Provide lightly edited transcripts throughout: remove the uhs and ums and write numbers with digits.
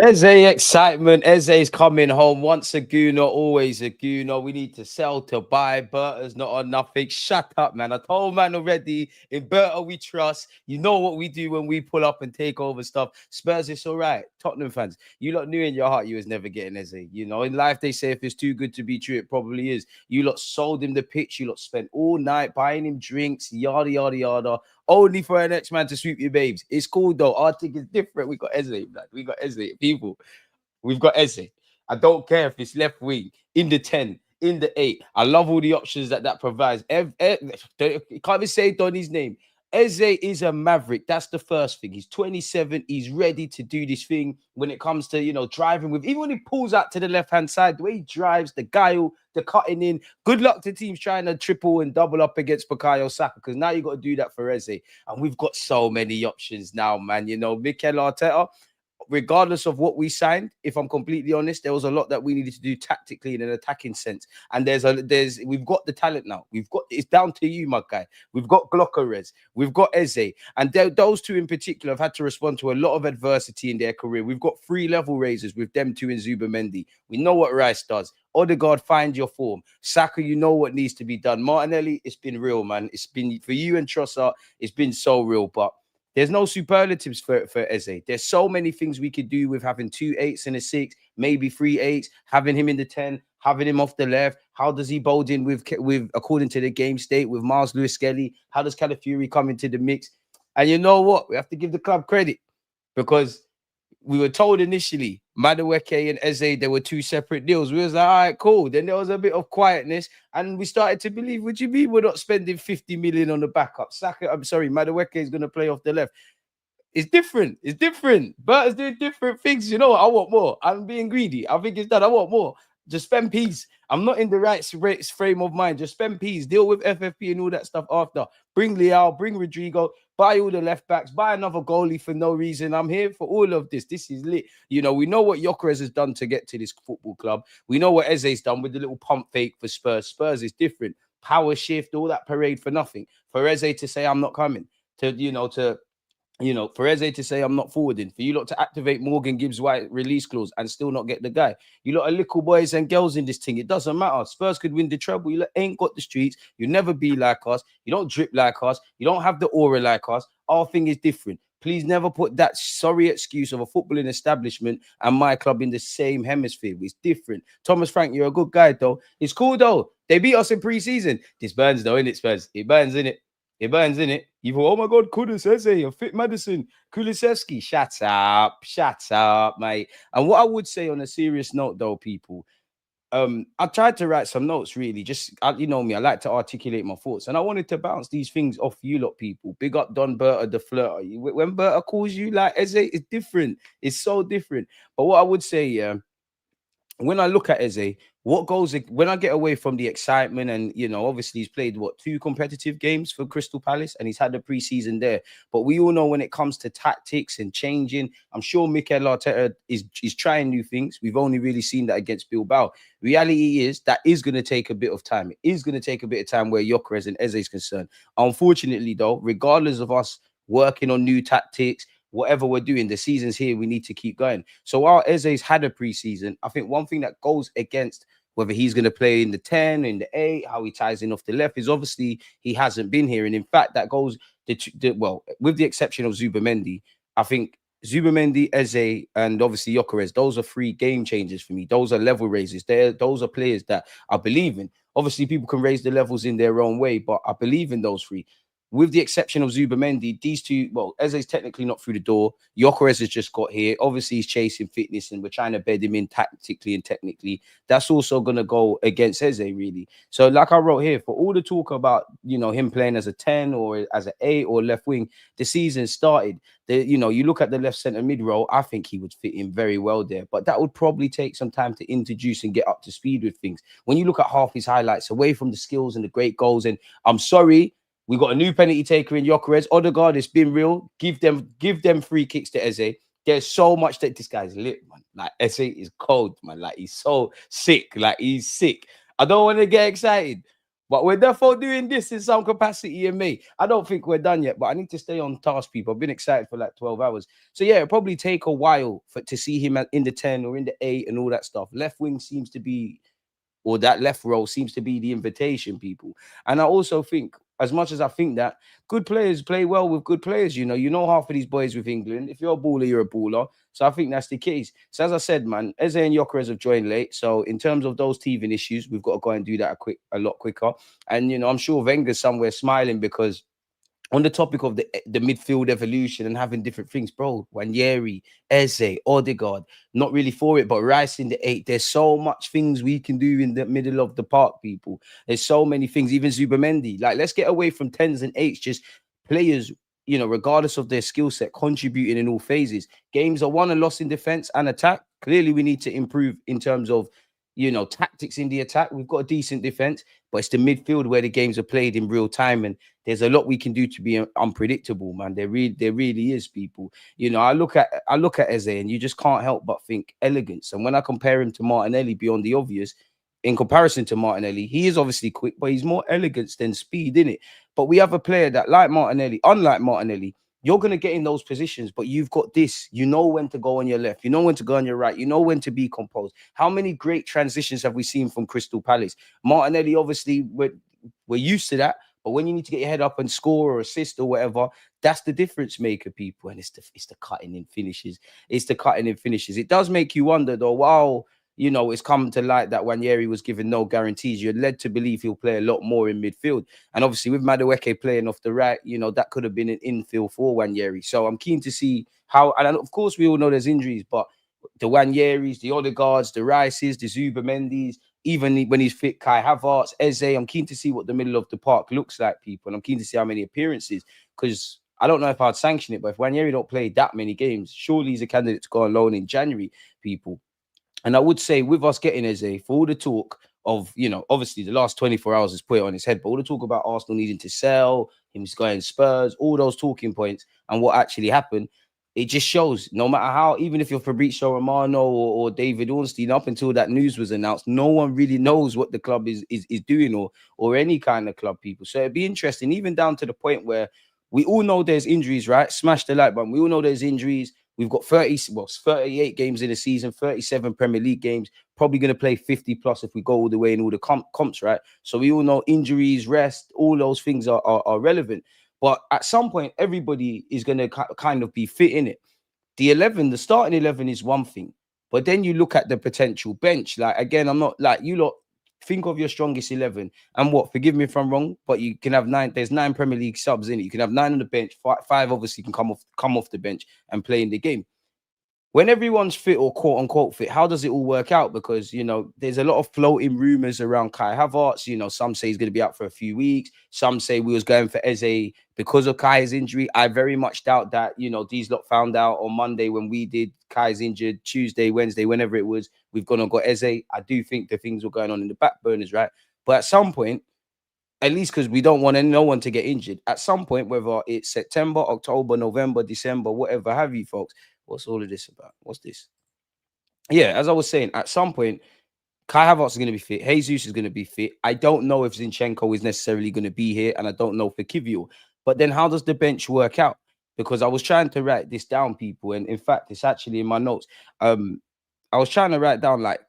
Eze excitement. Eze's coming home. Once a gooner, always a gooner. We need to sell to buy. Berta's not on nothing. Shut up, man. I told man already. In Berta, we trust. You know what we do when we pull up and take over stuff. Spurs, it's all right. Tottenham fans, you lot knew in your heart you was never getting Eze. You know, in life, they say if it's too good to be true, it probably is. You lot sold him the pitch. You lot spent all night buying him drinks, yada, yada, yada, only for an X-Man to sweep your babes. It's cool though. Our thing is different. We got Eze, man. We got Eze. People, we've got Eze. I don't care if it's left wing, in the 10, in the 8. I love all the options that provides. Can't even say Donny's name. Eze is a maverick. That's the first thing. He's 27. He's ready to do this thing when it comes to, driving with, even when he pulls out to the left-hand side, the way he drives, the guile, the cutting in. Good luck to teams trying to triple and double up against Bukayo Saka, because now you got to do that for Eze. And we've got so many options now, man. Mikel Arteta, regardless of what we signed, if I'm completely honest, there was a lot that we needed to do tactically in an attacking sense. And we've got the talent now. It's down to you, my guy. We've got Glockerez, we've got Eze, and those two in particular have had to respond to a lot of adversity in their career. We've got 3 level raisers with them two in Zubamendi. We know what Rice does. Odegaard, find your form. Saka, you know what needs to be done. Martinelli, it's been real, man. It's been, for you and Trossard, it's been so real, but there's no superlatives for Eze. There's so many things we could do with having 2 8s and a 6, maybe 3 8s, having him in the 10, having him off the left. How does he bold in with according to the game state, with Miles Lewis-Skelly? How does Calafiori come into the mix? And you know what? We have to give the club credit, because we were told initially, Madueke and Eze, there were 2 separate deals. We was like, all right, cool. Then there was a bit of quietness, and we started to believe, what do you mean we're not spending 50 million on the backup? Madueke is going to play off the left. It's different. It's different. Berta's doing different things. You know what? I want more. I'm being greedy. I think it's done. I want more. Just spend peas. I'm not in the right frame of mind. Just spend peas. Deal with FFP and all that stuff after. Bring Leao, bring Rodrigo, buy all the left backs, buy another goalie for no reason. I'm here for all of this. This is lit. We know what Gyökeres has done to get to this football club. We know what Eze's done with the little pump fake for Spurs. Spurs is different. Power shift, all that parade for nothing. For Eze to say, I'm not coming. For Eze to say, I'm not forwarding, for you lot to activate Morgan Gibbs White release clause and still not get the guy. You lot are little boys and girls in this thing. It doesn't matter. Spurs could win the treble. You lot ain't got the streets. You'll never be like us. You don't drip like us. You don't have the aura like us. Our thing is different. Please never put that sorry excuse of a footballing establishment and my club in the same hemisphere. It's different. Thomas Frank, you're a good guy, though. It's cool, though. They beat us in pre-season. This burns, though, innit, Spurs? It burns, innit? It burns, innit? You go, oh my God, Kudus, Eze, a fit Madison, Kulusevski. Shut up, mate. And what I would say on a serious note, though, people, I tried to write some notes, really. You know me, I like to articulate my thoughts. And I wanted to bounce these things off you lot, people. Big up Don Berta, the flirter. When Berta calls you like Eze, it's different. It's so different. But what I would say, yeah, when I look at Eze, when I get away from the excitement, and obviously he's played 2 competitive games for Crystal Palace and he's had the preseason there. But we all know when it comes to tactics and changing, I'm sure Mikel Arteta is trying new things. We've only really seen that against Bilbao. Reality is that is going to take a bit of time. It is going to take a bit of time where Gyökeres and Eze is concerned. Unfortunately, though, regardless of us working on new tactics, whatever we're doing, the season's here. We need to keep going. So while Eze's had a preseason, I think one thing that goes against whether he's going to play in the 10, in the 8, how he ties in off the left, is obviously he hasn't been here. And in fact, that goes, with the exception of Zubamendi, I think Zubamendi, Eze, and obviously Gyökeres, those are 3 game changers for me. Those are level raisers. Those are players that I believe in. Obviously, people can raise the levels in their own way, but I believe in those 3. With the exception of Zubamendi, these 2, Eze's technically not through the door. Gyökeres has just got here. Obviously, he's chasing fitness and we're trying to bed him in tactically and technically. That's also going to go against Eze, really. So like I wrote here, for all the talk about, him playing as a 10 or as an 8 or left wing, the season started. You look at the left centre mid role, I think he would fit in very well there. But that would probably take some time to introduce and get up to speed with things. When you look at half his highlights, away from the skills and the great goals, and I'm sorry, we got a new penalty taker in Gyökeres. Odegaard, it's been real. Give them free kicks to Eze. There's so much that this guy's lit, man. Like, Eze is cold, man. Like, he's so sick. Like, he's sick. I don't want to get excited, But we're therefore doing this in some capacity in May. I don't think we're done yet, but I need to stay on task, people. I've been excited for like 12 hours. So yeah, it'll probably take a while to see him in the 10 or in the 8 and all that stuff. Left wing seems to be, or that left role seems to be the invitation, people. And I also think, as much as I think that, good players play well with good players. You know half of these boys with England. If you're a baller, you're a baller. So I think that's the case. So as I said, man, Eze and Gyökeres have joined late. So in terms of those teething issues, we've got to go and do that a lot quicker. And I'm sure Wenger's somewhere smiling because on the topic of the midfield evolution and having different things, bro, Wanyeri, Eze, Odegaard, not really for it, but Rice in the 8. There's so much things we can do in the middle of the park, people. There's so many things, even Zubamendi. Like, let's get away from 10s and 8s, just players, regardless of their skill set, contributing in all phases. Games are won and lost in defense and attack. Clearly, we need to improve in terms of, tactics in the attack. We've got a decent defense, but it's the midfield where the games are played in real time, and there's a lot we can do to be unpredictable, man. There really is, people. I look at Eze, and you just can't help but think elegance. And when I compare him to Martinelli, beyond the obvious, in comparison to Martinelli, he is obviously quick, but he's more elegance than speed, isn't it? But we have a player that, like Martinelli, unlike Martinelli, you're going to get in those positions, but you've got this. You know when to go on your left. You know when to go on your right. You know when to be composed. How many great transitions have we seen from Crystal Palace? Martinelli, obviously, we're used to that. But when you need to get your head up and score or assist or whatever, that's the difference maker, people. And it's the cutting in finishes. It's the cutting in finishes. It does make you wonder, though, wow, it's come to light that Wanyeri was given no guarantees. You're led to believe he'll play a lot more in midfield. And obviously with Madueke playing off the right, that could have been an infield for Wanyeri. So I'm keen to see how, and of course we all know there's injuries, but the Wanyeris, the Odegaards, the Rices, the Zubamendis, even when he's fit, Kai Havertz, Eze, I'm keen to see what the middle of the park looks like, people. And I'm keen to see how many appearances, because I don't know if I'd sanction it, but if Wanyeri don't play that many games, surely he's a candidate to go on loan in January, people. And I would say with us getting Eze, for all the talk of, obviously the last 24 hours has put it on his head, but all the talk about Arsenal needing to sell, him going Spurs, all those talking points and what actually happened, it just shows no matter how, even if you're Fabrizio Romano or David Ornstein, up until that news was announced, no one really knows what the club is doing or any kind of club, people. So it'd be interesting, even down to the point where we all know there's injuries, right? Smash the like button. We all know there's injuries. We've got 38 games in a season, 37 Premier League games, probably going to play 50 plus if we go all the way in all the comps, right? So we all know injuries, rest, all those things are relevant. But at some point, everybody is going to kind of be fit in it. The starting 11 is one thing. But then you look at the potential bench. Like, again, I'm not like you lot. Think of your strongest 11 and what, forgive me if I'm wrong, but you can have 9. There's 9 Premier League subs in it. You can have 9 on the bench. 5 obviously can come off the bench and play in the game. When everyone's fit or quote unquote fit, how does it all work out? Because, there's a lot of floating rumors around Kai Havertz. Some say he's going to be out for a few weeks. Some say we was going for Eze because of Kai's injury. I very much doubt that, these lot found out on Monday when we did Kai's injured, Tuesday, Wednesday, whenever it was, we've gone and got Eze. I do think the things were going on in the back burners, right? But at some point, at least because we don't want no one to get injured, at some point, whether it's September, October, November, December, whatever have you, folks, what's all of this about? What's this? Yeah, as I was saying, at some point, Kai Havertz is going to be fit. Jesus is going to be fit. I don't know if Zinchenko is necessarily going to be here, and I don't know for Kivior. But then how does the bench work out? Because I was trying to write this down, people, and in fact, it's actually in my notes. I was trying to write down, like,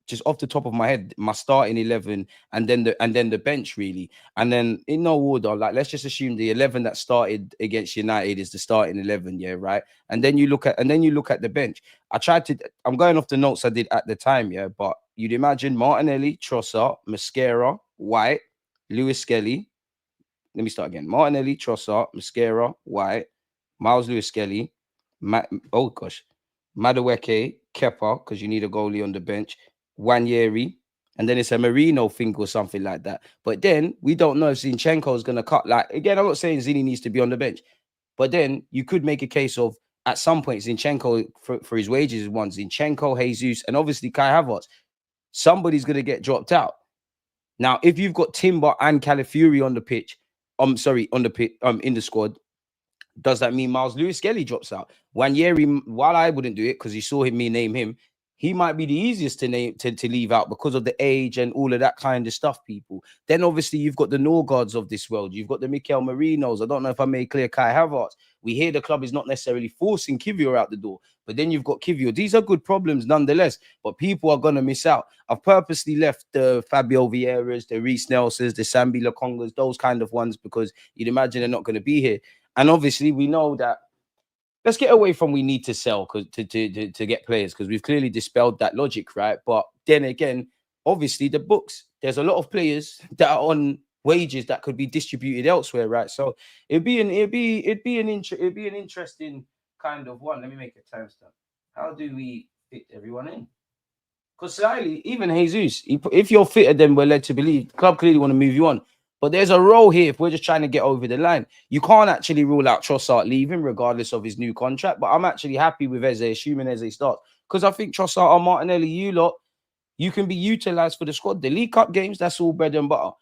just off the top of my head, my starting 11 and then the bench, really. And then in no order, like, let's just assume the 11 that started against United is the starting 11, yeah, right? And then you look at the bench. I'm going off the notes I did at the time, yeah, but you'd imagine Martinelli, Trossard, Mosquera, White, Lewis Skelly. Let me start again. Martinelli, Trossard, Mosquera, White, Miles Lewis Skelly, Madueke, Kepa, because you need a goalie on the bench, Wanyeri, and then it's a Marino thing or something like that. But then we don't know if Zinchenko is going to cut. Like, again, I'm not saying Zini needs to be on the bench, but then you could make a case of at some point Zinchenko for his wages is one. Zinchenko, Jesus, and obviously Kai Havertz. Somebody's going to get dropped out. Now, if you've got Timber and Calafiori on the pitch, in the squad, does that mean Miles Lewis Skelly drops out? Wanyeri, while I wouldn't do it because you saw me name him, he might be the easiest to name to leave out because of the age and all of that kind of stuff, people. Then obviously you've got the Norgards of this world. You've got the Mikel Marinos. I don't know if I made clear Kai Havertz. We hear the club is not necessarily forcing Kivior out the door, but then you've got Kivior. These are good problems nonetheless, but people are going to miss out. I've purposely left the Fabio Vieiras, the Reece Nelsons, the Sambi Lokongas, those kind of ones, because you'd imagine they're not going to be here. And obviously we know that let's get away from we need to sell to get players, because we've clearly dispelled that logic, right? But then again, obviously the books, there's a lot of players that are on wages that could be distributed elsewhere, right? So it'd be an interesting kind of one. Let me make a timestamp. How do we fit everyone in? Because slightly, even Jesus, if you're fitter than we're led to believe, the club clearly want to move you on. But there's a role here if we're just trying to get over the line. You can't actually rule out Trossard leaving regardless of his new contract. But I'm actually happy with Eze, assuming Eze starts. Because I think Trossard or Martinelli, you lot, you can be utilised for the squad. The League Cup games, that's all bread and butter.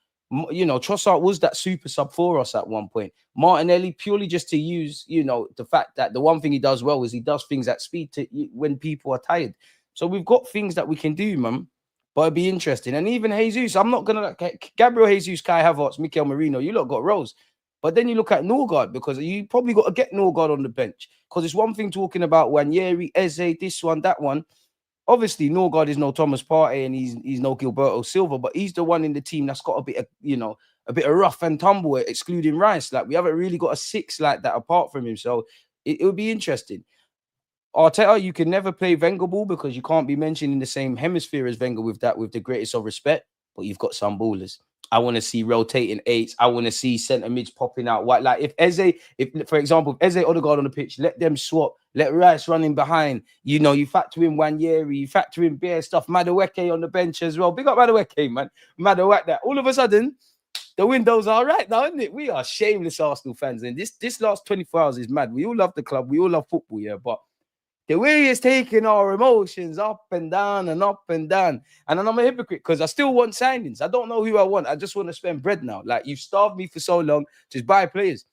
You know, Trossard was that super sub for us at one point. Martinelli, purely just to use, you know, the fact that the one thing he does well is he does things at speed when people are tired. So we've got things that we can do, man. But it'd be interesting. And even Jesus, I'm not going to... Gabriel Jesus, Kai Havertz, Mikel Merino, you lot got roles. But then you look at Norgard, because you probably got to get Norgard on the bench. Because it's one thing talking about Wanyeri, Eze, this one, that one. Obviously, Norgard is no Thomas Partey and he's no Gilberto Silva, but he's the one in the team that's got a bit of, you know, a bit of rough and tumble, excluding Rice. Like, we haven't really got a six like that apart from him. So it would be interesting. Arteta, you can never play Wenger ball because you can't be mentioned in the same hemisphere as Wenger with the greatest of respect, but you've got some ballers. I want to see rotating eights. I want to see centre mids popping out wide. Like for example, if Eze Odegaard on the pitch, let them swap. Let Rice run in behind. You know, you factor in Wanyeri, you factor in bare stuff. Madueke on the bench as well. Big up Madueke, man. Madueke that. All of a sudden, the windows are right now, isn't it? We are shameless Arsenal fans. And this last 24 hours is mad. We all love the club. We all love football, yeah, but the way it's taking our emotions up and down and up and down. And then I'm a hypocrite because I still want signings. I don't know who I want. I just want to spend bread now. Like, you've starved me for so long. Just buy players.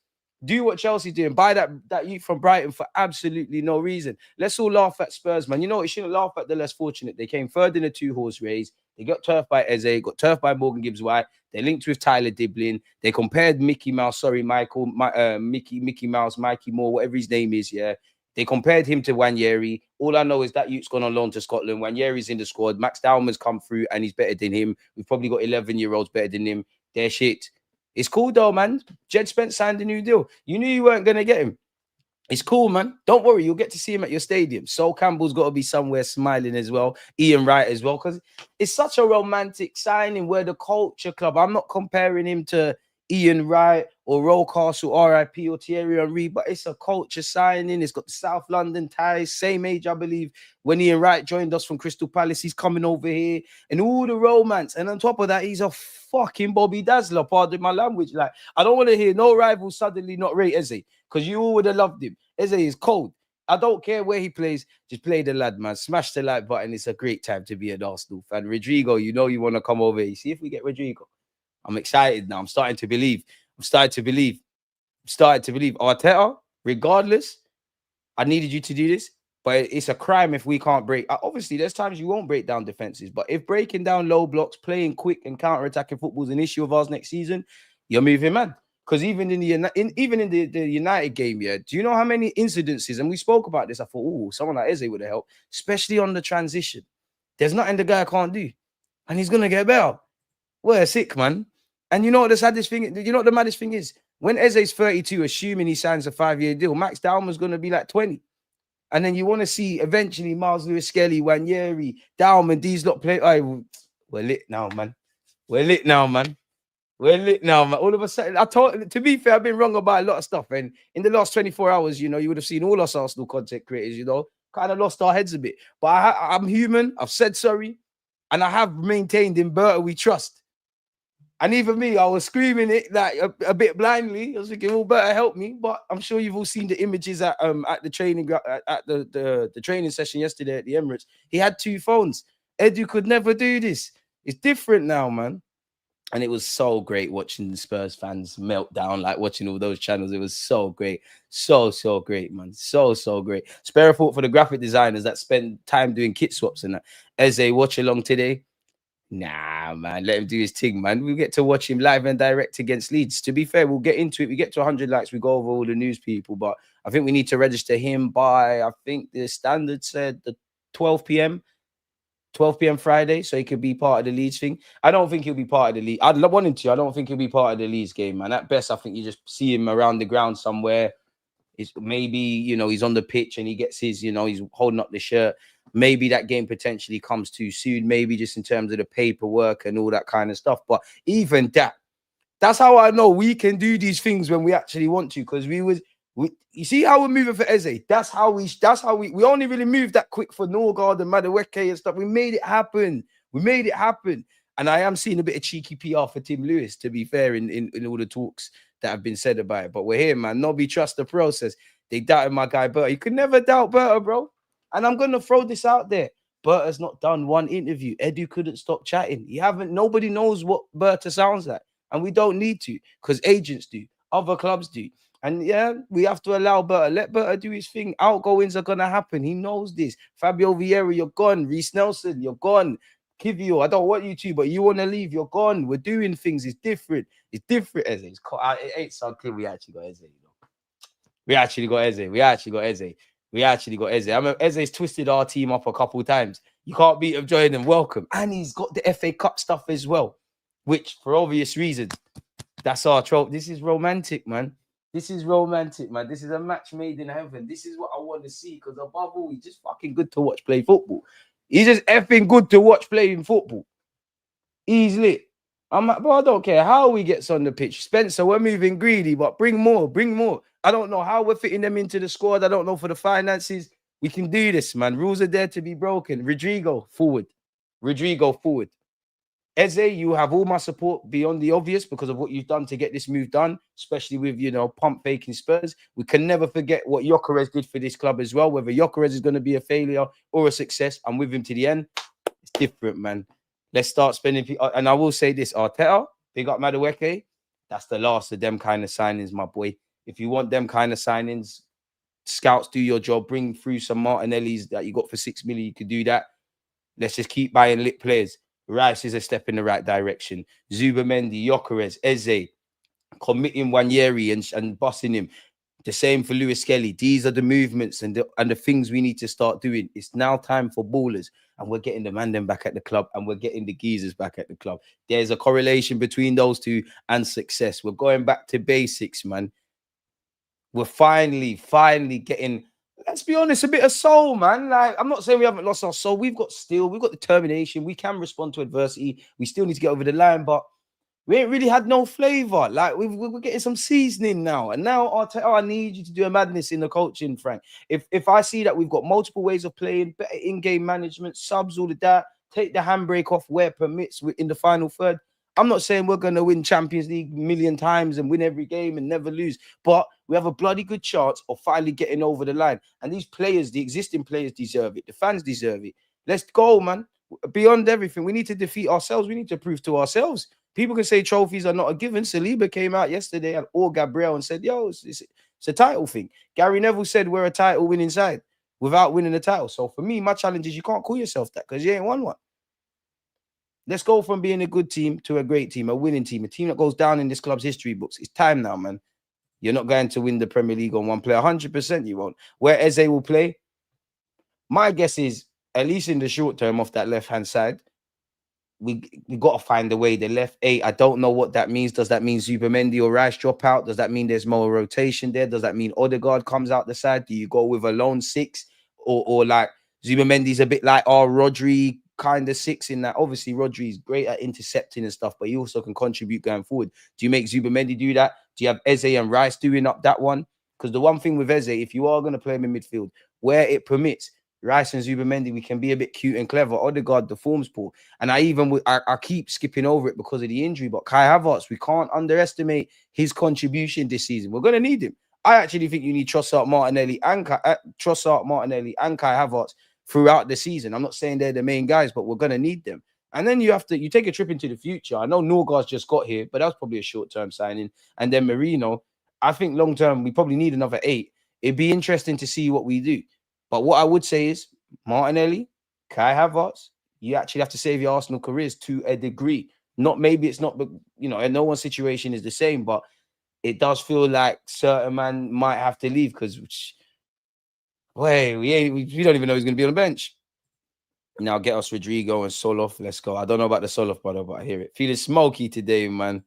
Do what Chelsea doing. Buy that youth from Brighton for absolutely no reason. Let's all laugh at Spurs, man. You know, you shouldn't laugh at the less fortunate. They came third in a 2-horse race. They got turfed by Eze, got turfed by Morgan Gibbs-White. They linked with Tyler Diblin. They compared Mickey Mouse, Mickey Mouse, Mikey Moore, whatever his name is, yeah. They compared him to Wanyeri. All I know is that youth's gone on loan to Scotland. Wanyeri's in the squad. Max Dowman's come through and he's better than him. We've probably got 11-year-olds better than him. They're shit. It's cool though, man. Jed Spence signed a new deal. You knew you weren't going to get him. It's cool, man. Don't worry. You'll get to see him at your stadium. Sol Campbell's got to be somewhere smiling as well. Ian Wright as well, because it's such a romantic signing. We're the culture club. I'm not comparing him to Ian Wright or Rocastle, RIP, or Thierry Henry, but it's a culture signing. It's got the South London ties, same age, I believe, when Ian Wright joined us from Crystal Palace. He's coming over here and all the romance. And on top of that, he's a fucking Bobby Dazzler, pardon my language. Like, I don't want to hear no rival suddenly not rate Eze, because you all would have loved him. Eze is cold. I don't care where he plays. Just play the lad, man. Smash the like button. It's a great time to be an Arsenal fan. Rodrigo, you know you want to come over here. See if we get Rodrigo. I'm excited now. I'm starting to believe. Arteta, regardless, I needed you to do this, but it's a crime if we can't break. Obviously, there's times you won't break down defenses, but if breaking down low blocks, playing quick and counter-attacking football is an issue of ours next season, you're moving, man. Because even in the United game, yeah, do you know how many incidences? And we spoke about this. I thought, oh, someone like Eze would have helped, especially on the transition. There's nothing the guy can't do, and he's gonna get better. We're sick, man. And you know what the saddest thing? You know what the maddest thing is? When Eze's 32, assuming he signs a 5-year deal, Max Dowman's going to be like 20. And then you want to see eventually Miles Lewis-Skelly, Wanyeri, Dowman, these lot play. Oh, we're lit now, man. We're lit now, man. All of a sudden, to be fair, I've been wrong about a lot of stuff. And in the last 24 hours, you know, you would have seen all us Arsenal content creators, you know, kind of lost our heads a bit. But I'm human. I've said sorry. And I have maintained in Berta we trust. And even me, I was screaming it like a bit blindly. I was thinking, "Oh, better help me." But I'm sure you've all seen the images at the training at the training session yesterday at the Emirates. He had 2 phones. Edu could never do this. It's different now, man. And it was so great watching the Spurs fans melt down, like watching all those channels. It was so great. So great, man. So great. Spare a thought for the graphic designers that spend time doing kit swaps and that. Eze, watch along today. Nah, man, let him do his thing, man. We get to watch him live and direct against Leeds. To be fair, we'll get into it. We get to 100 likes, we go over all the news people, but I think we need to register him by, I think the standard said the 12 p.m. 12 p.m. Friday, so he could be part of the Leeds thing. I don't think he'll be part of the Leeds. I'd want him to. I don't think he'll be part of the Leeds game, man. At best, I think you just see him around the ground somewhere. It's maybe, he's on the pitch and he gets his, he's holding up the shirt. Maybe that game potentially comes too soon. Maybe just in terms of the paperwork and all that kind of stuff. But even that's how I know we can do these things when we actually want to. Because you see how we're moving for Eze? That's how we only really moved that quick for Norgard and Madueke and stuff. We made it happen. And I am seeing a bit of cheeky PR for Tim Lewis, to be fair, in all the talks that have been said about it. But we're here, man. Nobby trust the process. They doubted my guy Berta. You could never doubt Berta, bro. And I'm gonna throw this out there. Berta's not done one interview. Edu couldn't stop chatting. Nobody knows what Berta sounds like. And we don't need to, because agents do, other clubs do. And yeah, we have to allow Berta. Let Berta do his thing. Outgoings are gonna happen. He knows this. Fabio Vieira, you're gone. Reece Nelson, you're gone. Kivio, I don't want you to, but you want to leave. You're gone. We're doing things. It's different. It's different, Eze. It ain't so clear. We actually got Eze. We actually got Eze. I mean, Eze's twisted our team up a couple of times. You can't beat him, join him, welcome. And he's got the FA Cup stuff as well, which, for obvious reasons, that's our trope. This is romantic, man. This is a match made in heaven. This is what I want to see, because above all, he's just fucking good to watch play football. He's just effing good to watch playing football. He's lit. I'm like, bro, I don't care how he gets on the pitch. Spencer, we're moving greedy, but bring more. I don't know how we're fitting them into the squad. I don't know for the finances. We can do this, man. Rules are there to be broken. Rodrigo, forward. Eze, you have all my support beyond the obvious because of what you've done to get this move done, especially with, pump faking Spurs. We can never forget what Gyökeres did for this club as well. Whether Gyökeres is going to be a failure or a success, I'm with him to the end. It's different, man. Let's start spending. And I will say this, Arteta, big up Madueke. That's the last of them kind of signings, my boy. If you want them kind of signings, scouts, do your job. Bring through some Martinellis that you got for 6 million. You could do that. Let's just keep buying lit players. Rice is a step in the right direction. Zubamendi, Gyökeres, Eze, committing Wanyeri and bossing him. The same for Lewis Kelly. These are the movements and the things we need to start doing. It's now time for ballers, and we're getting the Mandem back at the club, and we're getting the geezers back at the club. There's a correlation between those two and success. We're going back to basics, man. We're finally getting, let's be honest, a bit of soul, man. Like, I'm not saying we haven't lost our soul. We've got determination. We can respond to adversity. We still need to get over the line, but we ain't really had no flavor. Like, we're getting some seasoning now. And now I need you to do a madness in the coaching, Frank. If I see that we've got multiple ways of playing, better in-game management, subs, all of that, take the handbrake off where it permits in the final third. I'm not saying we're going to win Champions League 1,000,000 times and win every game and never lose, but we have a bloody good chance of finally getting over the line. And these players, the existing players, deserve it. The fans deserve it. Let's go, man. Beyond everything, we need to defeat ourselves. We need to prove to ourselves. People can say trophies are not a given. Saliba came out yesterday or Gabriel and said, yo, it's a title thing. Gary Neville said we're a title winning side without winning the title. So for me, my challenge is you can't call yourself that because you ain't won one. Let's go from being a good team to a great team, a winning team, a team that goes down in this club's history books. It's time now, man. You're not going to win the Premier League on one player. 100% you won't. Where Eze will play, my guess is, at least in the short term, off that left-hand side, we got to find a way. The left 8, I don't know what that means. Does that mean Zubamendi or Rice drop out? Does that mean there's more rotation there? Does that mean Odegaard comes out the side? Do you go with a lone 6? Or like Zubamendi's a bit like our Rodri kind of 6 in that? Obviously, Rodri's great at intercepting and stuff, but he also can contribute going forward. Do you make Zubamendi do that? Do you have Eze and Rice doing up that one? Because the one thing with Eze, if you are going to play him in midfield, where it permits, Rice and Zubamendi, we can be a bit cute and clever. Odegaard, the form's poor. And I keep skipping over it because of the injury, but Kai Havertz, we can't underestimate his contribution this season. We're going to need him. I actually think you need Trossard, Martinelli, and Kai Havertz throughout the season. I'm not saying they're the main guys, but we're going to need them. And then you take a trip into the future. I know Norgar's just got here, but that was probably a short-term signing. And then Marino, I think long-term, we probably need another 8. It'd be interesting to see what we do. But what I would say is Martinelli, Kai Havertz, you actually have to save your Arsenal careers to a degree. Maybe it's not, and no one's situation is the same, but it does feel like certain man might have to leave because, we don't even know who's going to be on the bench. Now get us Rodrigo and Soloff. Let's go. I don't know about the Soloff, brother, but I hear it. Feeling smoky today, man.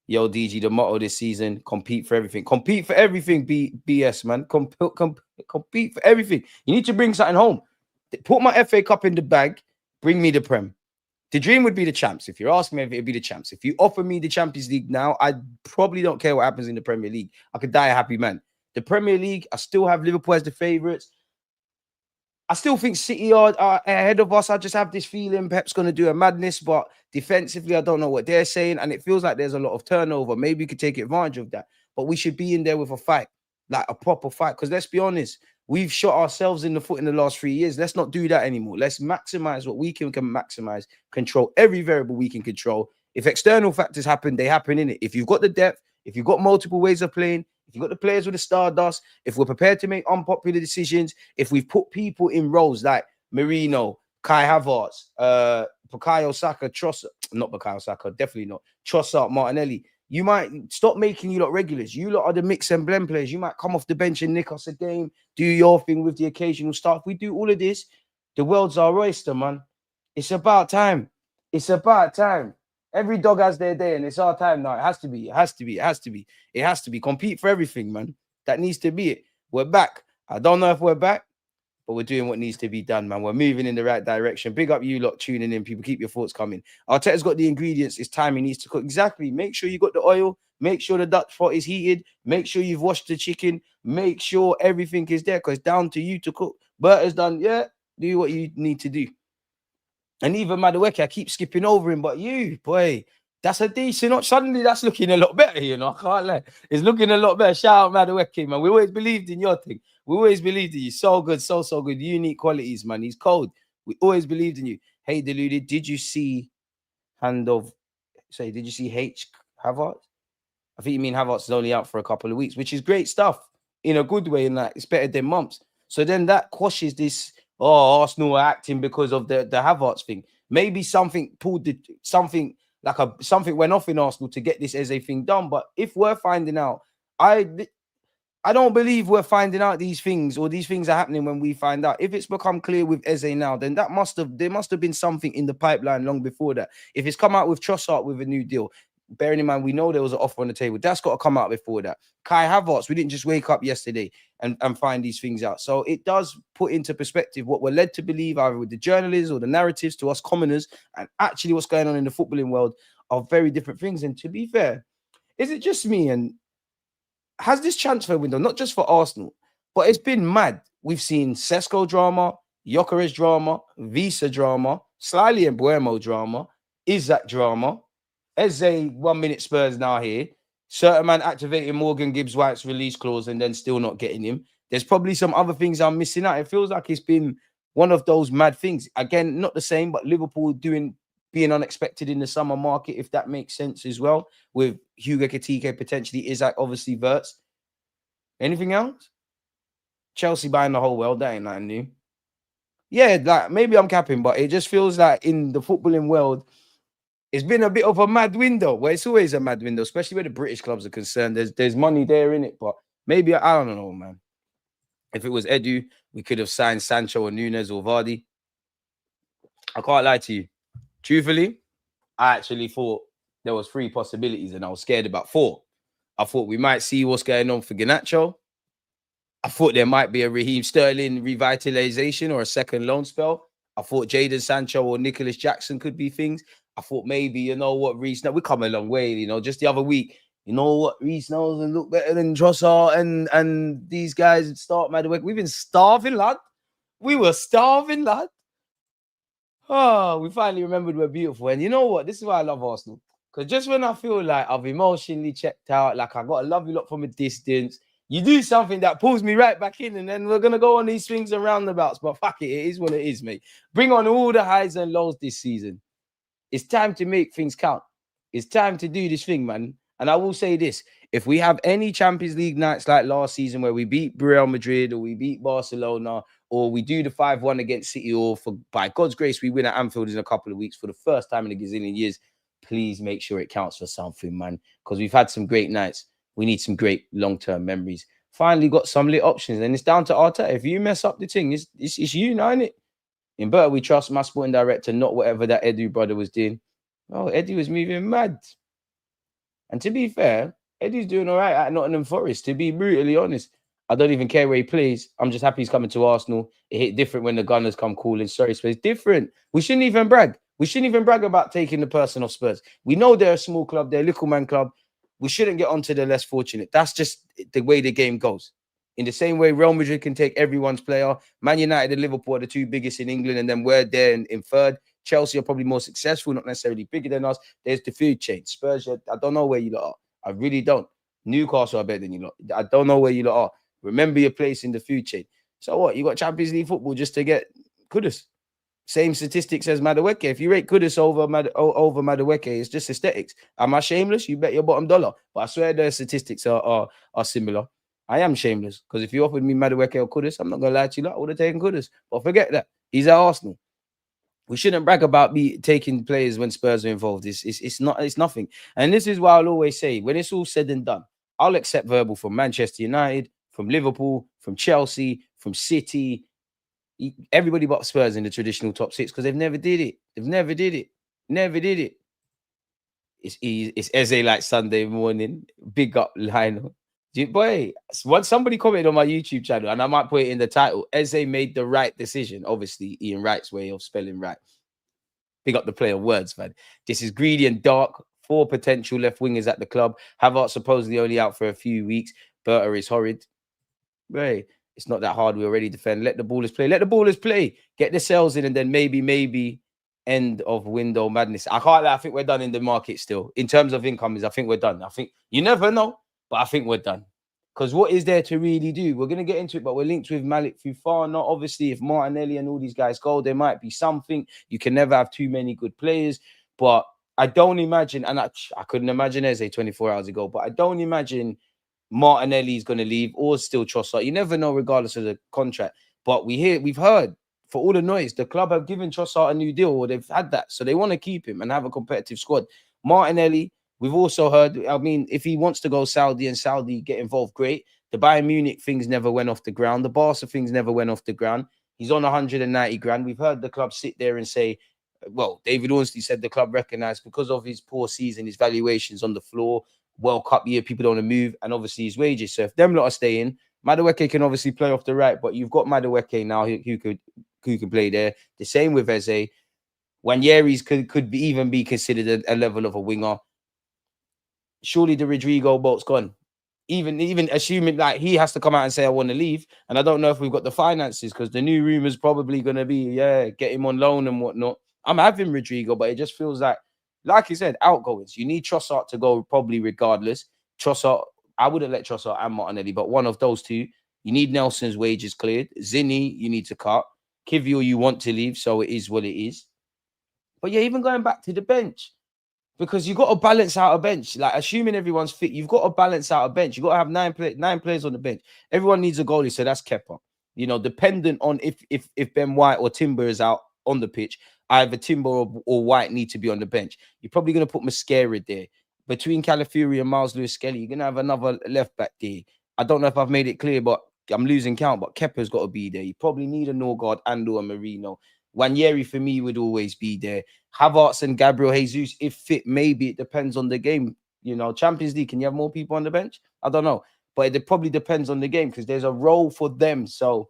Yo, DG, the motto this season, compete for everything. Compete for everything, BS, man. Compete for everything. You need to bring something home. Put my FA Cup in the bag. Bring me the Prem. The dream would be the champs. If you're asking me if it'd be the champs. If you offer me the Champions League now, I probably don't care what happens in the Premier League. I could die a happy man. The Premier League, I still have Liverpool as the favourites. I still think City are ahead of us. I just have this feeling Pep's going to do a madness, but defensively, I don't know what they're saying, and it feels like there's a lot of turnover. Maybe we could take advantage of that, but we should be in there with a fight, like a proper fight, because let's be honest, we've shot ourselves in the foot in the last 3 years. Let's not do that anymore. Let's maximize what we can maximize, control every variable we can control. If external factors happen, they happen in it. If you've got the depth, if you've got multiple ways of playing, if you've got the players with the stardust, if we're prepared to make unpopular decisions, if we've put people in roles like Marino, Kai Havertz, Bukayo Saka, not Bukayo Saka, definitely not, Trossard, Martinelli, you might stop making you lot regulars. You lot are the mix and blend players. You might come off the bench and nick us a game, do your thing with the occasional stuff. We do all of this. The world's our oyster, man. It's about time. It's about time. Every dog has their day, and it's our time now. It has to be. It has to be. It has to be. It has to be. Compete for everything, man. That needs to be it. We're back. I don't know if we're back, but we're doing what needs to be done, man. We're moving in the right direction. Big up you lot tuning in. People, keep your thoughts coming. Arteta's got the ingredients. It's time he needs to cook. Exactly. Make sure you got the oil. Make sure the Dutch pot is heated. Make sure you've washed the chicken. Make sure everything is there, because it's down to you to cook. Berta's done. Yeah, do what you need to do. And even Madueke, I keep skipping over him, but you, boy, that's a decent. Suddenly, that's looking a lot better, I can't lie. It's looking a lot better. Shout out Madueke, man. We always believed in your thing. We always believed in you. So good, so good. Unique qualities, man. He's cold. We always believed in you. Hey, Deluded, did you see Did you see H Havertz? I think you mean Havertz is only out for a couple of weeks, which is great stuff in a good way, and like it's better than months. So then that quashes this. Oh, Arsenal are acting because of the Havertz thing. Maybe something something went off in Arsenal to get this Eze thing done. But if we're finding out, I don't believe we're finding out these things, or these things are happening when we find out. If it's become clear with Eze now, then there must have been something in the pipeline long before that. If it's come out with Trossard with a new deal, bearing in mind we know there was an offer on the table, that's got to come out before that. Kai Havertz, we didn't just wake up yesterday and find these things out. So it does put into perspective what we're led to believe, either with the journalists or the narratives to us commoners, and actually what's going on in the footballing world are very different things. And to be fair, is it just me, and has this transfer window, not just for Arsenal, but it's been mad? We've seen Sesko drama, Gyökeres drama, Visa drama, Slightly and Buemo drama, Isak drama, Eze 1 minute Spurs now here. Certain man activating Morgan Gibbs White's release clause and then still not getting him. There's probably some other things I'm missing out. It feels like it's been one of those mad things. Again, not the same, but Liverpool being unexpected in the summer market, if that makes sense as well, with Hugo Ekitike potentially, Isak, obviously Wirtz. Anything else? Chelsea buying the whole world, that ain't nothing new. Yeah, like maybe I'm capping, but it just feels like in the footballing world, it's been a bit of a mad window. Well, it's always a mad window, especially where the British clubs are concerned. There's money there in it, but maybe, I don't know, man. If it was Edu, we could have signed Sancho or Nunes or Vardy. I can't lie to you. Truthfully, I actually thought there was 3 possibilities and I was scared about 4. I thought we might see what's going on for Garnacho. I thought there might be a Raheem Sterling revitalization or a second loan spell. I thought Jadon Sancho or Nicholas Jackson could be things. I thought maybe, Reece, we come a long way, just the other week, Reece Nelson look better than Trossard and these guys start Madueke. We've been starving, lad. We were starving, lad. Oh, we finally remembered we're beautiful. And you know what? This is why I love Arsenal. Because just when I feel like I've emotionally checked out, like I got to love you lot from a distance, you do something that pulls me right back in, and then we're going to go on these swings and roundabouts. But fuck it, it is what it is, mate. Bring on all the highs and lows this season. It's time to make things count. It's time to do this thing, man. And I will say this: if we have any Champions League nights like last season where we beat Real Madrid or we beat Barcelona or we do the 5-1 against City, or by God's grace we win at Anfield in a couple of weeks for the first time in a gazillion years, please make sure it counts for something, man. Because we've had some great nights. We need some great long-term memories. Finally got some lit options, and it's down to Arteta. If you mess up the thing, it's you now, innit? In Berta we trust, my sporting director, not whatever that Edu brother was doing. Oh, Eddie was moving mad. And to be fair, Eddie's doing all right at Nottingham Forest, to be brutally honest. I don't even care where he plays. I'm just happy he's coming to Arsenal. It hit different when the Gunners come calling. Sorry, Spurs. Different. We shouldn't even brag. We shouldn't even brag about taking the person off Spurs. We know they're a small club. They're a little man club. We shouldn't get on to the less fortunate. That's just the way the game goes. In the same way Real Madrid can take everyone's player, Man United and Liverpool are the two biggest in England, and then we're there in third. Chelsea are probably more successful, not necessarily bigger than us. There's the food chain. Spurs, I don't know where you lot are. I really don't. Newcastle are better than you lot. I don't know where you lot are. Remember your place in the food chain. So what? You got Champions League football just to get Kudus. Same statistics as Madueke. If you rate Kudus over Madueke, it's just aesthetics. Am I shameless? You bet your bottom dollar. But I swear the statistics are similar. I am shameless, because if you offered me Madueke or Kudus, I'm not going to lie to you, I would have taken Kudus. But forget that. He's at Arsenal. We shouldn't brag about taking players when Spurs are involved. It's nothing. And this is why I'll always say, when it's all said and done, I'll accept verbal from Manchester United, from Liverpool, from Chelsea, from City, everybody but Spurs in the traditional top six, because they've never did it. They've never did it. Never did it. It's Eze like Sunday morning. Big up Lionel. Boy, once somebody commented on my YouTube channel, and I might put it in the title, Eze made the right decision. Obviously, Ian Wright's way of spelling right. Pick up the play of words, man. This is greedy and dark. 4 potential left wingers at the club. Havertz supposedly only out for a few weeks. Berta is horrid. Right. It's not that hard. We already defend. Let the ballers play. Let the ballers play. Get the sales in, and then maybe end of window madness. I can't lie. I think we're done in the market still. In terms of incomings, I think we're done. I think you never know. But I think we're done. Because what is there to really do? We're going to get into it, but we're linked with Malik Fofana. Obviously, if Martinelli and all these guys go, there might be something. You can never have too many good players. But I don't imagine, and I couldn't imagine Eze 24 hours ago, but I don't imagine Martinelli is going to leave or still Trossard. You never know regardless of the contract. But we've heard, for all the noise, the club have given Trossard a new deal, or they've had that. So they want to keep him and have a competitive squad. Martinelli, we've also heard, I mean, if he wants to go Saudi and Saudi get involved, great. The Bayern Munich things never went off the ground. The Barca things never went off the ground. He's on 190 grand. We've heard the club sit there and say, well, David Ornstein said the club recognised because of his poor season, his valuations on the floor, World Cup year, people don't want to move, and obviously his wages. So if them lot are staying, Madueke can obviously play off the right, but you've got Madueke now who could play there. The same with Eze. Wanyeris could even be considered a level of a winger. Surely the Rodrigo boat's gone. Even assuming like he has to come out and say I want to leave, and I don't know if we've got the finances, because the new rumors probably going to be get him on loan and whatnot. I'm having Rodrigo, but it just feels like you said, outgoings. You need Trossard to go probably regardless. Trossard, I wouldn't let Trossard and Martinelli, but one of those two. You need Nelson's wages cleared. Zinni, you need to cut. Kivior, you want to leave, so it is what it is. But yeah, even going back to the bench, because you've got to balance out a bench. Like, assuming everyone's fit, you've got to balance out a bench. You've got to have nine players on the bench. Everyone needs a goalie, so that's Kepa. You know, dependent on if Ben White or Timber is out on the pitch, either Timber or White need to be on the bench. You're probably going to put Mascara there. Between Calafiori and Miles Lewis-Skelly, you're going to have another left back there. I don't know if I've made it clear, but I'm losing count. But Kepa's got to be there. You probably need a Norgard and or a Marino. Wanyery for me would always be there. Havertz and Gabriel Jesus, if fit, maybe. It depends on the game. You know, Champions League, can you have more people on the bench? I don't know. But it probably depends on the game, because there's a role for them. So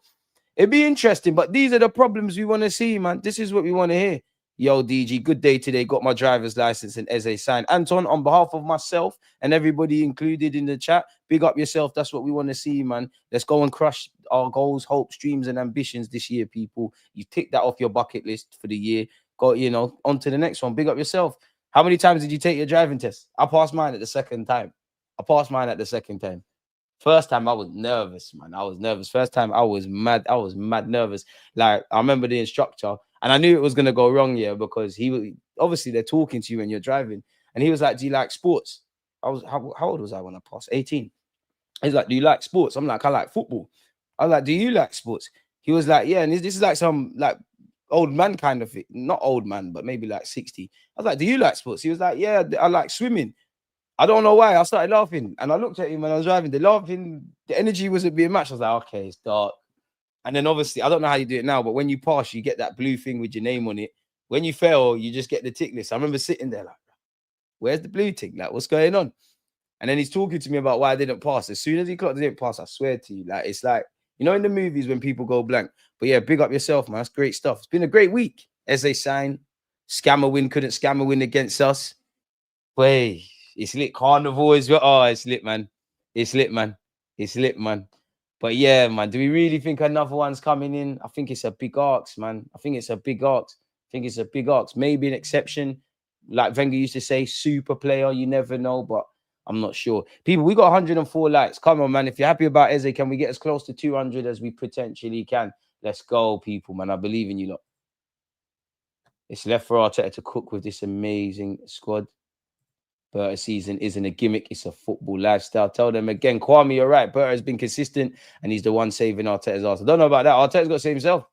it'd be interesting. But these are the problems we want to see, man. This is what we want to hear. Yo, DG, good day today. Got my driver's license and Eze signed. Anton, on behalf of myself and everybody included in the chat, big up yourself. That's what we want to see, man. Let's go and crush our goals, hopes, dreams, and ambitions this year, people. You tick that off your bucket list for the year. Go, you know, on to the next one. Big up yourself. How many times did you take your driving test? I passed mine at the second time. First time I was nervous, man. I was nervous. First time I was mad. I was mad nervous. Like, I remember the instructor, and I knew it was gonna go wrong, yeah, because obviously they're talking to you when you're driving. And he was like, do you like sports? How old was I when I passed? 18. He's like, do you like sports? I'm like, I like football. I was like, do you like sports? He was like, yeah. And this is like some like old man kind of thing. Not old man, but maybe like 60. I was like, do you like sports? He was like, yeah, I like swimming. I don't know why. I started laughing. And I looked at him when I was driving. The energy wasn't being matched. I was like, okay, it's dark. And then obviously, I don't know how you do it now, but when you pass, you get that blue thing with your name on it. When you fail, you just get the tick list. I remember sitting there like, where's the blue tick? Like, what's going on? And then he's talking to me about why I didn't pass. As soon as he clocked I didn't pass, I swear to you, like it's like, you know, in the movies when people go blank. But yeah, big up yourself, man. That's great stuff. It's been a great week. As they sign, scammer win, couldn't scammer win against us. Wait, it's lit. Carnival as well. Oh, it's lit, man. It's lit, man. It's lit, man. But yeah, man, do we really think another one's coming in? I think it's a big arcs, man. I think it's a big arcs. I think it's a big arcs. Maybe an exception. Like Wenger used to say, super player. You never know, but I'm not sure. People, we got 104 likes. Come on, man. If you're happy about Eze, can we get as close to 200 as we potentially can? Let's go, people, man. I believe in you lot. It's left for Arteta to cook with this amazing squad. Berta season isn't a gimmick, it's a football lifestyle. Tell them again, Kwame, you're right. Berta has been consistent and he's the one saving Arteta's ass. I don't know about that. Arteta's got to save himself.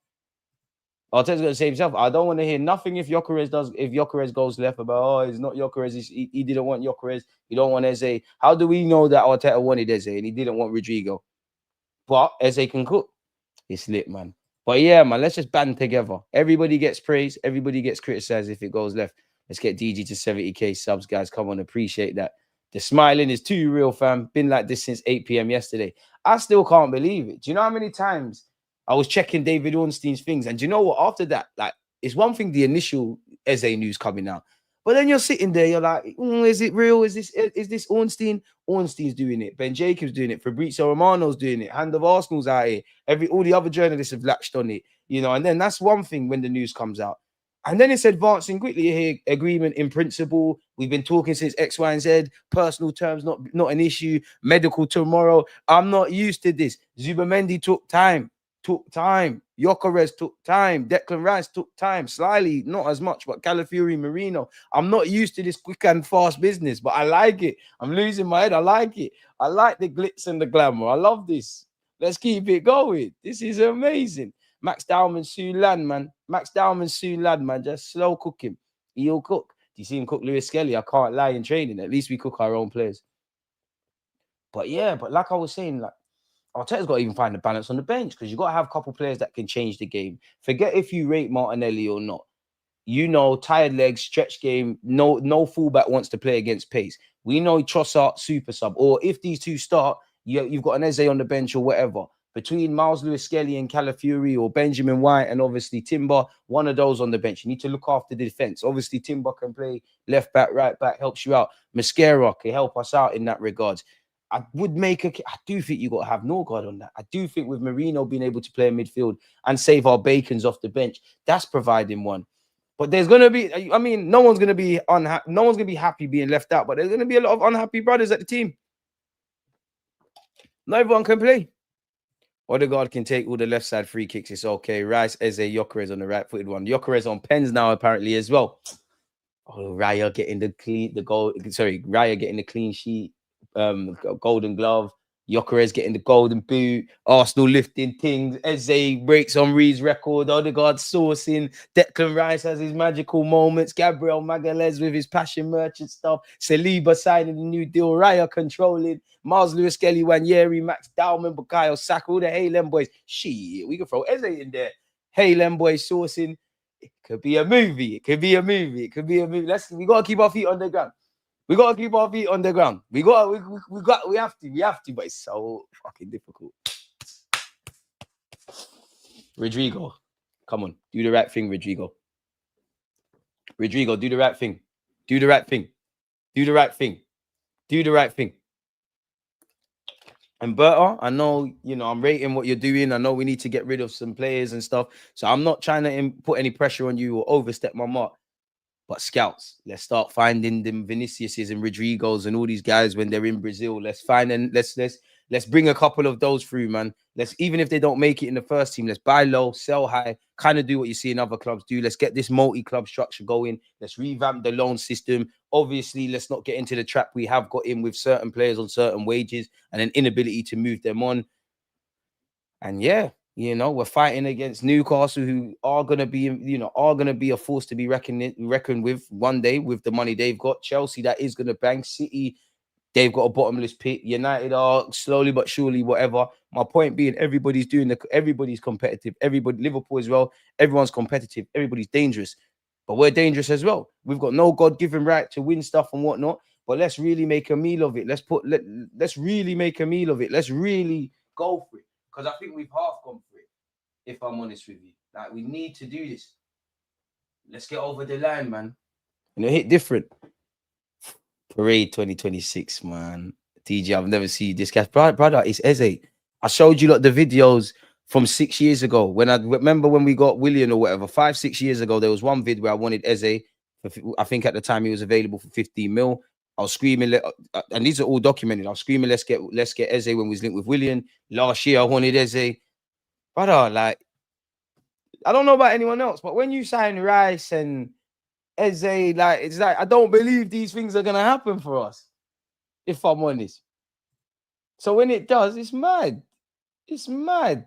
Arteta's got to save himself. I don't want to hear nothing if Gyökeres goes left about, oh, it's not Gyökeres. He didn't want Gyökeres. He don't want Eze. How do we know that Arteta wanted Eze and he didn't want Rodrigo? But Eze can cook. It's lit, man. But yeah, man, let's just band together. Everybody gets praised. Everybody gets criticized if it goes left. Let's get DG to 70k subs, guys. Come on, appreciate that. The smiling is too real, fam. Been like this since 8 p.m. yesterday. I still can't believe it. Do you know how many times I was checking David Ornstein's things? And do you know what? After that, like, it's one thing the initial Eze news coming out. But then you're sitting there, you're like, is it real? Is this Ornstein? Ornstein's doing it. Ben Jacobs doing it. Fabrizio Romano's doing it. Hand of Arsenal's out here. All the other journalists have latched on it. You know, and then that's one thing when the news comes out. And then it's advancing quickly here. Agreement in principle. We've been talking since X, Y, and Z. Personal terms, not an issue. Medical tomorrow. I'm not used to this. Zubamendi took time. Gyökeres took time. Declan Rice took time. Slightly, not as much, but Calafiori, Marino. I'm not used to this quick and fast business, but I like it. I'm losing my head. I like it. I like the glitz and the glamour. I love this. Let's keep it going. This is amazing. Max Dowman soon land, man. Max Dowman soon land, man. Just slow cook him. He'll cook. Do you see him cook Lewis Skelly? I can't lie in training. At least we cook our own players. But yeah, but like I was saying, like, Arteta's got to even find the balance on the bench because you've got to have a couple players that can change the game. Forget if you rate Martinelli or not. You know, tired legs, stretch game, no fullback wants to play against pace. We know Trossard, super sub. Or if these two start, you've got an Eze on the bench or whatever. Between Miles Lewis-Skelly and Calafiori or Benjamin White and obviously Timber, one of those on the bench. You need to look after the defense. Obviously, Timber can play left back, right back, helps you out. Mascara can help us out in that regards. I do think you got to have Norgard on that. I do think with Marino being able to play in midfield and save our bacons off the bench, that's providing one. But there's going to be, I mean, no one's going to be unhappy. No one's going to be happy being left out, but there's going to be a lot of unhappy brothers at the team. Not everyone can play. Odegaard can take all the left side free kicks. It's okay. Rice, Eze, Gyökeres on the right footed one. Gyökeres on pens now, apparently, as well. Oh, Raya getting Raya getting the clean sheet. Golden glove. Gyökeres getting the golden boot. Arsenal lifting things. Eze breaks on Reed's record. Odegaard sourcing. Declan Rice has his magical moments. Gabriel Magalhaes with his passion merchant stuff. Saliba signing the new deal. Raya controlling. Miles Lewis-Skelly, Wanyeri, Max Dowman, Bukayo Saka, all the Hey-Lem boys. Shit, we can throw Eze in there. Hey-Lem boys sourcing. It could be a movie. It could be a movie. We got to keep our feet on the ground. We got to keep our feet on the ground. We have to, but it's so fucking difficult. Rodrigo, come on, do the right thing, Rodrigo. Rodrigo, do the right thing. Do the right thing. Do the right thing. Do the right thing. And Berta, I know, I'm rating what you're doing. I know we need to get rid of some players and stuff. So I'm not trying to put any pressure on you or overstep my mark. But scouts, let's start finding them Viniciuses and Rodrigos and all these guys when they're in Brazil. Let's find and let's Let's bring a couple of those through, man. Let's, even if they don't make it in the first team, let's buy low, sell high, kind of do what you see in other clubs do. Let's get this multi-club structure going. Let's revamp the loan system. Obviously, let's not get into the trap we have got in with certain players on certain wages and an inability to move them on. And yeah, you know, we're fighting against Newcastle, who are going to be, you know, are going to be a force to be reckoned with one day with the money they've got. Chelsea, that is going to bang. City, they've got a bottomless pit. United are slowly but surely, whatever. My point being, everybody's competitive. Everybody, Liverpool as well. Everyone's competitive. Everybody's dangerous, but we're dangerous as well. We've got no God-given right to win stuff and whatnot. But let's really make a meal of it. Let's really make a meal of it. Let's really go for it. Because I think we've half gone for it, if I'm honest with you. Like, we need to do this. Let's get over the line, man. And it hit different. Parade 2026, man. TG, I've never seen this guy. Brother, it's Eze. I showed you the videos from 6 years ago. When I remember when we got William or whatever, 5-6 years ago, there was one vid where I wanted Eze. I think at the time he was available for 15 mil. I was screaming, and these are all documented. I was screaming, let's get Eze when we was linked with William. Last year, I wanted Eze. Brother, like, I don't know about anyone else, but when you sign Rice and Eze, like, it's like, I don't believe these things are going to happen for us, if I'm honest. So when it does, it's mad. It's mad.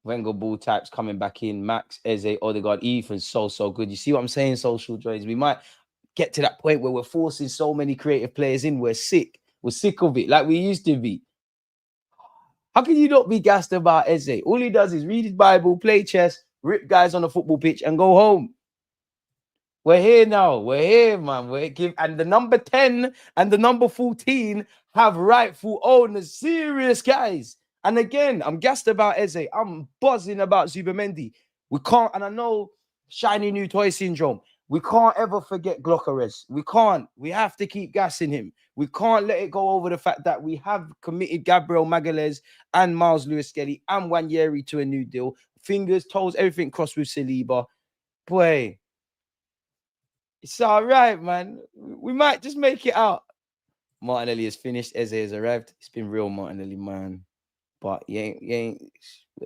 Wenger ball types coming back in. Max, Eze, Odegaard, Ethan's so good. You see what I'm saying, social joys? We might get to that point where we're forcing so many creative players in. We're sick. We're sick of it, like we used to be. How can you not be gassed about Eze? All he does is read his Bible, play chess, rip guys on the football pitch, and go home. We're here now. We're here, man. And the number 10 and the number 14 have rightful owners, serious guys. And again, I'm gassed about Eze. I'm buzzing about Zubimendi. We can't, and I know shiny new toy syndrome. We can't ever forget Glockeres. We can't. We have to keep gassing him. We can't let it go over the fact that we have committed Gabriel Magalhaes and Miles Lewis-Skelly and Wanyeri to a new deal. Fingers, toes, everything crossed with Saliba. Boy, it's all right, man. We might just make it out. Martinelli has finished. Eze has arrived. It's been real, Martinelli, man. But we're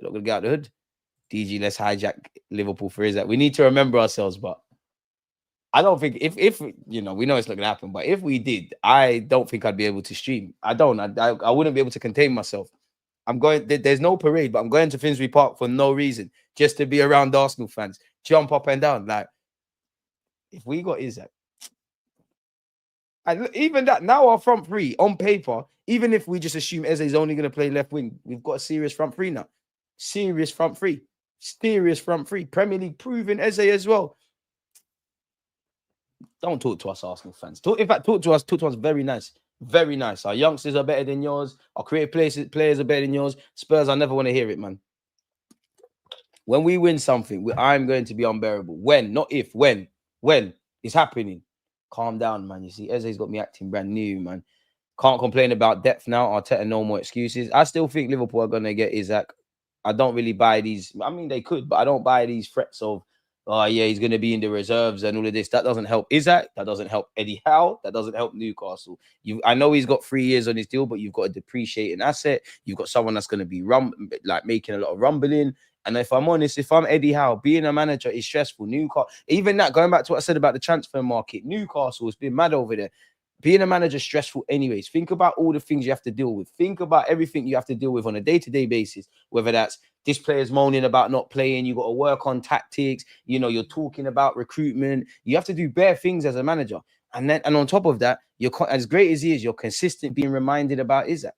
not going to get out the hood. DG, let's hijack Liverpool for Isaac. We need to remember ourselves, but I don't think if you know, we know it's not going to happen, but if we did, I don't think I'd be able to stream. I wouldn't be able to contain myself. There's no parade, but I'm going to Finsbury Park for no reason, just to be around Arsenal fans, jump up and down. Like, if we got Isaac, and even that, now our front three on paper, even if we just assume Eze's only going to play left wing, we've got a serious front three now. Serious front three. Premier League proven Eze as well. Don't talk to us, Arsenal fans. Talk to us very nice. Very nice. Our youngsters are better than yours. Our creative players are better than yours. Spurs, I never want to hear it, man. When we win something, I'm going to be unbearable. When, not if, when. When it's happening. Calm down, man. You see, Eze's got me acting brand new, man. Can't complain about depth now. Arteta, no more excuses. I still think Liverpool are going to get Isaac. I don't really buy these. I mean, they could, but I don't buy these threats of, oh, yeah, he's going to be in the reserves and all of this. That doesn't help Isaac. That doesn't help Eddie Howe. That doesn't help Newcastle. I know he's got 3 years on his deal, but you've got a depreciating asset. You've got someone that's going to be making a lot of rumbling. And if I'm honest, if I'm Eddie Howe, being a manager is stressful. Newcastle, even that, going back to what I said about the transfer market, Newcastle has been mad over there. Being a manager is stressful anyways. Think about all the things you have to deal with. Think about everything you have to deal with on a day-to-day basis, whether that's this player's moaning about not playing, you got to work on tactics, you know, you're talking about recruitment. You have to do bare things as a manager. And on top of that, you're as great as he is, you're consistent being reminded about Isaac.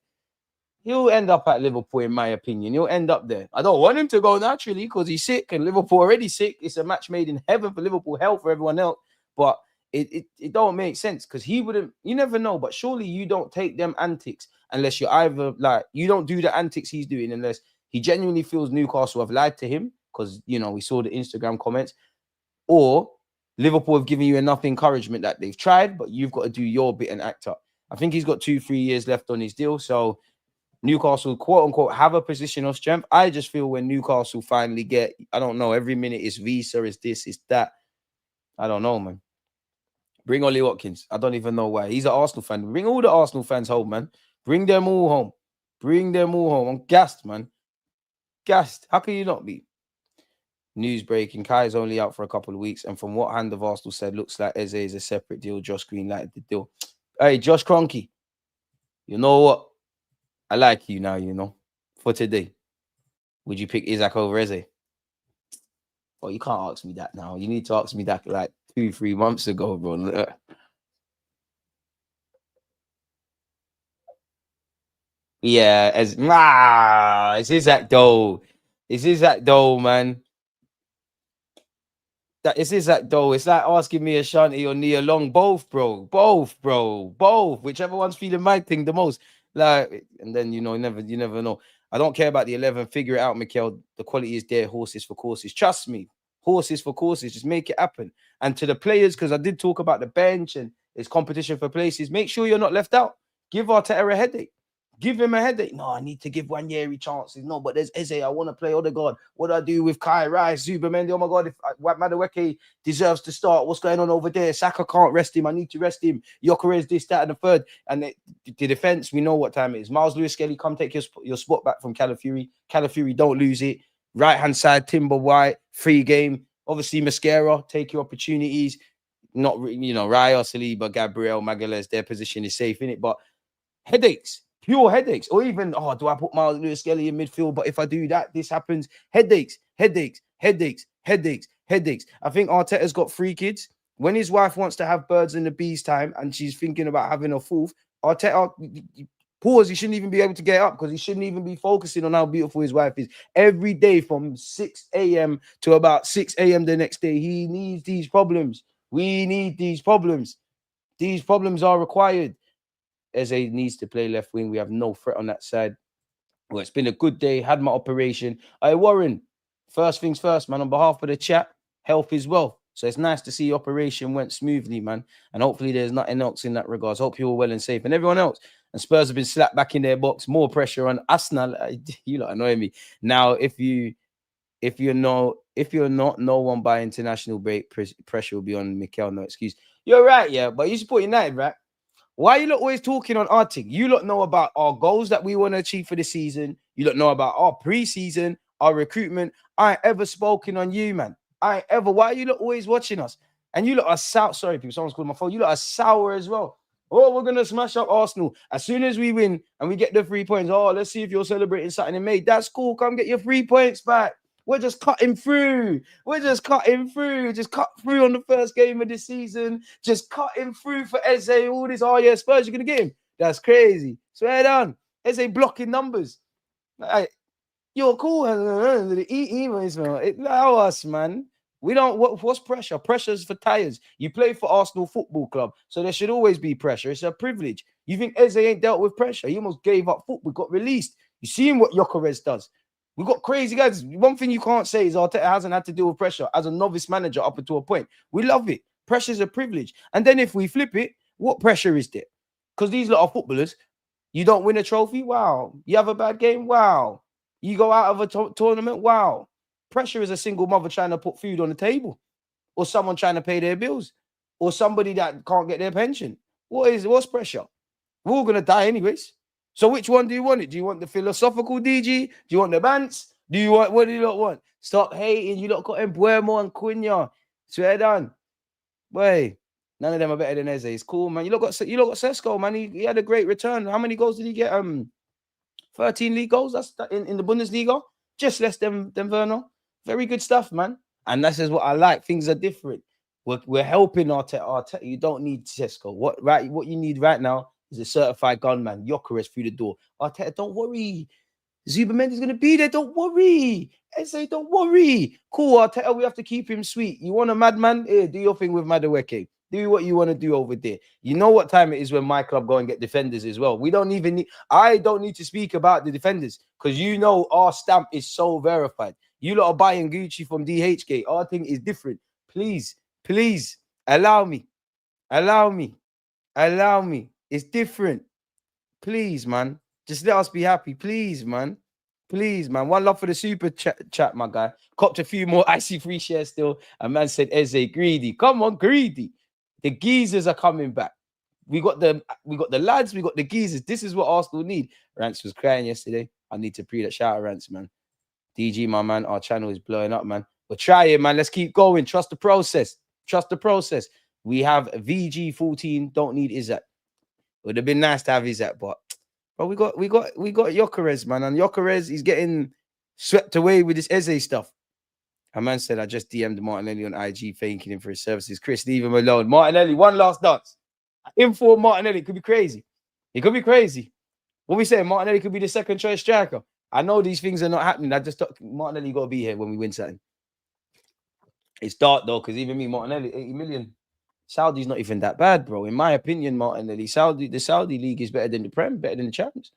He'll end up at Liverpool, in my opinion. He'll end up there. I don't want him to go naturally because he's sick and Liverpool already sick. It's a match made in heaven for Liverpool, hell for everyone else. But it don't make sense because he wouldn't, you never know, but surely you don't take them antics unless you're either like, you don't do the antics he's doing unless he genuinely feels Newcastle have lied to him because, you know, we saw the Instagram comments, or Liverpool have given you enough encouragement that they've tried, but you've got to do your bit and act up. I think he's got 2-3 years left on his deal. So Newcastle, quote unquote, have a position of strength. I just feel when Newcastle finally get, I don't know, every minute it's Visa, it's this, it's that. I don't know, man. Bring Ollie Watkins. I don't even know why. He's an Arsenal fan. Bring all the Arsenal fans home, man. Bring them all home. Bring them all home. I'm gassed, man. Gassed. How can you not be? News breaking. Kai is only out for a couple of weeks. And from what Hand of Arsenal said, looks like Eze is a separate deal. Josh Green liked the deal. Hey, Josh Kroenke. You know what? I like you now, you know. For today. Would you pick Isaac over Eze? Well, you can't ask me that now. You need to ask me that like 2-3 months ago, bro. Yeah, it's Isaac though. It's Isaac though, man. That is Isaac though. It's like asking me Ashanti or Nia Long. Both, bro. Both, bro. Both. Whichever one's feeling my thing the most. Like, and then you never know. I don't care about the 11. Figure it out, Mikel. The quality is there. Horses for courses. Trust me. Horses for courses. Just make it happen. And to the players, because I did talk about the bench and it's competition for places. Make sure you're not left out. Give Arteta a headache. Give him a headache. No, I need to give Wanyeri chances. No, but there's Eze. I want to play Odegaard. What do I do with Kai Rice, Zubermendi? Oh my God, if Madueke deserves to start, what's going on over there? Saka can't rest him. I need to rest him. Gyökeres this, that, and the third. And the defense, we know what time it is. Miles Lewis-Skelly, come take your spot back from Calafiori. Calafiori, don't lose it. Right-hand side, Timber White, free game. Obviously, Mascara, take your opportunities. Not, Raya, Saliba, Gabriel, Magalhaes, their position is safe, innit? But headaches. Pure headaches. Or even, do I put Miles Lewis-Skelly in midfield? But if I do that, this happens. Headaches. I think Arteta's got 3 kids. When his wife wants to have birds and the bees time and she's thinking about having a fourth, Arteta, pause, he shouldn't even be able to get up because he shouldn't even be focusing on how beautiful his wife is. Every day from 6 a.m. to about 6 a.m. the next day, he needs these problems. We need these problems. These problems are required. Eze needs to play left wing. We have no threat on that side. Well, it's been a good day. Had my operation. Hey, Warren, first things first, man. On behalf of the chat, health is wealth. So it's nice to see your operation went smoothly, man. And hopefully there's nothing else in that regards. Hope you're all well and safe. And everyone else. And Spurs have been slapped back in their box. More pressure on Arsenal. You lot annoy me. Now, if you're not, no one by international break, pressure will be on Mikel. No excuse. You're right, yeah. But you support United, right? Why are you lot always talking on our thing? You lot know about our goals that we want to achieve for the season. You lot know about our pre-season, our recruitment. I ain't ever spoken on you, man. I ain't ever. Why are you lot always watching us? And you lot are sour. Sorry, people. Someone's called my phone. You lot are sour as well. Oh, we're going to smash up Arsenal. As soon as we win and we get the 3 points, let's see if you're celebrating something in May. That's cool. Come get your 3 points back. We're just cutting through. Just cut through on the first game of the season. Just cutting through for Eze. All this. Oh, yeah, Spurs, you're going to get him. That's crazy. Swear down. Eze blocking numbers. Like, you're cool. Allow us, man. We don't. What's pressure? Pressure's for tires. You play for Arsenal Football Club, so there should always be pressure. It's a privilege. You think Eze ain't dealt with pressure? He almost gave up football. Got released. You seen what Gyökeres does. We've got crazy guys. One thing you can't say is Arteta hasn't had to deal with pressure as a novice manager up until a point. We love it. Pressure is a privilege. And then if we flip it, what pressure is there? Because these lot are footballers. You don't win a trophy? Wow. You have a bad game? Wow. You go out of a tournament? Wow. Pressure is a single mother trying to put food on the table, or someone trying to pay their bills, or somebody that can't get their pension. What's pressure? We're all going to die anyways. So which one do you want it? Do you want the philosophical DG? Do you want the Bants? What do you lot want? Stop hating. You lot got Embuemo and Cunha. Swear down. Boy, none of them are better than Eze. It's cool, man. You lot got Sesko, man. He had a great return. How many goals did he get? 13 league goals. That's in the Bundesliga. Just less than Werner. Very good stuff, man. And that's just what I like. Things are different. We're helping Arteta. You don't need Sesko. What you need right now is a certified gunman. Gyökeres through the door. Arteta, don't worry. Zubermendi's going to be there. Don't worry. Eze, don't worry. Cool, Arteta, we have to keep him sweet. You want a madman? Here, do your thing with Madueke. Do what you want to do over there. You know what time it is when my club go and get defenders as well. I don't need to speak about the defenders because you know our stamp is so verified. You lot are buying Gucci from DHgate. Our thing is different. Please, allow me. It's different. Please, man. Just let us be happy. Please, man. One love for the super chat, my guy. Copped a few more icy free shares still. A man said, Eze, greedy. Come on, greedy. The geezers are coming back. We got the lads, we got the geezers. This is what Arsenal need. Rance was crying yesterday. I need to pre that shout out Rance, man. DG, my man, our channel is blowing up, man. We're trying, man. Let's keep going. Trust the process. Trust the process. We have VG14. Don't need Izak. Would have been nice to have Izak, but we got Gyökeres, man. And Gyökeres, he's getting swept away with this Eze stuff. A man said, I just DM'd Martinelli on IG, thanking him for his services. Chris, leave him alone. Martinelli, one last dance. Info Martinelli, it could be crazy. It could be crazy. What we saying? Martinelli could be the second choice striker. I know these things are not happening. I just thought Martinelli got to be here when we win something. It's dark though, because even me, Martinelli, 80 million. Saudi's not even that bad, bro. In my opinion, Martinelli, the Saudi league is better than the Prem, better than the Champions.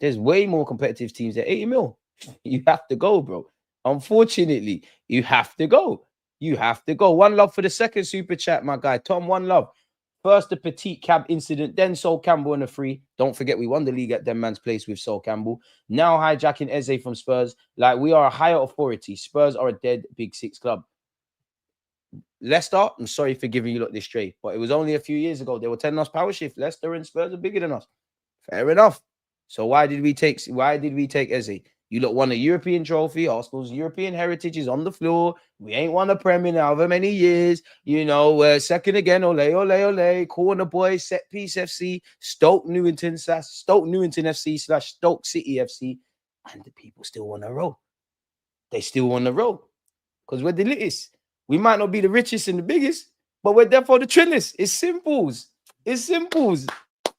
There's way more competitive teams there. 80 mil. You have to go, bro. Unfortunately, you have to go. You have to go. One love for the second super chat, my guy. Tom, one love. First, the Petit Cab incident, then Sol Campbell in a free. Don't forget, we won the league at Dem Man's place with Sol Campbell. Now hijacking Eze from Spurs. Like, we are a higher authority. Spurs are a dead Big Six club. Leicester, I'm sorry for giving you lot this straight, but it was only a few years ago. They were telling us power shift. Leicester and Spurs are bigger than us. Fair enough. So why did we take Eze? You lot won a European trophy. Arsenal's European heritage is on the floor. We ain't won a Premier in however many years. You know, second again, ole, ole, ole. Corner boys, set piece FC, Stoke Newington FC / Stoke City FC. And the people still want to roll. They still want to roll. Because we're the littest. We might not be the richest and the biggest, but we're therefore the trillest. It's simples. It's simples.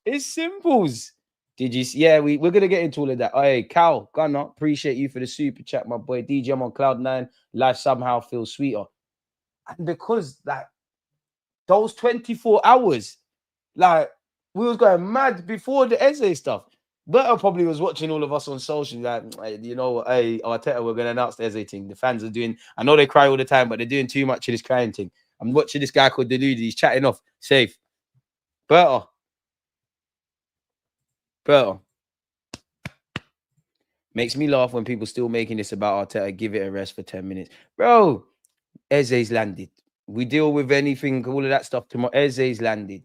It's simples. Did you? Yeah, we're gonna get into all of that. Hey, Cal, Gunner, appreciate you for the super chat, my boy. DJ, I'm on cloud 9. Life somehow feels sweeter, and because like those 24 hours, like we was going mad before the Eze stuff. Berta probably was watching all of us on social, like, you know, hey, Arteta, we're gonna announce the Eze thing. The fans are doing. I know they cry all the time, but they're doing too much of this crying thing. I'm watching this guy called Deluded. He's chatting off. Safe, Berta. Makes me laugh when people still making this about Arteta. Give it a rest for 10 minutes. Bro, Eze's landed. We deal with anything, all of that stuff tomorrow. Eze's landed.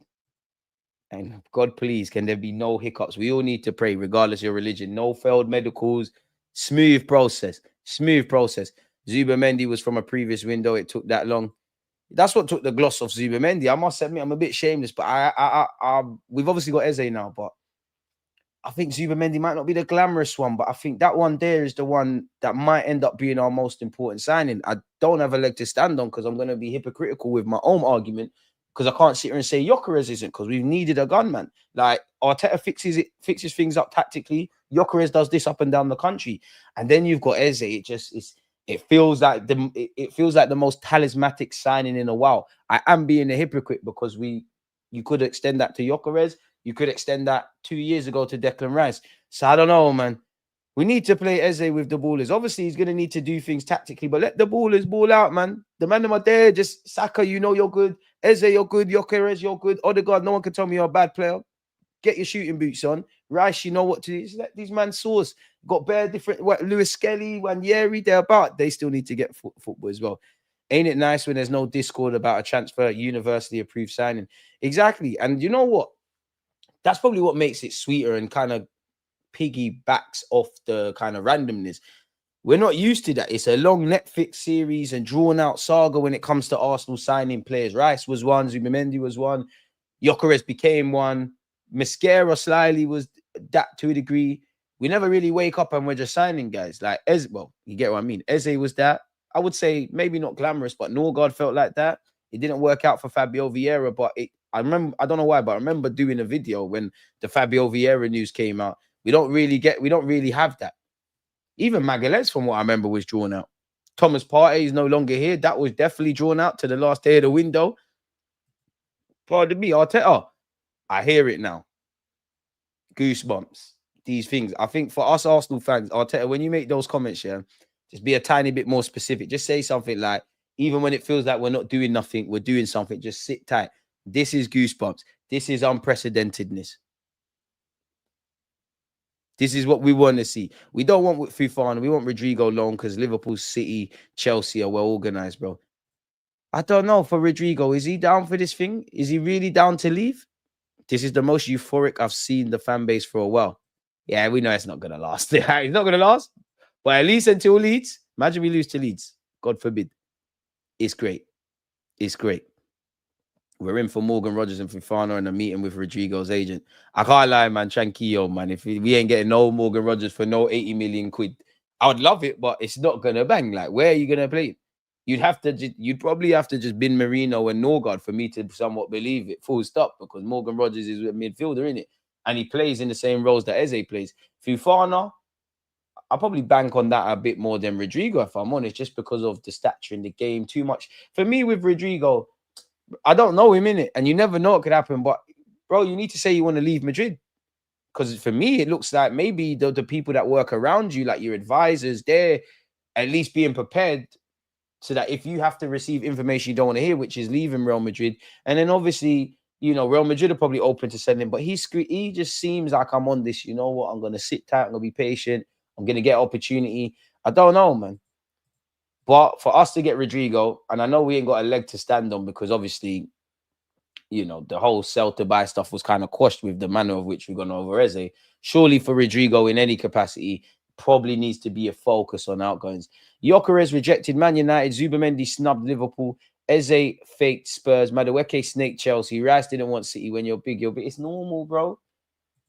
And God, please, can there be no hiccups? We all need to pray, regardless of your religion. No failed medicals. Smooth process. Smooth process. Zubamendi was from a previous window. It took that long. That's what took the gloss off Zubamendi. I must admit, I'm a bit shameless, but we've obviously got Eze now, but I think Zubamendi might not be the glamorous one, but I think that one there is the one that might end up being our most important signing. I don't have a leg to stand on because I'm going to be hypocritical with my own argument because I can't sit here and say Gyökeres isn't because we've needed a gunman. Like Arteta fixes things up tactically. Gyökeres does this up and down the country, and then you've got Eze. It feels like the most talismanic signing in a while. I am being a hypocrite because you could extend that to Gyökeres. You could extend that 2 years ago to Declan Rice. So I don't know, man. We need to play Eze with the ballers. Obviously, he's going to need to do things tactically, but let the ballers ball out, man. The man them are there. Just Saka, you know you're good. Eze, you're good. Gyökeres, you're good. Odegaard, no one can tell me you're a bad player. Get your shooting boots on. Rice, you know what to do. Just let these man source. Got bare different. Lewis Skelly, Wanyeri, they're about. They still need to get football as well. Ain't it nice when there's no discord about a transfer, university approved signing? Exactly. And you know what? That's probably what makes it sweeter and kind of piggybacks off the kind of randomness. We're not used to that. It's a long Netflix series and drawn out saga when it comes to Arsenal signing players. Rice was one, Zubamendi was one, Gyökeres became one, Mascara slyly was that to a degree. We never really wake up and we're just signing guys. Like Eze, well, you get what I mean. Eze was that. I would say maybe not glamorous, but Norgard felt like that. It didn't work out for Fabio Vieira, but I remember, I don't know why, but I remember doing a video when the Fabio Vieira news came out. We don't really have that. Even Magalhaes, from what I remember, was drawn out. Thomas Partey is no longer here. That was definitely drawn out to the last day of the window. Pardon me, Arteta. I hear it now. Goosebumps. These things. I think for us Arsenal fans, Arteta, when you make those comments, yeah, just be a tiny bit more specific. Just say something like, even when it feels like we're not doing nothing, we're doing something. Just sit tight. This is goosebumps. This is unprecedentedness. This is what we want to see. We don't want Fofana. We want Rodrigo long because Liverpool, City, Chelsea are well organized, bro. I don't know for Rodrigo. Is he down for this thing? Is he really down to leave? This is the most euphoric I've seen the fan base for a while. Yeah, we know it's not gonna last. It's not gonna last. But at least until Leeds, imagine we lose to Leeds. God forbid. It's great. It's great. We're in for Morgan Rogers and Fofana and a meeting with Rodrigo's agent. I can't lie, man. Tranquillo, man. If we ain't getting no Morgan Rogers for no 80 million quid, I would love it, but it's not gonna bang. Like, where are you gonna play? You'd probably have to just bin Marino and Norgard for me to somewhat believe it. Full stop, because Morgan Rogers is a midfielder, in it, and he plays in the same roles that Eze plays. Fofana, I'll probably bank on that a bit more than Rodrigo, if I'm honest, just because of the stature in the game. Too much for me with Rodrigo. I don't know him, in it, and you never know what could happen. But bro, you need to say you want to leave Madrid, because for me it looks like maybe the people that work around you, like your advisors, they're at least being prepared so that if you have to receive information you don't want to hear, which is leaving Real Madrid, and then obviously, you know, Real Madrid are probably open to sending, but he just seems like, I'm on this, you know what, I'm going to sit tight, I'm going to be patient, I'm going to get opportunity. I don't know, man. But for us to get Rodrigo, and I know we ain't got a leg to stand on, because obviously, you know, the whole sell to buy stuff was kind of quashed with the manner of which we're going over Eze. Surely for Rodrigo in any capacity, probably needs to be a focus on outgoings. Gyökeres rejected Man United. Zubamendi snubbed Liverpool. Eze faked Spurs. Madueke snaked Chelsea. Rice didn't want City. When you're big, it's normal, bro.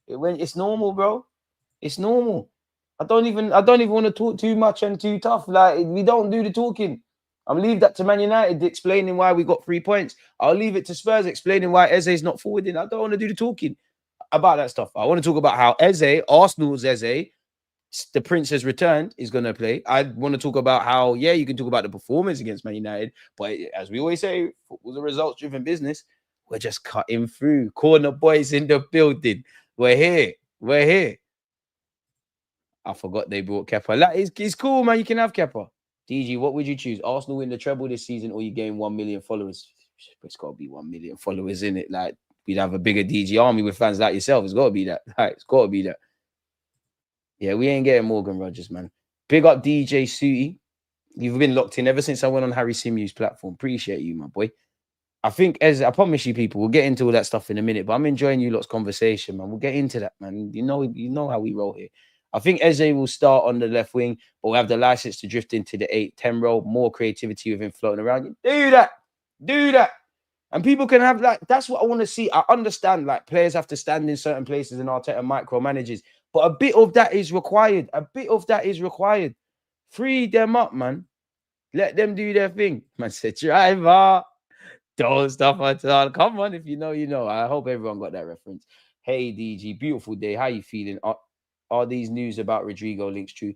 It's normal, bro. It's normal. I don't even want to talk too much and too tough. Like, we don't do the talking. I'll leave that to Man United explaining why we got 3 points. I'll leave it to Spurs explaining why Eze's not forwarding. I don't want to do the talking about that stuff. I want to talk about how Eze, Arsenal's Eze, the Prince has returned, is going to play. I want to talk about how, yeah, you can talk about the performance against Man United, but as we always say, football's a results-driven business. We're just cutting through. Corner boys in the building. We're here. We're here. I forgot they brought Kepa. Like, it's cool, man. You can have Kepa. DG, what would you choose? Arsenal win the treble this season, or you gain 1 million followers? It's got to be 1 million followers, in it. Like, we'd have a bigger DG army with fans like yourself. It's got to be that. Like, it's got to be that. Yeah, we ain't getting Morgan Rogers, man. Big up DJ Sooty. You've been locked in ever since I went on Harry Simu's platform. Appreciate you, my boy. I think, as I promise you, people, we'll get into all that stuff in a minute, but I'm enjoying you lot's conversation, man. We'll get into that, man. You know how we roll here. I think Eze will start on the left wing, but we'll have the license to drift into the 8-10 role. More creativity with him floating around. You do that. Do that. And people can have, like, that's what I want to see. I understand, like, players have to stand in certain places and Arteta micromanages, but a bit of that is required. A bit of that is required. Free them up, man. Let them do their thing. Man said, driver. Don't stop at all. Come on, if you know, you know. I hope everyone got that reference. Hey, DG, beautiful day. How you feeling? Are these news about Rodrigo links true?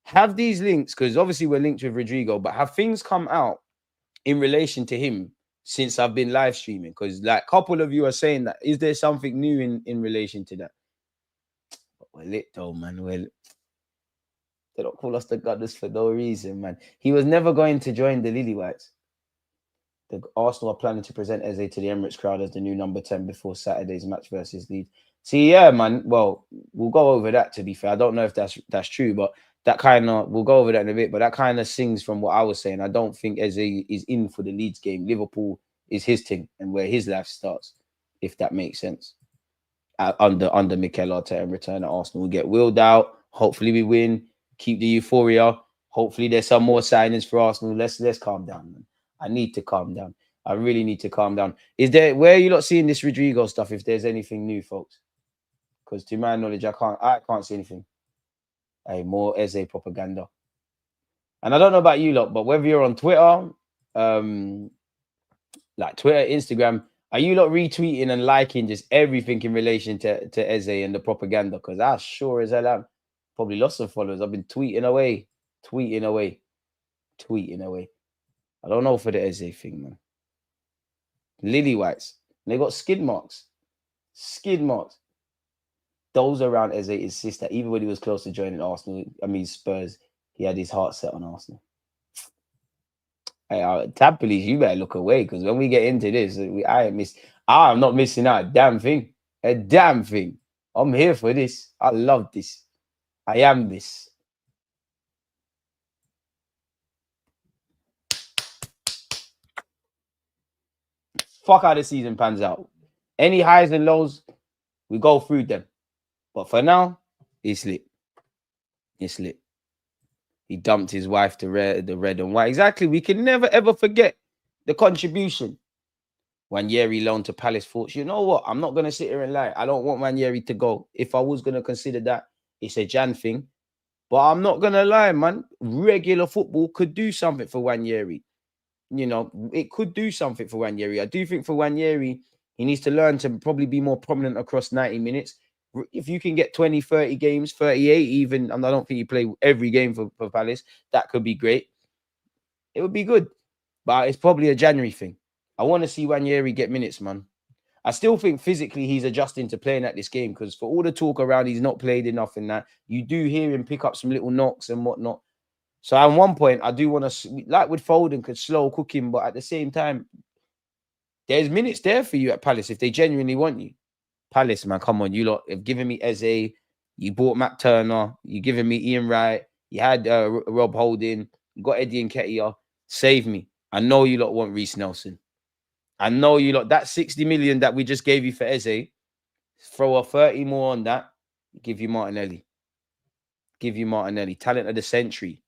Have these links, because obviously we're linked with Rodrigo, but have things come out in relation to him since I've been live streaming? Because, like, a couple of you are saying that. Is there something new in relation to that? But we're lit, though, man. They don't call us the Gunners for no reason, man. He was never going to join the Lily Whites. The Arsenal are planning to present Eze to the Emirates crowd as the new number 10 before Saturday's match versus Leeds. See, yeah, man. Well, we'll go over that, to be fair. I don't know if that's true, but that kind of, we'll go over that in a bit, but that kind of sings from what I was saying. I don't think Eze is in for the Leeds game. Liverpool is his team and where his life starts, if that makes sense. Under Mikel Arteta and return at Arsenal. We'll get wheeled out. Hopefully we win. Keep the euphoria. Hopefully there's some more signings for Arsenal. Let's calm down, man. I need to calm down. I really need to calm down. Where are you not seeing this Rodrigo stuff, if there's anything new, folks? Because to my knowledge, I can't see anything. Hey, more Eze propaganda. And I don't know about you lot, but whether you're on Twitter, like Twitter, Instagram, are you lot retweeting and liking just everything in relation to Eze and the propaganda? Because I sure as hell am. Probably lost some followers. I've been tweeting away. I don't know for the Eze thing, man. Lily Whites. They got skid marks. Those around Eze insist that even when he was close to joining Arsenal, Spurs, he had his heart set on Arsenal. Hey, Tab Police, you better look away, because when we get into this, I'm not missing out a damn thing. I'm here for this. I love this. I am this. Fuck how the season pans out. Any highs and lows, we go through them. But for now, it's lit. It's lit. He dumped his wife to the red and white. Exactly. We can never ever forget the contribution. Wanyeri loan to Palace thoughts. You know what? I'm not gonna sit here and lie. I don't want Wanyeri to go. If I was gonna consider that, it's a Jan thing. But I'm not gonna lie, man. Regular football could do something for Wanyeri. You know, it could do something for Wanyeri. I do think for Wanyeri, he needs to learn to probably be more prominent across 90 minutes. If you can get 20, 30 games, 38 even, and I don't think you play every game for Palace, that could be great. It would be good. But it's probably a January thing. I want to see Wanyeri get minutes, man. I still think physically he's adjusting to playing at this game because for all the talk around he's not played enough in that, you do hear him pick up some little knocks and whatnot. So at one point, I do want to, like with Foden, could slow cook him, but at the same time, there's minutes there for you at Palace if they genuinely want you. Palace, man, come on. You lot have given me Eze. You bought Matt Turner. You given me Ian Wright. You had Rob Holding. You got Eddie Nketiah. Save me. I know you lot want Reece Nelson. I know you lot. That 60 million that we just gave you for Eze, throw a 30 more on that. Give you Martinelli. Give you Martinelli. Talent of the century,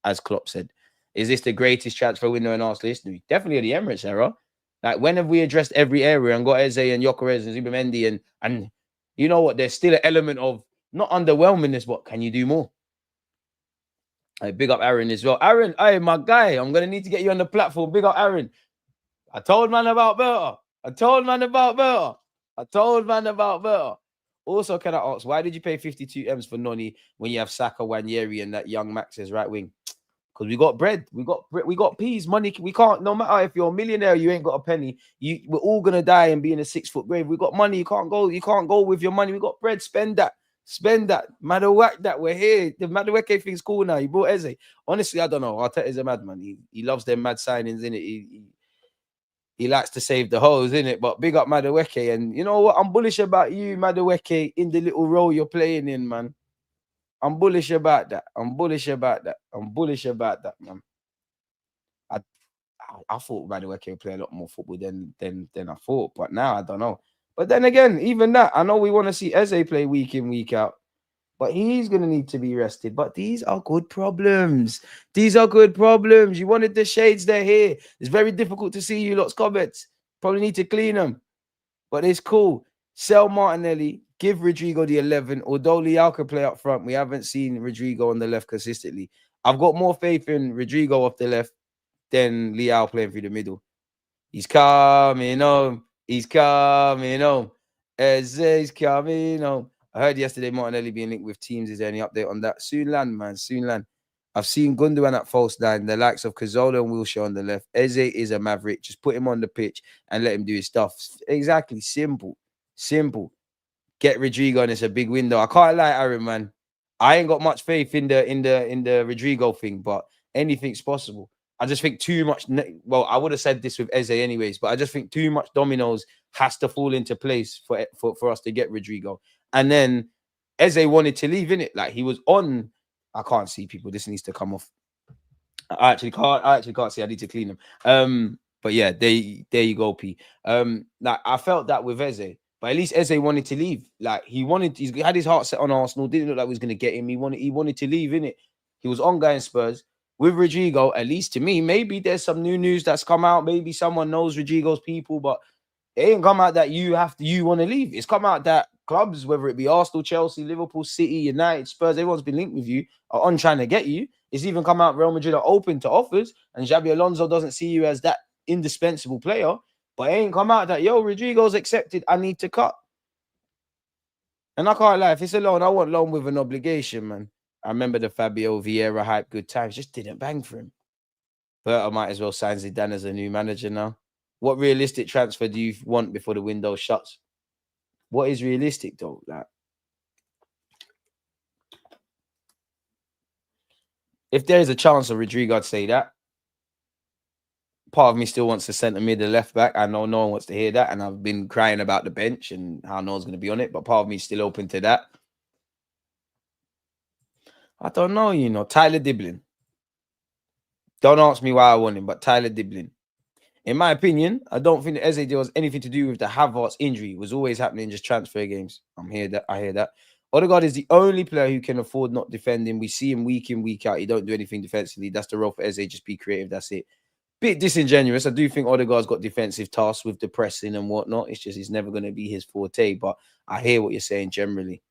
as Klopp said. Is this the greatest transfer window in Arsenal history? Definitely the Emirates era. Like, when have we addressed every area and got Eze and Gyökeres and Zubimendi and you know what? There's still an element of not underwhelmingness, but can you do more? Hey, big up Aaron as well. Aaron, hey, my guy, I'm going to need to get you on the platform. Big up Aaron. I told man about Berta. I told man about Berta. I told man about Berta. Also, can I ask, why did you pay 52 M's for Noni when you have Saka, Wanyeri, and that young Max as right wing? Because we got bread, we got peas, money. We can't. No matter if you're a millionaire, you ain't got a penny. We're all gonna die and be in a 6-foot grave. We got money. You can't go. You can't go with your money. We got bread. Spend that. Spend that. Matter whack that. We're here. The Madueke thing's cool now. You bought Eze. Honestly, I don't know. Arteta's a madman. He loves them mad signings, innit? He likes to save the hoes, innit? But big up Madueke. And you know what? I'm bullish about you, Madueke, in the little role you're playing in, man. I'm bullish about that. I'm bullish about that. I'm bullish about that, man. I thought Madueke would play a lot more football than I thought, but now I don't know. But then again, even that, I know we want to see Eze play week in, week out, but he's going to need to be rested. But these are good problems. These are good problems. You wanted the shades, they're here. It's very difficult to see you lot's comments. Probably need to clean them, but it's cool. Sell Martinelli, give Rodrigo the 11. Although Leao can play up front, we haven't seen Rodrigo on the left consistently. I've got more faith in Rodrigo off the left than Leao playing through the middle. He's coming home. He's coming home. Eze's coming home. I heard yesterday Martinelli being linked with teams. Is there any update on that? Soon land, man. Soon land. I've seen Gundogan at false nine, the likes of Cazorla and Wilshere on the left. Eze is a maverick. Just put him on the pitch and let him do his stuff. Exactly. Simple. Simple. Get Rodrigo, and it's a big window. I can't lie, Aaron, man. I ain't got much faith in the Rodrigo thing, but anything's possible. I just think too much. Well, I would have said this with Eze anyways, but I just think too much dominoes has to fall into place for us to get Rodrigo. And then Eze wanted to leave, innit? Like, he was on. I can't see people. This needs to come off. I actually can't see. I need to clean them. But yeah, there you go, P. Like, I felt that with Eze. But at least Eze wanted to leave. Like, he had his heart set on Arsenal. Didn't look like he was going to get him. He wanted to leave, innit? He was on going Spurs. With Rodrigo, at least to me, maybe there's some new news that's come out. Maybe someone knows Rodrigo's people, but it ain't come out that you want to leave. It's come out that clubs, whether it be Arsenal, Chelsea, Liverpool, City, United, Spurs, everyone's been linked with you, are on trying to get you. It's even come out Real Madrid are open to offers, and Xabi Alonso doesn't see you as that indispensable player. But it ain't come out that, yo, Rodrigo's accepted, I need to cut. And I can't lie, if it's a loan, I want loan with an obligation, man. I remember the Fabio Vieira hype, good times, just didn't bang for him. But I might as well sign Zidane as a new manager now. What realistic transfer do you want before the window shuts? What is realistic, though? Like, if there is a chance of Rodrigo, I'd say that. Part of me still wants to centre mid the left back. I know no one wants to hear that, and I've been crying about the bench and how no one's going to be on it, but part of me is still open to that. I don't know, Tyler Diblin. Don't ask me why I want him, but Tyler Diblin. In my opinion, I don't think the Eze deal has anything to do with the Havertz injury. It was always happening just transfer games. I hear that. Odegaard is the only player who can afford not defending. We see him week in, week out. He don't do anything defensively. That's the role for Eze. Just be creative. That's it. Bit disingenuous. I do think Odegaard's got defensive tasks with the pressing and whatnot. It's just it's never going to be his forte. But I hear what you're saying generally.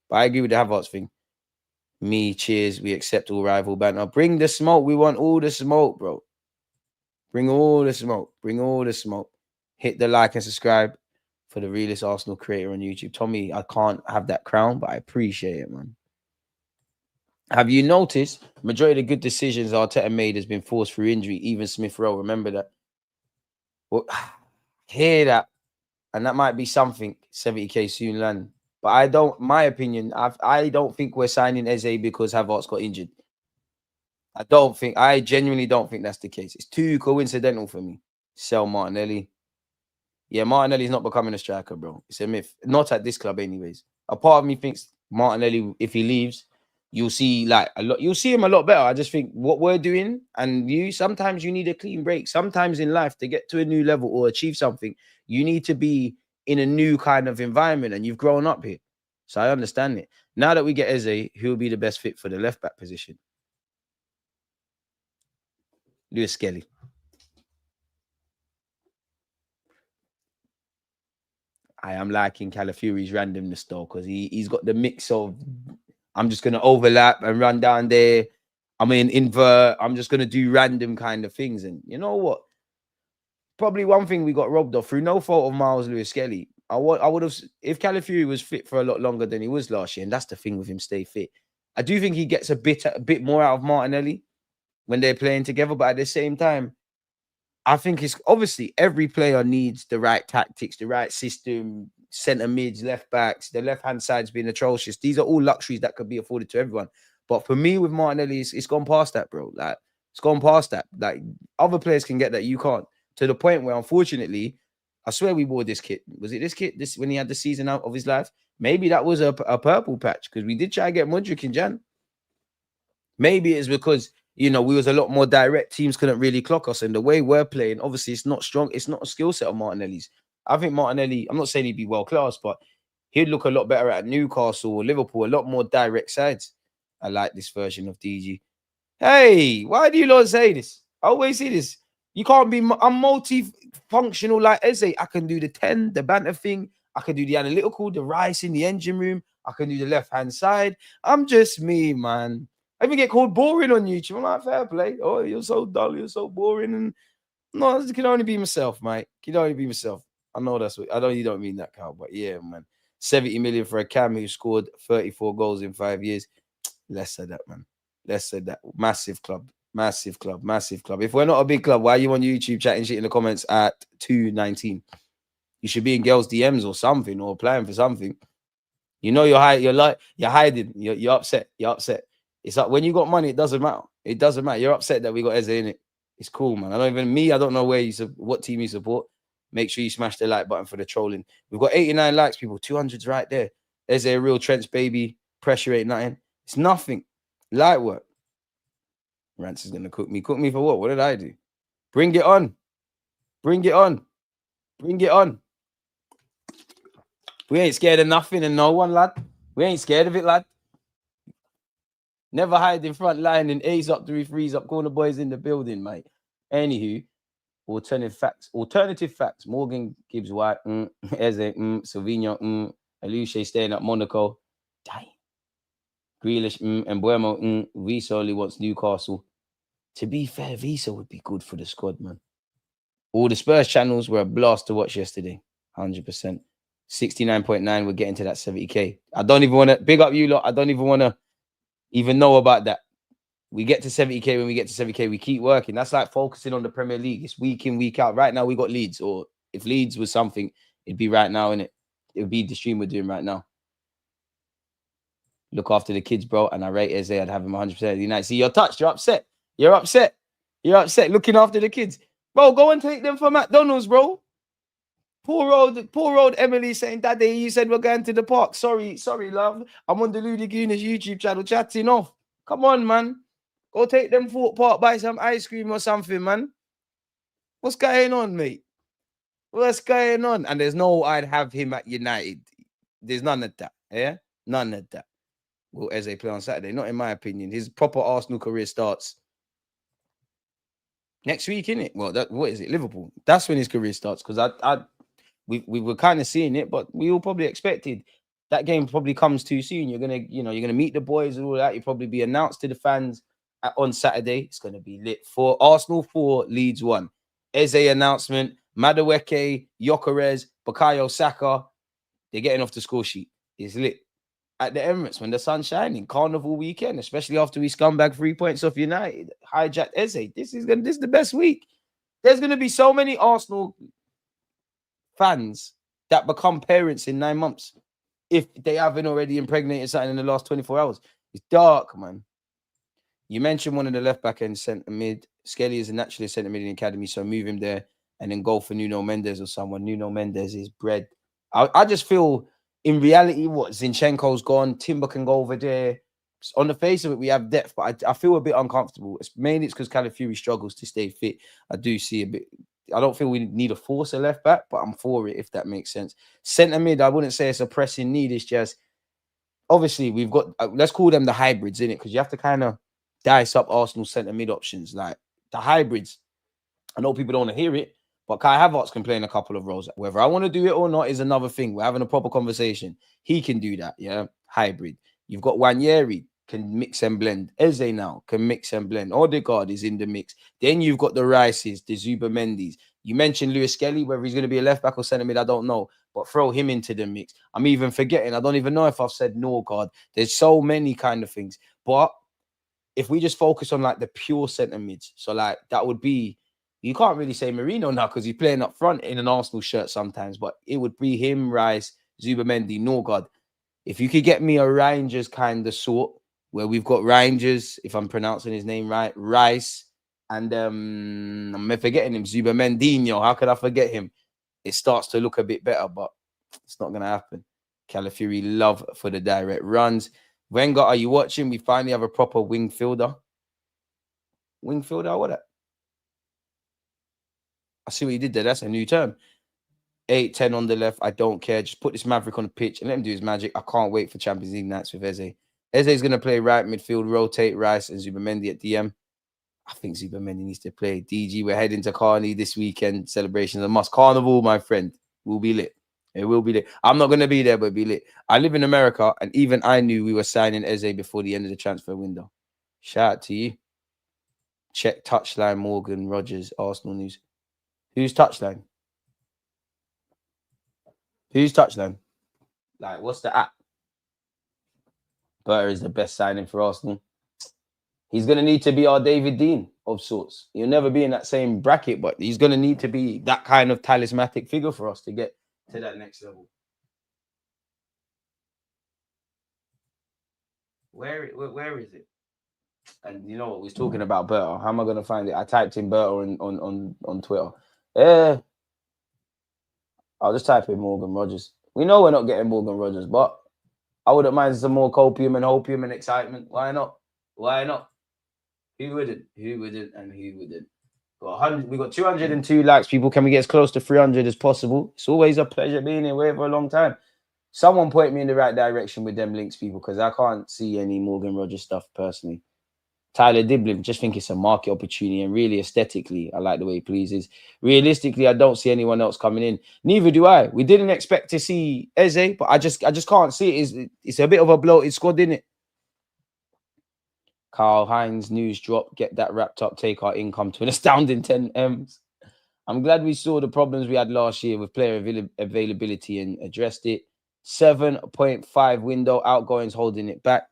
But I agree with the Havertz thing. Me, cheers. We accept all rival banter. Bring the smoke. We want all the smoke, bro. Bring all the smoke. Bring all the smoke. Hit the like and subscribe for the realest Arsenal creator on YouTube. Tommy, I can't have that crown, but I appreciate it, man. Have you noticed majority of the good decisions Arteta made has been forced through injury, even Smith Rowe? Remember that? Well, hear that. And that might be something 70k soon land. But my opinion, I don't think we're signing Eze because Havertz got injured. I genuinely don't think that's the case. It's too coincidental for me. Sell Martinelli. Yeah, Martinelli's not becoming a striker, bro. It's a myth. Not at this club, anyways. A part of me thinks Martinelli, if he leaves, you'll see you'll see him a lot better. I just think what we're doing, and sometimes you need a clean break. Sometimes in life, to get to a new level or achieve something, you need to be in a new kind of environment, and you've grown up here. So I understand it. Now that we get Eze, who'll be the best fit for the left back position? Lewis Skelly. I am liking Calafiori's randomness though, because he's got the mix of I'm just gonna overlap and run down there. I mean invert. I'm just gonna do random kind of things. And you know what? Probably one thing we got robbed of through no fault of Miles Lewis Skelly. I would have if Calafiori was fit for a lot longer than he was last year, and that's the thing with him, stay fit. I do think he gets a bit more out of Martinelli when they're playing together, but at the same time, I think it's obviously every player needs the right tactics, the right system, centre mids, left backs, the left-hand side's been atrocious. These are all luxuries that could be afforded to everyone. But for me, with Martinelli, it's gone past that, bro. Like, it's gone past that. Like, other players can get that, you can't. To the point where, unfortunately, I swear we wore this kit. Was it this kit when he had the season out of his life? Maybe that was a purple patch, because we did try to get Mudryk in Jan. Maybe it's because we was a lot more direct. Teams couldn't really clock us. And the way we're playing, obviously, it's not strong. It's not a skill set of Martinelli's. I think Martinelli, I'm not saying he'd be world class, but he'd look a lot better at Newcastle or Liverpool, a lot more direct sides. I like this version of DG. Hey, why do you lot say this? I always see this. You can't be, I'm multi-functional like Eze. I can do the 10, the banter thing. I can do the analytical, the rice in the engine room. I can do the left-hand side. I'm just me, man. I even get called boring on YouTube. I'm like, fair play. Oh, you're so dull. You're so boring. And no, I can only be myself, mate. Can only be myself. I know that's what, you don't mean that, Carl, but yeah, man. 70 million for a Cam who scored 34 goals in 5 years. Less said that, man. Less said that. Massive club. Massive club. Massive club. If we're not a big club, why are you on YouTube chatting shit in the comments at 2:19? You should be in girls' DMs or something, or applying for something. You know you're hiding. You're upset. You're upset. It's like when you got money, it doesn't matter. It doesn't matter. You're upset that we got Eze in it. It's cool, man. I don't know what team you support. Make sure you smash the like button for the trolling. We've got 89 likes, people. 200's right there. Eze a real trench baby. Pressure ain't nothing. It's nothing. Light work. Rance is gonna cook me. Cook me for what? What did I do? Bring it on. Bring it on. Bring it on. We ain't scared of nothing and no one, lad. We ain't scared of it, lad. Never hide in front line and A's up, 3-3s up, corner boys in the building, mate. Anywho, alternative facts. Morgan Gibbs White, Eze, Silvino, Aluche staying at Monaco. Damn. Grealish, and Buemo, Visa only wants Newcastle. To be fair, Visa would be good for the squad, man. All the Spurs channels were a blast to watch yesterday. 100%. 69.9, we're getting to that 70k. I don't even want to big up you lot. I don't even want to even know about that. We get to 70k. When we get to 70k, we keep working. That's like focusing on the Premier League. It's week in, week out. Right now, we got Leeds. Or if Leeds was something, it'd be right now, innit? It would be the stream we're doing right now. Look after the kids, bro. And I rate Eze. I'd have him 100% of the night. See, you're touched. You're upset. You're upset. You're upset looking after the kids. Bro, go and take them for McDonald's, bro. Poor old Emily saying, Daddy, you said we're going to the park. Sorry, love. I'm on the Ludigooners YouTube channel chatting off. Come on, man. Go take them Fort Park, buy some ice cream or something, man. What's going on, mate? What's going on? And there's no I'd have him at United. There's none of that. Yeah, none of that. Will Eze play on Saturday? Not in my opinion. His proper Arsenal career starts next week, innit? Well, what is it? Liverpool. That's when his career starts. Because we were kind of seeing it, but we all probably expected that game probably comes too soon. You're gonna meet the boys and all that. You'll probably be announced to the fans on Saturday. It's gonna be lit. For Arsenal 4, Leeds 1. Eze announcement. Madueke, Gyökeres, Bukayo Saka. They're getting off the score sheet. It's lit at the Emirates when the sun's shining. Carnival weekend, especially after we scumbag 3 points off United. Hijacked Eze. This is the best week. There's gonna be so many Arsenal fans that become parents in 9 months if they haven't already impregnated something in the last 24 hours. It's dark, man. You mentioned one of the left back and centre mid. Skelly is naturally a centre mid in the academy, so move him there and then go for Nuno Mendes or someone. Nuno Mendes is bread. I just feel in reality, what Zinchenko's gone, Timber can go over there. On the face of it, we have depth, but I feel a bit uncomfortable. It's mainly because Calafiori struggles to stay fit. I do see a bit. I don't feel we need to force a left back, but I'm for it if that makes sense. Centre mid, I wouldn't say it's a pressing need. It's just obviously we've got. Let's call them the hybrids in it because you have to kind of dice up Arsenal centre mid options like the hybrids. I know people don't want to hear it, but Kai Havertz can play in a couple of roles. Whether I want to do it or not is another thing. We're having a proper conversation. He can do that, yeah. Hybrid. You've got Wanyeri, can mix and blend. Eze now can mix and blend. Odegaard is in the mix. Then you've got the Rices, the Zubamendis. You mentioned Lewis Skelly, whether he's going to be a left back or centre mid, I don't know. But throw him into the mix. I'm even forgetting. I don't even know if I've said Norgard. There's so many kind of things. But if we just focus on like the pure centre mids, so like that would be, you can't really say Marino now because he's playing up front in an Arsenal shirt sometimes, but it would be him, Rice, Zubamendi, Norgard. If you could get me a Rangers kind of sort, where we've got Rangers, if I'm pronouncing his name right, Rice, and I'm forgetting him, Zubamendinho. How could I forget him? It starts to look a bit better, but it's not going to happen. Calafiori love for the direct runs. Wenger, are you watching? We finally have a proper wing fielder. Wing fielder, what that? I see what you did there. That's a new term. 8, 10 on the left. I don't care. Just put this Maverick on the pitch and let him do his magic. I can't wait for Champions League nights with Eze. Eze is going to play right midfield, rotate Rice and Zubamendi at DM. I think Zubamendi needs to play. DG, we're heading to Carney this weekend. Celebrations of must. Carnival, my friend, will be lit. It will be lit. I'm not going to be there, but it'll be lit. I live in America, and even I knew we were signing Eze before the end of the transfer window. Shout out to you. Check touchline, Morgan, Rogers, Arsenal news. Who's touchline? Who's touchline? Like, what's the app? Berta is the best signing for Arsenal. He's going to need to be our David Dean of sorts. He'll never be in that same bracket, but he's going to need to be that kind of talismanic figure for us to get to that next level. Where is it? And you know what? We was talking about Berta. How am I going to find it? I typed in Berta on Twitter. I'll just type in Morgan Rogers. We know we're not getting Morgan Rogers, but I wouldn't mind some more copium and hopium and excitement. Why not? Why not? Who wouldn't? Who wouldn't? And who wouldn't? We got 202 likes, people. Can we get as close to 300 as possible? It's always a pleasure being here. We're here for a long time. Someone point me in the right direction with them links, people, because I can't see any Morgan Rogers stuff personally. Tyler Diblin, just think it's a market opportunity, and really aesthetically, I like the way he pleases. Realistically, I don't see anyone else coming in. Neither do I. We didn't expect to see Eze, but I just can't see it. It's a bit of a bloated squad, isn't it? Carl Hines, news drop. Get that wrapped up. Take our income to an astounding 10 M's. I'm glad we saw the problems we had last year with player availability and addressed it. 7.5 window, outgoings holding it back.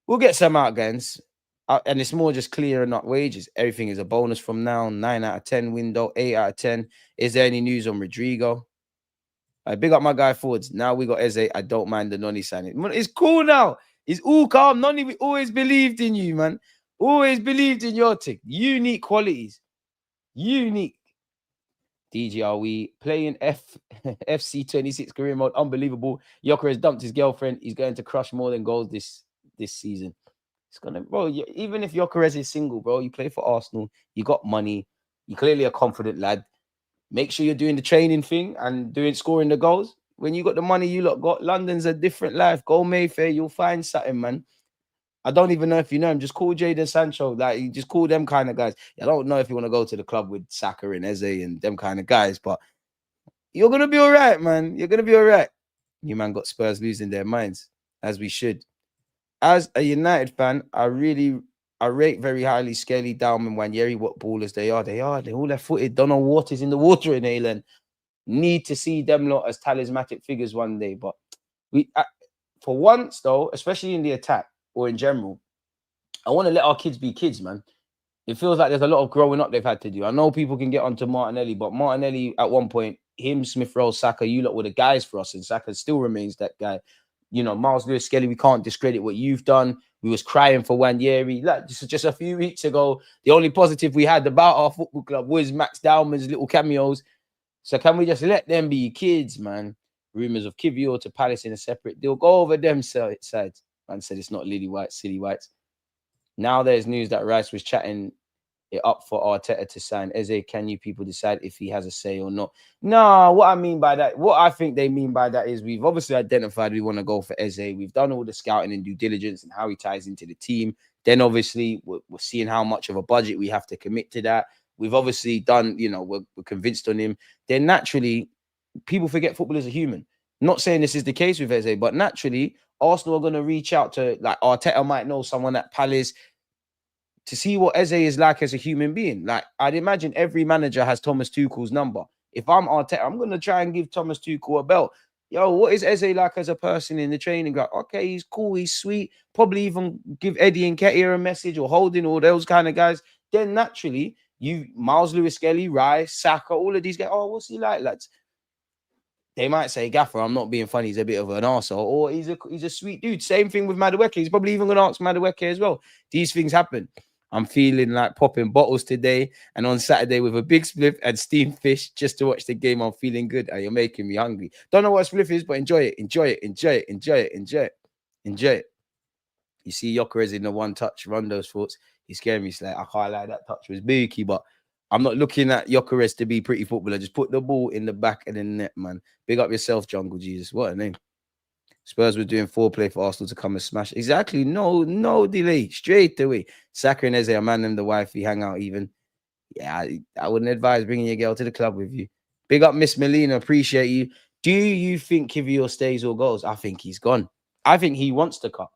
We'll get some outgoings. And it's more just clearing up wages. Everything is a bonus from now. 9 out of 10 window, 8 out of 10. Is there any news on Rodrigo? I big up my guy forwards. Now we got Eze. I don't mind the Noni signing. It's cool now. It's all calm. Noni, we always believed in you, man. Always believed in your thing. Unique qualities. Unique. DG, are we playing FC 26 career mode? Unbelievable. Yoker has dumped his girlfriend. He's going to crush more than goals this season. It's gonna, bro. Even if Gyökeres is single, bro, you play for Arsenal. You got money. You're clearly a confident lad. Make sure you're doing the training thing and scoring the goals. When you got the money you lot got, London's a different life. Go Mayfair, you'll find something, man. I don't even know if you know him. Just call Jadon Sancho. Like, you just call them kind of guys. I don't know if you want to go to the club with Saka and Eze and them kind of guys, but you're gonna be all right, man. You're gonna be all right. You man got Spurs losing their minds, as we should. As a United fan, I rate very highly Skelly, Dalman, Wanyeri, what ballers they are. They're all left-footed. Don't know what is in the water in England. Need to see them lot as talismanic figures one day. But for once, though, especially in the attack or in general, I want to let our kids be kids, man. It feels like there's a lot of growing up they've had to do. I know people can get onto Martinelli, but Martinelli at one point, him, Smith Rowe, Saka, you lot were the guys for us, and Saka still remains that guy. You know, Miles Lewis Skelly, we can't discredit what you've done. We was crying for Wanyeri. Like, just a few weeks ago, the only positive we had about our football club was Max Dowman's little cameos. So can we just let them be kids, man? Rumours of Kivior to Palace in a separate deal. Go over them sides. Man said it's not Lily White, Silly Whites. Now there's news that Rice was chatting it up for Arteta to sign Eze. Can you people decide if he has a say or not? No, what I mean by that, what I think they mean by that is we've obviously identified we want to go for Eze. We've done all the scouting and due diligence and how he ties into the team. Then obviously we're seeing how much of a budget we have to commit to that. We've obviously done, you know, we're convinced on him. Then naturally, people forget footballers are human. Not saying this is the case with Eze, but naturally, Arsenal are going to reach out to, like, Arteta might know someone at Palace to see what Eze is like as a human being. Like, I'd imagine every manager has Thomas Tuchel's number. If I'm Arteta, I'm going to try and give Thomas Tuchel a belt. Yo, what is Eze like as a person in the training ground? Okay, he's cool, he's sweet. Probably even give Eddie and Nketiah a message, or Holding, or those kind of guys. Then naturally, you, Miles Lewis Skelly, Rice, Saka, all of these guys, oh, what's he like, lads? They might say, Gaffer, I'm not being funny, he's a bit of an arsehole, or he's a sweet dude. Same thing with Madueke. He's probably even going to ask Madueke as well. These things happen. I'm feeling like popping bottles today and on Saturday with a big spliff and steamed fish just to watch the game. I'm feeling good. You're making me hungry. Don't know what spliff is, but enjoy it. Enjoy it. Enjoy it. Enjoy it. Enjoy it. Enjoy it. You see Gyökeres in the one touch, Rondo's thoughts. He's scaring me. It's like, I can't lie, that touch was booky, but I'm not looking at Gyökeres to be pretty footballer. Just put the ball in the back of the net, man. Big up yourself, Jungle Jesus. What a name. Spurs were doing foreplay for Arsenal to come and smash. Exactly. No delay. Straight away. Saka and Eze, a man and the wifey hang out even. Yeah, I wouldn't advise bringing your girl to the club with you. Big up Miss Melina. Appreciate you. Do you think Kivior stays or goes? I think he's gone. I think he wants to cut.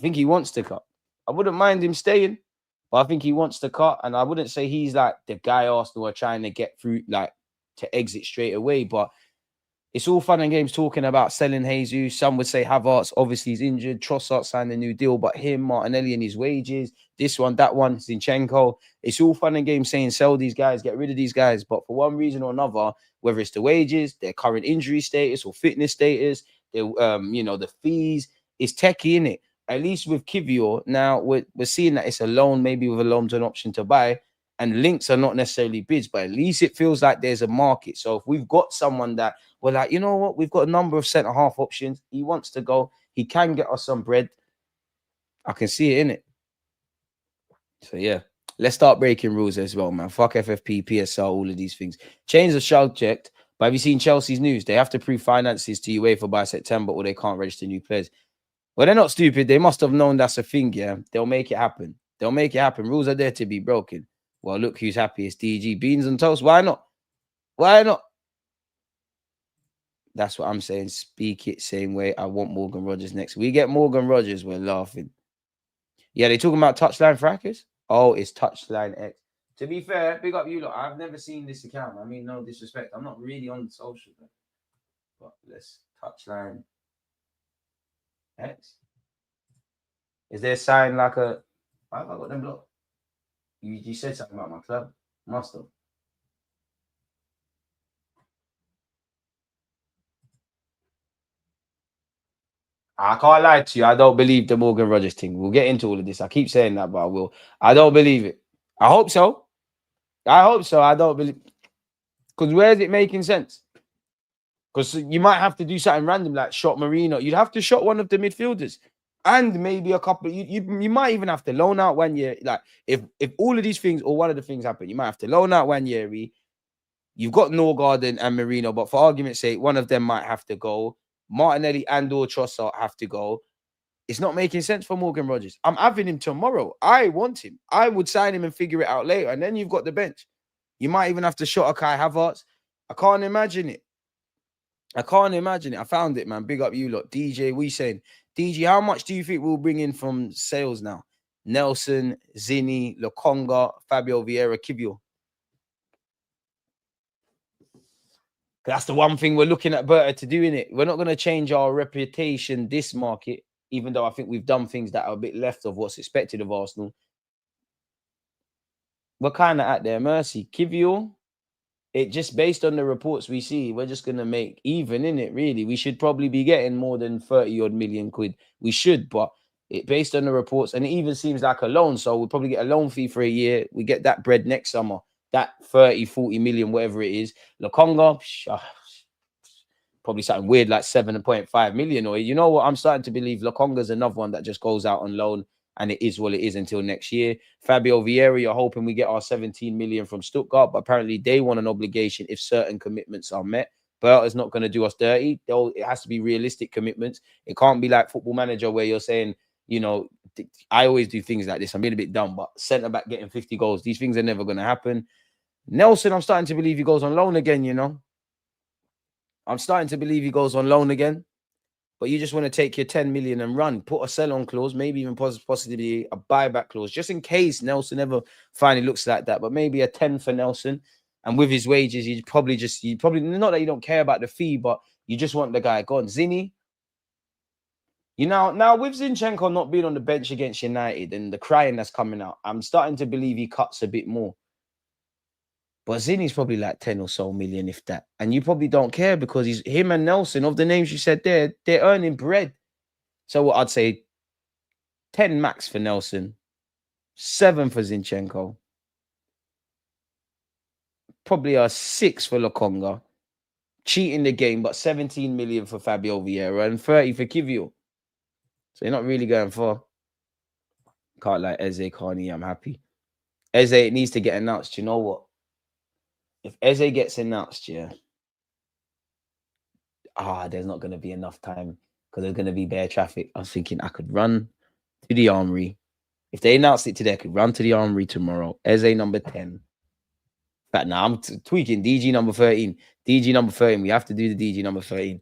I wouldn't mind him staying, but I think he wants to cut. And I wouldn't say he's like the guy Arsenal are trying to get through, like to exit straight away. But it's all fun and games talking about selling Jesus. Some would say Havertz, obviously he's injured. Trossard signed a new deal, but him, Martinelli and his wages, this one, that one, Zinchenko. It's all fun and games saying sell these guys, get rid of these guys. But for one reason or another, whether it's the wages, their current injury status or fitness status, their, the fees, it's techie, innit? At least with Kivior, now we're seeing that it's a loan, maybe with a loan to an option to buy. And links are not necessarily bids, but at least it feels like there's a market. So if we've got someone that we're like, you know what, we've got a number of centre-half options. He wants to go. He can get us some bread. I can see it in it. So, yeah, let's start breaking rules as well, man. Fuck FFP, PSL, all of these things. Change the subject. But have you seen Chelsea's news? They have to prove finances to UEFA by September or they can't register new players. Well, they're not stupid. They must have known that's a thing, yeah? They'll make it happen. Rules are there to be broken. Well, look who's happy. It's DG. Beans and toast. Why not? That's what I'm saying. Speak it same way. I want Morgan Rogers next. We get Morgan Rogers, we're laughing. Yeah, they talking about Touchline Fracas? Oh, it's Touchline X. To be fair, big up you lot. I've never seen this account. I mean, no disrespect. I'm not really on social. But let's Touchline X. Is there a sign like a... Why have I got them blocked? You said something about my club. Must have. I can't lie to you. I don't believe the Morgan Rogers thing. We'll get into all of this. I keep saying that, but I will. I don't believe it. I hope so. I don't believe... Because where is it making sense? Because you might have to do something random like shot Marino. You'd have to shot one of the midfielders. And maybe a couple. You might even have to loan out Wanyeri. Like if all of these things or one of the things happen, you might have to loan out Wanyeri. You've got Norgard and Marino, but for argument's sake, one of them might have to go. Martinelli and or Trossard have to go. It's not making sense for Morgan Rogers. I'm having him tomorrow. I want him. I would sign him and figure it out later. And then you've got the bench. You might even have to shut a Kai Havertz. I can't imagine it. I can't imagine it. I found it, man. Big up you lot. DJ, we saying, DG, how much do you think we'll bring in from sales now? Nelson, Zini, Lokonga, Fabio Vieira, Kivio. That's the one thing we're looking at Berta to do, innit? We're not going to change our reputation this market, even though I think we've done things that are a bit left of what's expected of Arsenal. We're kind of at their mercy. Kivio, it just based on the reports we see, we're just going to make even in it, really. We should probably be getting more than 30 odd million quid. We should, but it based on the reports, and it even seems like a loan. So we'll probably get a loan fee for a year. We get that bread next summer, that 30, 40 million, whatever it is. Lokonga, probably something weird like 7.5 million. Or you know what? I'm starting to believe Lokonga's another one that just goes out on loan. And it is what it is until next year. Fabio Vieira, you're hoping we get our 17 million from Stuttgart, but apparently they want an obligation if certain commitments are met. Berta's not going to do us dirty. It has to be realistic commitments. It can't be like Football Manager where you're saying, you know, I always do things like this. I'm being a bit dumb, but centre-back getting 50 goals. These things are never going to happen. Nelson, I'm starting to believe he goes on loan again, you know. I'm starting to believe he goes on loan again. But you just want to take your 10 million and run, put a sell-on clause, maybe even possibly a buyback clause, just in case Nelson ever finally looks like that. But maybe a 10 for Nelson. And with his wages, you probably not that you don't care about the fee, but you just want the guy gone. Zini, you know, now with Zinchenko not being on the bench against United and the crying that's coming out, I'm starting to believe he cuts a bit more. But Zini's probably like 10 or so million, if that. And you probably don't care because he's him and Nelson, of the names you said there, they're earning bread. So what I'd say 10 max for Nelson, 7 for Zinchenko, probably a 6 for Lokonga, cheating the game, but 17 million for Fabio Vieira and 30 for Kivio. So you're not really going far. Can't like Eze, Carney, I'm happy. Eze, it needs to get announced. You know what? If Eze gets announced, yeah, there's not going to be enough time because there's going to be bare traffic. I was thinking I could run to the Armory. If they announced it today, I could run to the Armory tomorrow. Eze number 10. But now I'm tweaking. DG number 13. DG number 13. We have to do the DG number 13.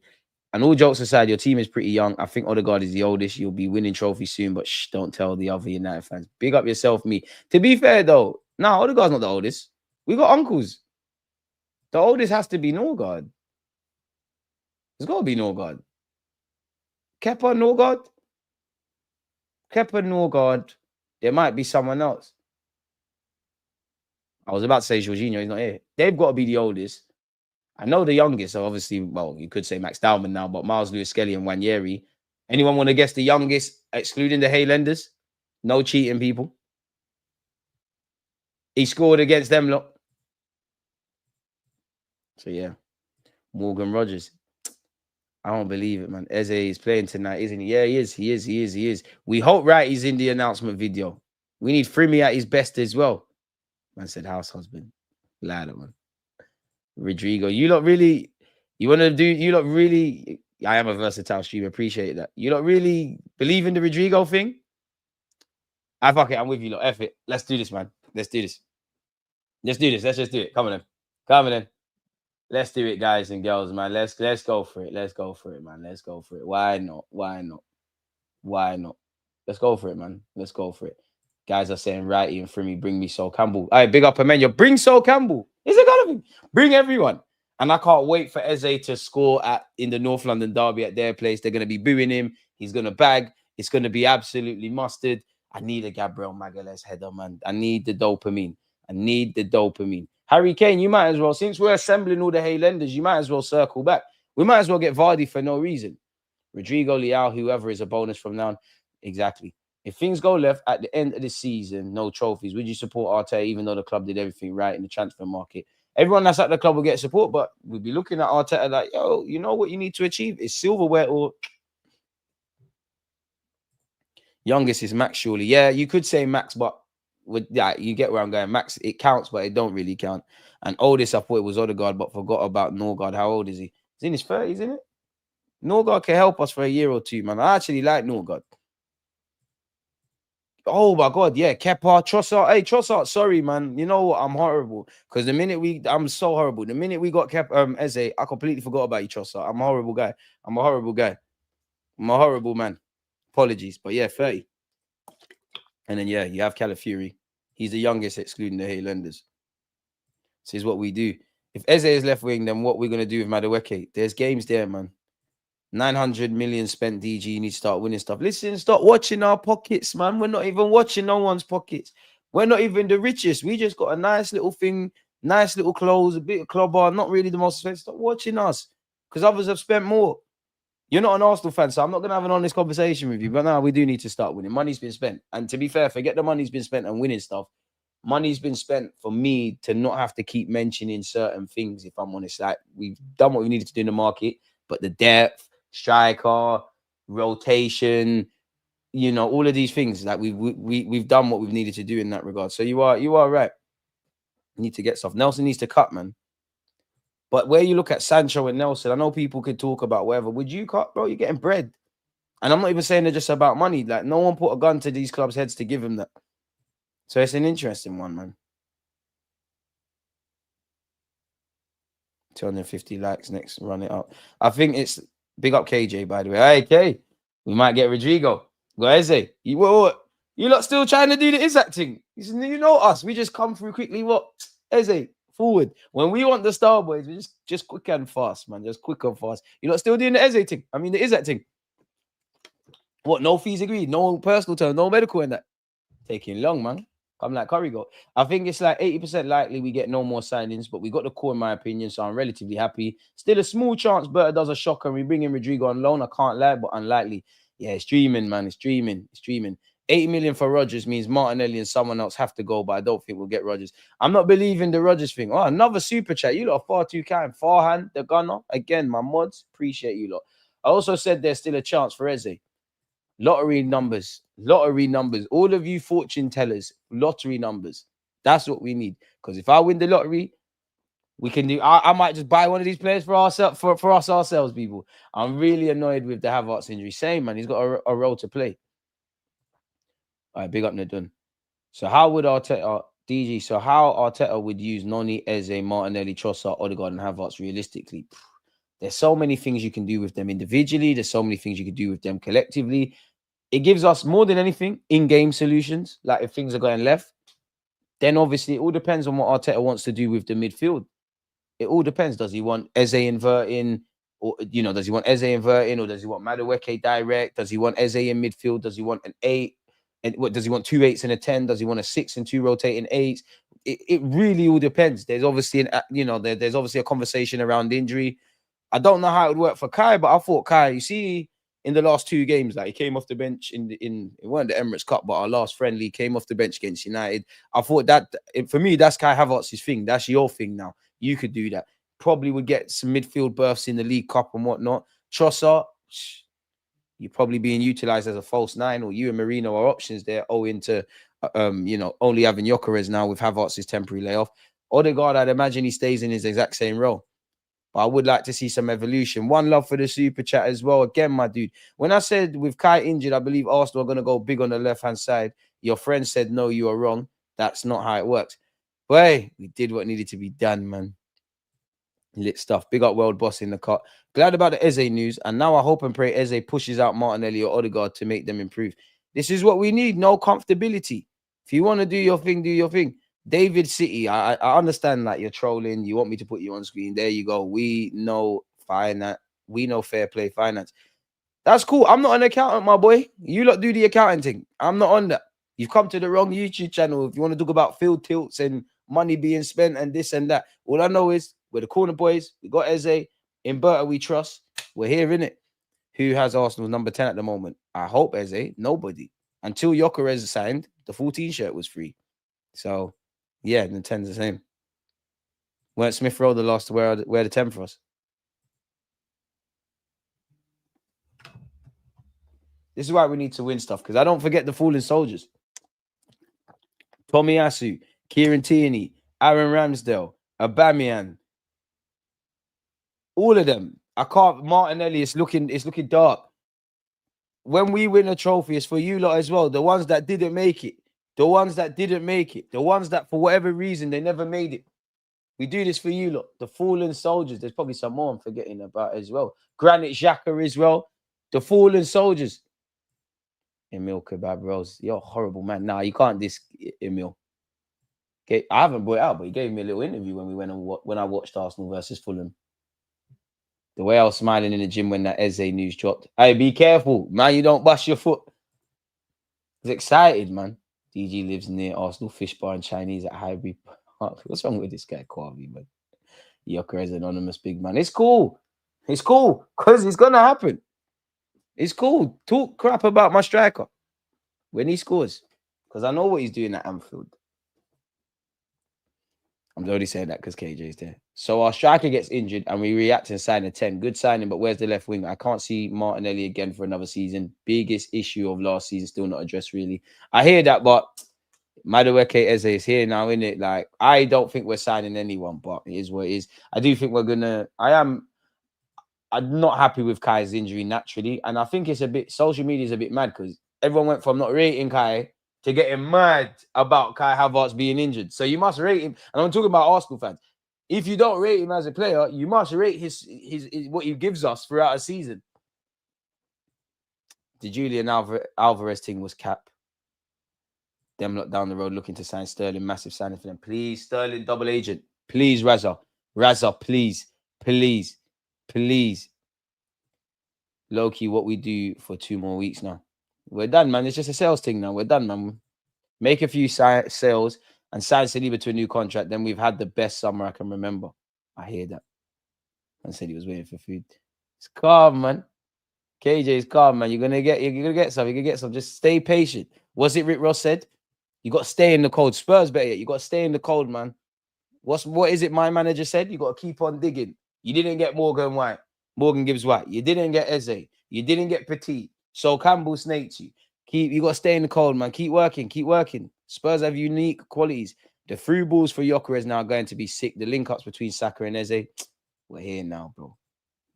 And all jokes aside, your team is pretty young. I think Odegaard is the oldest. You'll be winning trophies soon, but shh, don't tell the other United fans. Big up yourself, me. To be fair, though, Odegaard's not the oldest. We got uncles. The oldest has to be Norgard. There's got to be Norgard. Kepa, Norgard. Kepa, Norgard. There might be someone else. I was about to say Jorginho. He's not here. They've got to be the oldest. I know the youngest. So obviously, well, you could say Max Dowman now, but Miles Lewis-Skelly and Wanyeri. Anyone want to guess the youngest, excluding the Highlanders? No cheating, people. He scored against them lot. So, yeah. Morgan Rogers. I don't believe it, man. Eze is playing tonight, isn't he? Yeah, he is. He is. We hope Wright is in the announcement video. We need Frimmy at his best as well. Man said house husband. Ladder, man. Rodrigo, you lot really... I am a versatile streamer. Appreciate that. You lot really believe in the Rodrigo thing? Fuck it. I'm with you lot. F it. Let's do this, man. Let's do this. Let's just do it. Come on then. Let's do it, guys and girls, man. Let's go for it. Let's go for it, man. Let's go for it. Why not? Let's go for it, man. Let's go for it. Guys are saying Wrighty and Frimmy, bring me Sol Campbell. All right, big up Emmanuel. Bring Sol Campbell. Is it gonna be? Bring everyone. And I can't wait for Eze to score in the North London derby at their place. They're gonna be booing him. He's gonna bag. It's gonna be absolutely mustard. I need a Gabriel Magalhaes header, man. I need the dopamine. Harry Kane, you might as well, since we're assembling all the Highlanders, you might as well circle back. We might as well get Vardy for no reason. Rodrigo, Leao, whoever is a bonus from now on. Exactly. If things go left at the end of the season, no trophies, would you support Arteta even though the club did everything right in the transfer market? Everyone that's at the club will get support, but we'll be looking at Arteta like, yo, you know what you need to achieve? It's silverware or... Youngest is Max, surely. Yeah, you could say Max, but with yeah, you get where I'm going. Max, it counts, but it don't really count. And oldest, I thought it was Odegaard, but forgot about Norgard. How old is he? He's in his 30s, isn't it? Norgard can help us for a year or two, man. I actually like Norgard. Oh my god, yeah, Kepa, Trossard. Hey, Trossard, sorry, man. You know what? I'm horrible. Because I'm so horrible. The minute we got Eze, I completely forgot about you, Trossard. I'm a horrible guy. I'm a horrible guy. I'm a horrible man. Apologies. But yeah, 30. And then yeah, you have Calafiori. He's the youngest, excluding the Highlanders. This is what we do. If Eze is left wing, then what we're gonna do with Madueke? There's games there, man. 900 million spent, DG. You need to start winning stuff. Listen, start watching our pockets, man. We're not even watching no one's pockets. We're not even the richest. We just got a nice little thing, nice little clothes, a bit of club bar, not really the most expensive. Stop watching us because others have spent more. You're not an Arsenal fan, so I'm not going to have an honest conversation with you. But now we do need to start winning. Money's been spent. And to be fair, forget the money's been spent on winning stuff. Money's been spent for me to not have to keep mentioning certain things, if I'm honest. Like, we've done what we needed to do in the market, but the depth, striker, rotation, you know, all of these things, like we've done what we've needed to do in that regard. So you are right. You need to get stuff. Nelson needs to cut, man. But where you look at Sancho and Nelson, I know people could talk about whatever. Would you cut, bro? You're getting bread. And I'm not even saying they're just about money. Like, no one put a gun to these clubs' heads to give them that. So it's an interesting one, man. 250 likes next, run it up. I think it's big up KJ, by the way. Hey, K, we might get Rodrigo. Go Eze. What? You lot still trying to do the Isaac thing? You know us. We just come through quickly. What? Eze, forward. When we want the Star Boys, we just quick and fast, man. Just quick and fast. You lot still doing the Eze thing? I mean, the Isaac thing. What? No fees agreed. No personal term. No medical in that. Taking long, man. Come like Curry got. I think it's like 80% likely we get no more signings, but we got the core in my opinion, so I'm relatively happy. Still a small chance Berta does a shocker and we bring in Rodrigo on loan. I can't lie, but unlikely. Yeah, it's dreaming, man. It's dreaming. It's dreaming. 80 million for Rodgers means Martinelli and someone else have to go, but I don't think we'll get Rodgers. I'm not believing the Rodgers thing. Oh, another super chat. You lot are far too kind. Farhan, the gunner. Again, my mods. Appreciate you lot. I also said there's still a chance for Eze. Lottery numbers. All of you fortune tellers, lottery numbers. That's what we need. Because if I win the lottery, we can do. I might just buy one of these players for ourselves, for us ourselves, people. I'm really annoyed with the Havertz injury. Same, man. He's got a role to play. All right, big up Nadun. So how would Arteta, DG? So how Arteta would use Noni, Eze, Martinelli, Trossard, Odegaard, and Havertz realistically? There's so many things you can do with them individually. There's so many things you can do with them collectively. It gives us more than anything in-game solutions. Like if things are going left, then obviously it all depends on what Arteta wants to do with the midfield. It all depends. Does he want Eze inverting, or does he want Eze inverting, or does he want Madueke direct? Does he want Eze in midfield? Does he want an 8? And what does he want? 2 8s and a 10? Does he want a 6 and 2 rotating 8s? It really all depends. There's obviously there's obviously a conversation around injury. I don't know how it would work for Kai, but I thought Kai, you see, in the last 2 games, like he came off the bench it wasn't the Emirates Cup, but our last friendly, came off the bench against United. I thought that for me, that's Kai Havertz's thing. That's your thing now. You could do that. Probably would get some midfield berths in the League Cup and whatnot. Trossard, you're probably being utilized as a false 9, or you and Marino are options there, owing to only having Gyökeres now with Havertz's temporary layoff. Odegaard, I'd imagine he stays in his exact same role. But I would like to see some evolution. One love for the super chat as well. Again, my dude, when I said with Kai injured, I believe Arsenal are going to go big on the left-hand side. Your friend said, no, you are wrong. That's not how it works. But hey, we did what needed to be done, man. Lit stuff. Big up World Boss in the cut. Glad about the Eze news. And now I hope and pray Eze pushes out Martinelli or Odegaard to make them improve. This is what we need. No comfortability. If you want to do your thing, do your thing. David City, I understand that you're trolling. You want me to put you on screen. There you go. We know finance. We know fair play finance. That's cool. I'm not an accountant, my boy. You lot do the accounting thing. I'm not on that. You've come to the wrong YouTube channel. If you want to talk about field tilts and money being spent and this and that, all I know is we're the corner boys. We got Eze. In Berta, we trust. We're here, innit? Who has Arsenal's number 10 at the moment? I hope Eze. Nobody. Until Gyökeres signed, the 14 shirt was free. So, yeah, the 10's the same. Weren't Smith Rowe the last to wear the 10 for us? This is why we need to win stuff, because I don't forget the fallen soldiers. Tomiyasu, Kieran Tierney, Aaron Ramsdale, Aubameyang, all of them. I can't. Martinelli, it's looking dark. When we win a trophy, it's for you lot as well. The ones that didn't make it, the ones that didn't make it, the ones that for whatever reason they never made it. We do this for you lot, the fallen soldiers. There's probably some more I'm forgetting about as well. Granit Xhaka as well. The fallen soldiers. Emil Kebab Rose, you're a horrible man. Nah, you can't diss Emil. Okay, I haven't brought it out, but he gave me a little interview when I watched Arsenal versus Fulham. The way I was smiling in the gym when that Eze news dropped. Hey, be careful, man. You don't bust your foot. I was excited, man. DG lives near Arsenal Fish Bar and Chinese at Highbury Park. What's wrong with this guy, Quavi, man? Yoker is anonymous big man. It's cool. It's cool. Because it's going to happen. It's cool. Talk crap about my striker when he scores. Because I know what he's doing at Anfield. I'm only saying that because KJ's there. So our striker gets injured and we react and sign a 10. Good signing, but where's the left wing? I can't see Martinelli again for another season. Biggest issue of last season, still not addressed really. I hear that, but Madueke Eze is here now, innit? Like, I don't think we're signing anyone, but it is what it is. I do think we're gonna. I'm not happy with Kai's injury naturally, and I think it's a bit. Social media is a bit mad because everyone went from not rating Kai to getting mad about Kai Havertz being injured. So you must rate him. And I'm talking about Arsenal fans. If you don't rate him as a player, you must rate his what he gives us throughout a season. The Julian Alvarez thing was cap. Them lot down the road looking to sign Sterling. Massive signing for them. Please, Sterling, double agent. Please, Raza, please. Low-key, what we do for 2 more weeks now. We're done, man. It's just a sales thing now. We're done, man. Make a few sales and sign Saliba to a new contract. Then we've had the best summer I can remember. I hear that. And said he was waiting for food. It's calm, man. KJ is calm, man. You're gonna get some. You're gonna get some. Just stay patient. Was it Rick Ross said? You got to stay in the cold. Spurs better yet. You got to stay in the cold, man. What is it my manager said? You got to keep on digging. You didn't get Morgan Gibbs White. You didn't get Eze. You didn't get Petit. So Campbell snaked you. You got to stay in the cold, man. Keep working. Spurs have unique qualities. The through balls for Yoker is now going to be sick. The link-ups between Saka and Eze. We're here now, bro.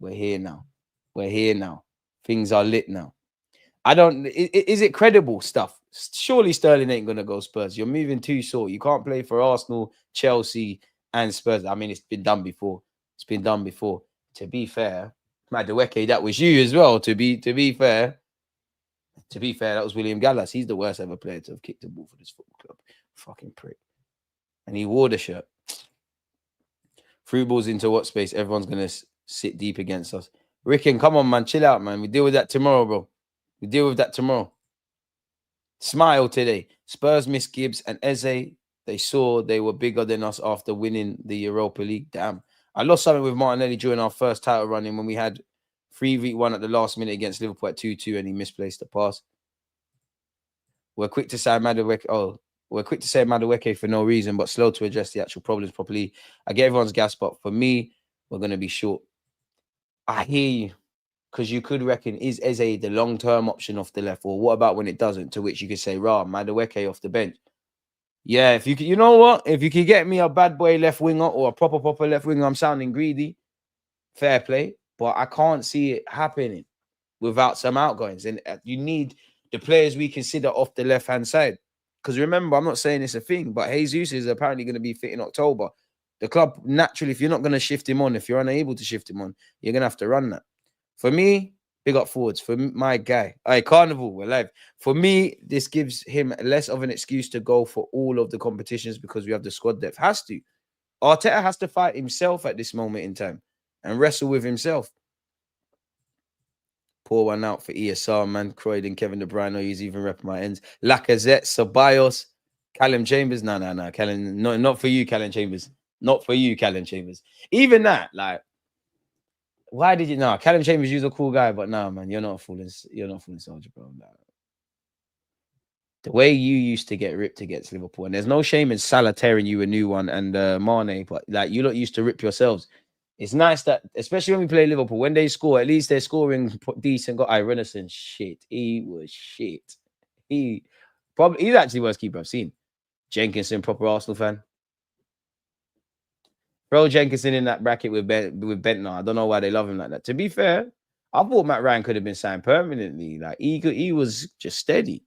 We're here now. Things are lit now. Is it credible stuff? Surely Sterling ain't going to go Spurs. You're moving too short. You can't play for Arsenal, Chelsea, and Spurs. I mean, it's been done before. To be fair, Madueke, that was you as well. To be fair, that was William Gallas. He's the worst ever player to have kicked a ball for this football club. Fucking prick. And he wore the shirt. Through balls into what space? Everyone's going to sit deep against us. Ricken, come on, man. Chill out, man. We deal with that tomorrow, bro. Smile today. Spurs miss Gibbs and Eze. They saw they were bigger than us after winning the Europa League. Damn. I lost something with Martinelli during our first title running when we had 3-1 at the last minute against Liverpool at 2-2 and he misplaced the pass. We're quick to say Madueke for no reason, but slow to address the actual problems properly. I get everyone's gas, but for me, we're going to be short. I hear you. Because you could reckon, is Eze the long-term option off the left? Or what about when it doesn't? To which you could say, Madueke off the bench. Yeah, if you could, you know what? If you could get me a bad boy left winger or a proper left winger, I'm sounding greedy. Fair play. But I can't see it happening without some outgoings. And you need the players we consider off the left-hand side. Because remember, I'm not saying it's a thing, but Jesus is apparently going to be fit in October. The club, naturally, if you're not going to shift him on, if you're unable to shift him on, you're going to have to run that. For me, big up forwards. For my guy. All right, Carnival, we're live. For me, this gives him less of an excuse to go for all of the competitions because we have the squad depth. Has to. Arteta has to fight himself at this moment in time and wrestle with himself. Pour one out for ESR, man. Croydon, Kevin De Bruyne. He's even repping my ends. Lacazette, Ceballos, Callum Chambers. No. Callum, not for you, Callum Chambers. Not for you, Callum Chambers. Even that, like, why did you know? Callum Chambers, you're a cool guy, but nah, man, you're not a fooling soldier, bro. Nah. The way you used to get ripped against Liverpool, and there's no shame in Salah tearing you a new one and Mane, but like you lot used to rip yourselves. It's nice that, especially when we play Liverpool, when they score, at least they're scoring decent. Got Renison, shit. He was shit. He's actually the worst keeper I've seen. Jenkinson, proper Arsenal fan. Bro, Jenkinson in that bracket with Bentner. I don't know why they love him like that. To be fair, I thought Matt Ryan could have been signed permanently. Like he was just steady.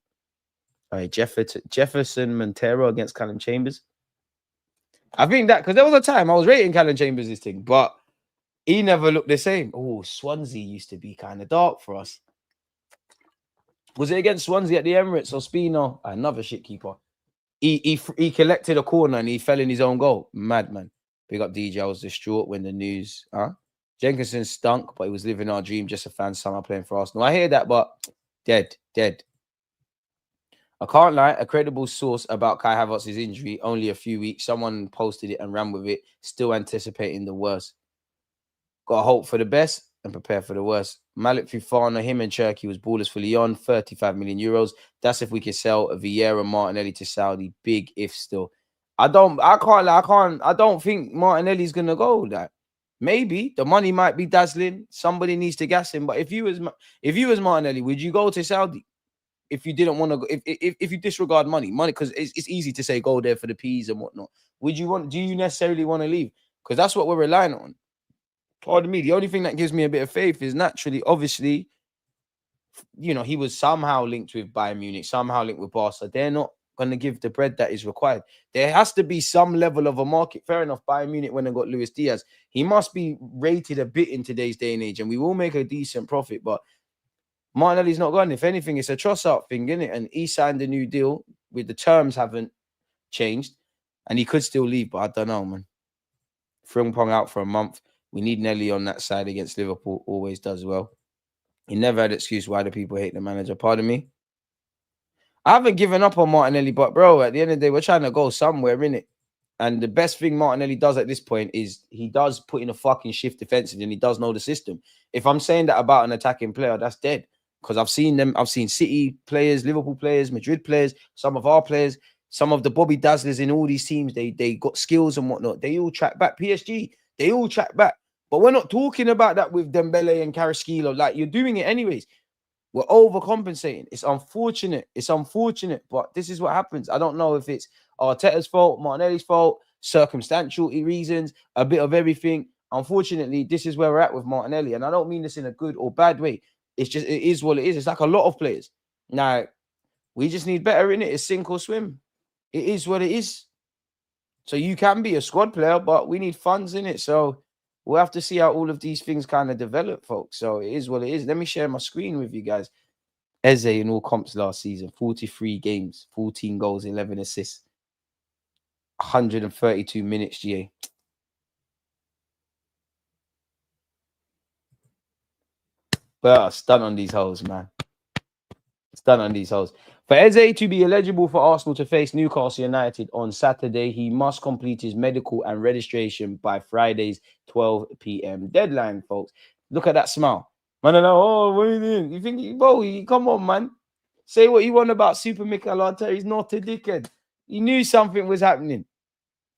All right, Jefferson Montero against Callum Chambers. I think that because there was a time I was rating Callum Chambers this thing, but he never looked the same. Oh, Swansea used to be kind of dark for us. Was it against Swansea at the Emirates or Spino? Another shit keeper. He collected a corner and he fell in his own goal. Madman. Big up DJ. I was distraught when the news. Jenkinson stunk, but he was living our dream. Just a fan summer playing for Arsenal. I hear that, but dead. I can't lie. A credible source about Kai Havertz's injury, only a few weeks. Someone posted it and ran with it. Still anticipating the worst. Got to hope for the best and prepare for the worst. Malik Fofana, him and Turkey was ballers for Lyon, 35 million euros. That's if we could sell a Vieira Martinelli to Saudi. Big if still. I don't think Martinelli's gonna go that. Maybe the money might be dazzling. Somebody needs to gas him. But if you was Martinelli, would you go to Saudi? If you didn't want to go, if you disregard money, because it's easy to say go there for the peas and whatnot. Do you necessarily want to leave? Because that's what we're relying on. Pardon me. The only thing that gives me a bit of faith is naturally, obviously, he was somehow linked with Bayern Munich, somehow linked with Barca. They're not going to give the bread that is required. There has to be some level of a market. Fair enough. Bayern Munich when they got Luis Diaz, he must be rated a bit in today's day and age, and we will make a decent profit. But Martinelli's not gone. If anything, it's a trust-out thing, isn't it? And he signed a new deal with the terms haven't changed, and he could still leave, but I don't know, man. Frimpong out for a month. We need Nelly on that side against Liverpool. Always does well. He never had an excuse why the people hate the manager. Pardon me. I haven't given up on Martinelli, but bro, at the end of the day, we're trying to go somewhere, innit? And the best thing Martinelli does at this point is he does put in a fucking shift defensively and he does know the system. If I'm saying that about an attacking player, that's dead. Because I've seen them. I've seen City players, Liverpool players, Madrid players, some of our players, some of the Bobby Dazzlers in all these teams. They got skills and whatnot. They all track back. PSG, they all track back. But we're not talking about that with Dembele and Carrasquillo. Like, you're doing it anyways. We're overcompensating. It's unfortunate. But this is what happens. I don't know if it's Arteta's fault, Martinelli's fault, circumstantial reasons, a bit of everything. Unfortunately, this is where we're at with Martinelli. And I don't mean this in a good or bad way. It's just, it is what it is. It's like a lot of players. Now, we just need better in it. It's sink or swim. It is what it is. So you can be a squad player, but we need funds in it. So we'll have to see how all of these things kind of develop, folks. So it is what it is. Let me share my screen with you guys. Eze in all comps last season, 43 games, 14 goals, 11 assists, 132 minutes, GA. But stun on these hoes, man. Stun on these hoes. For Eze to be eligible for Arsenal to face Newcastle United on Saturday, he must complete his medical and registration by Friday's 12 p.m. deadline, folks. Look at that smile. Man, I know, oh, what are you doing? You think, bro, come on, man. Say what you want about Super Mikel Arteta. He's not a dickhead. He knew something was happening.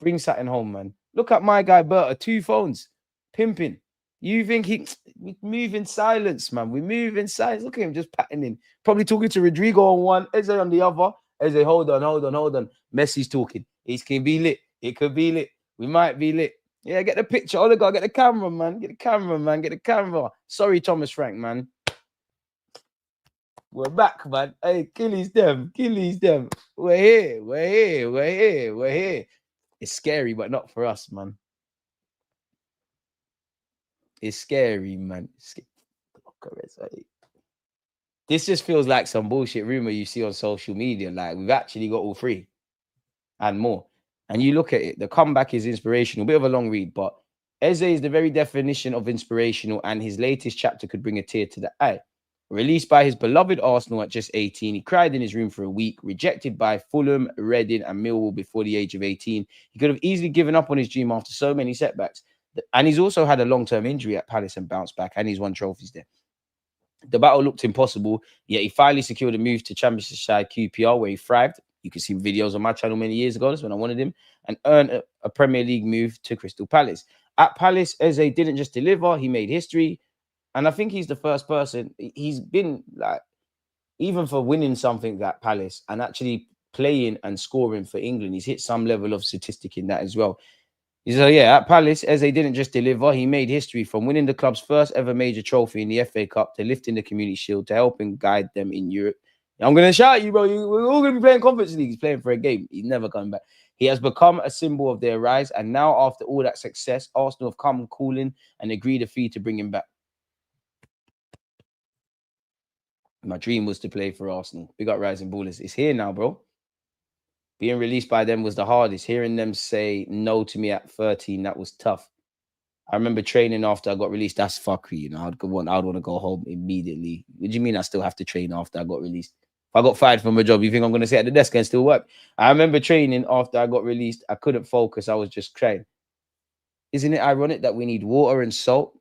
Bring something home, man. Look at my guy, Berta. 2 phones. Pimping. You think we move in silence, man. We move in silence. Look at him just patting in. Probably talking to Rodrigo on one, Eze on the other. Eze, hold on. Messi's talking. It can be lit. It could be lit. We might be lit. Yeah, get the picture. Oh, get the camera, man. Get the camera. Sorry, Thomas Frank, man. We're back, man. Hey, killies them. We're here. It's scary, but not for us, man. It's scary, man. This just feels like some bullshit rumor you see on social media. Like, we've actually got all 3 and more. And you look at it, the comeback is inspirational. Bit of a long read, but Eze is the very definition of inspirational, and his latest chapter could bring a tear to the eye. Released by his beloved Arsenal at just 18, he cried in his room for a week, rejected by Fulham, Reading, and Millwall before the age of 18. He could have easily given up on his dream after so many setbacks. And he's also had a long-term injury at Palace and bounced back, and he's won trophies there. The battle looked impossible, yet he finally secured a move to Championship side QPR, where he thrived. You can see videos on my channel many years ago. That's when I wanted him. And earned a Premier League move to Crystal Palace. At Palace, Eze didn't just deliver, he made history. And I think he's the first person. He's been like, even for winning something at Palace and actually playing and scoring for England, he's hit some level of statistic in that as well. So yeah, at Palace, Eze didn't just deliver, he made history from winning the club's first ever major trophy in the FA Cup to lifting the Community Shield to helping guide them in Europe. I'm going to shout at you, bro. We're all going to be playing Conference League. He's playing for a game. He's never coming back. He has become a symbol of their rise. And now, after all that success, Arsenal have come calling and agreed a fee to bring him back. My dream was to play for Arsenal. Big up Rising Ballers. It's here now, bro. Being released by them was the hardest. Hearing them say no to me at 13, that was tough. I remember training after I got released. That's fuckery, you know. I'd want to go home immediately. What do you mean I still have to train after I got released? If I got fired from a job, you think I'm going to sit at the desk and still work? I remember training after I got released. I couldn't focus. I was just crying. Isn't it ironic that we need water and salt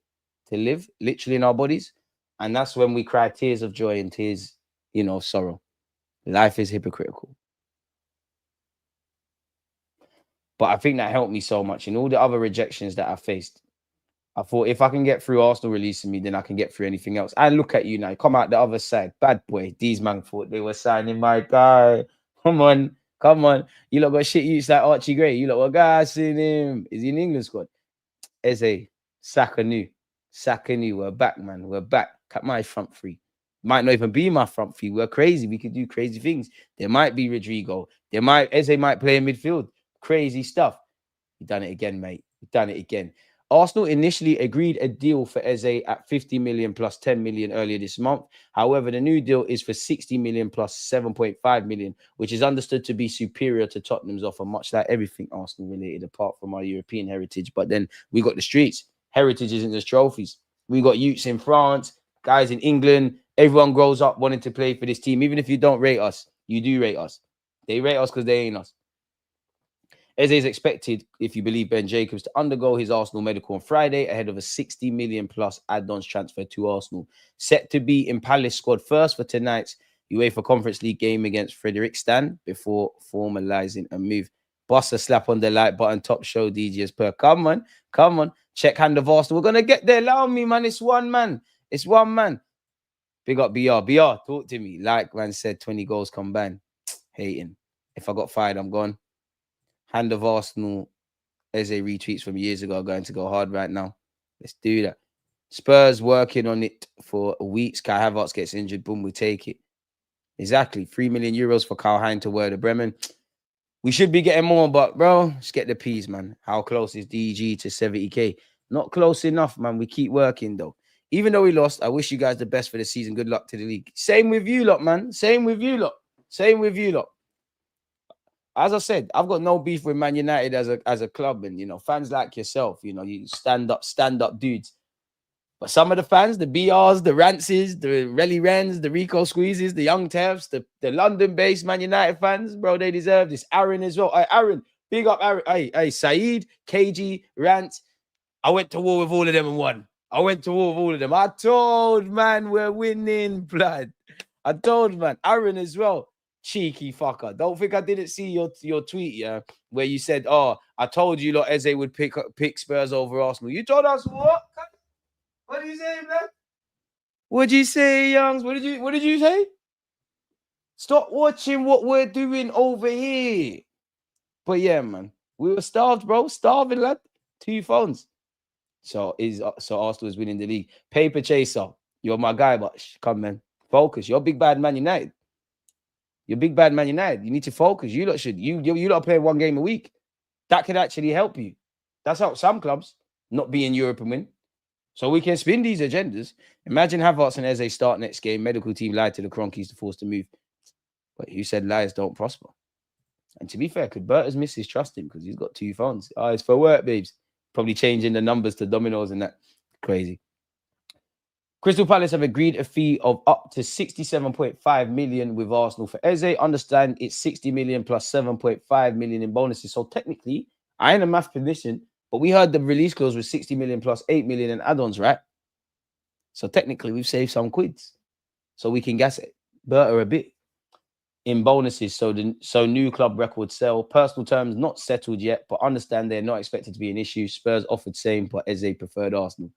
to live, literally, in our bodies? And that's when we cry tears of joy and tears, you know, of sorrow. Life is hypocritical. But I think that helped me so much in all the other rejections that I faced. I thought if I can get through Arsenal releasing me, then I can get through anything else. And look at you now. Come out the other side. Bad boy. These man thought they were signing my guy. Come on. Come on. You lot got shit use like Archie Gray. You lot were gassing him. Is he in England squad? Eze. Saka new. We're back, man. We're back. Cut my front three. Might not even be my front three. We're crazy. We could do crazy things. There might be Rodrigo. Eze might play in midfield. Crazy stuff. He done it again, mate. He done it again. Arsenal initially agreed a deal for Eze at 50 million plus 10 million earlier this month. However, the new deal is for 60 million plus 7.5 million, which is understood to be superior to Tottenham's offer, much like everything Arsenal related, apart from our European heritage. But then we got the streets. Heritage isn't just trophies. We got youths in France, guys in England. Everyone grows up wanting to play for this team. Even if you don't rate us, you do rate us. They rate us because they ain't us. Eze is expected, if you believe Ben Jacobs, to undergo his Arsenal medical on Friday ahead of a 60 million plus add-ons transfer to Arsenal. Set to be in Palace squad first for tonight's UEFA Conference League game against Frederikstan before formalising a move. Boss a slap on the like button, top show DJ as per. Come on, come on. Check hand of Arsenal. We're going to get there. Allow me, man. It's one man. It's one man. Big up BR. BR, talk to me. Like man said, 20 goals combined. Hating. If I got fired, I'm gone. Hand of Arsenal, Eze retweets from years ago, going to go hard right now. Let's do that. Spurs working on it for weeks. Kai Havertz gets injured. Boom, we take it. Exactly. 3 million euros for Karl-Heinz to Werder Bremen. We should be getting more, but bro, let's get the P's, man. How close is DG to 70k? Not close enough, man. We keep working, though. Even though we lost, I wish you guys the best for the season. Good luck to the league. Same with you lot, man. Same with you lot. Same with you lot. As I said, I've got no beef with Man United as a club, and you know, fans like yourself, you know, you stand up dudes. But some of the fans, the BRs, the Rances, the Relly Rens, the Rico Squeezes, the Young Tevs, the London-based Man United fans, bro, they deserve this. Aaron as well. Hey, Aaron, big up Aaron. Hey, Saeed, KG, Rant. I went to war with all of them and won. I told man we're winning, blood. I told man. Aaron as well. Cheeky fucker. Don't think I didn't see your tweet, yeah, where you said, oh, I told you lot Eze would pick Spurs over Arsenal. You told us what? What did you say, man? What did you say, Youngs? What did you say? Stop watching what we're doing over here. But yeah, man. We were starved, bro. Starving, lad. 2 phones. So Arsenal is winning the league. Paper chaser. You're my guy, but come, man. Focus. You're big bad Man United. You're big bad Man United. You need to focus. You lot should. You lot play 1 game a week. That could actually help you. That's how some clubs not be in Europe and win. So we can spin these agendas. Imagine Havertz and Eze start next game. Medical team lied to the Cronkies to force to move. But who said liars don't prosper? And to be fair, could Berta's missus trust him because he's got 2 phones? Oh, it's for work, babes. Probably changing the numbers to Dominoes and that. Crazy. Crystal Palace have agreed a fee of up to 67.5 million with Arsenal for Eze. Understand it's 60 million plus 7.5 million in bonuses. So technically, I ain't a math position, but we heard the release clause was 60 million plus 8 million in add-ons, right? So technically, we've saved some quids. So we can gas it Berta a bit. in bonuses. So new club record sell. Personal terms not settled yet, but understand they're not expected to be an issue. Spurs offered same, but Eze preferred Arsenal.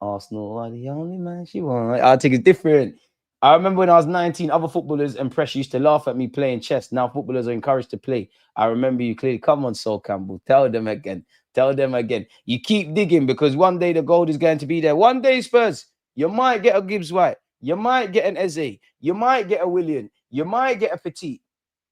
Arsenal are the only man she want. I think it's different. I remember when I was 19, other footballers and press used to laugh at me playing chess. Now footballers are encouraged to play. I remember you clearly. Come on, Sol Campbell. Tell them again. Tell them again. You keep digging because one day the gold is going to be there. One day, Spurs, you might get a Gibbs White. You might get an Eze. You might get a Willian. You might get a Petit.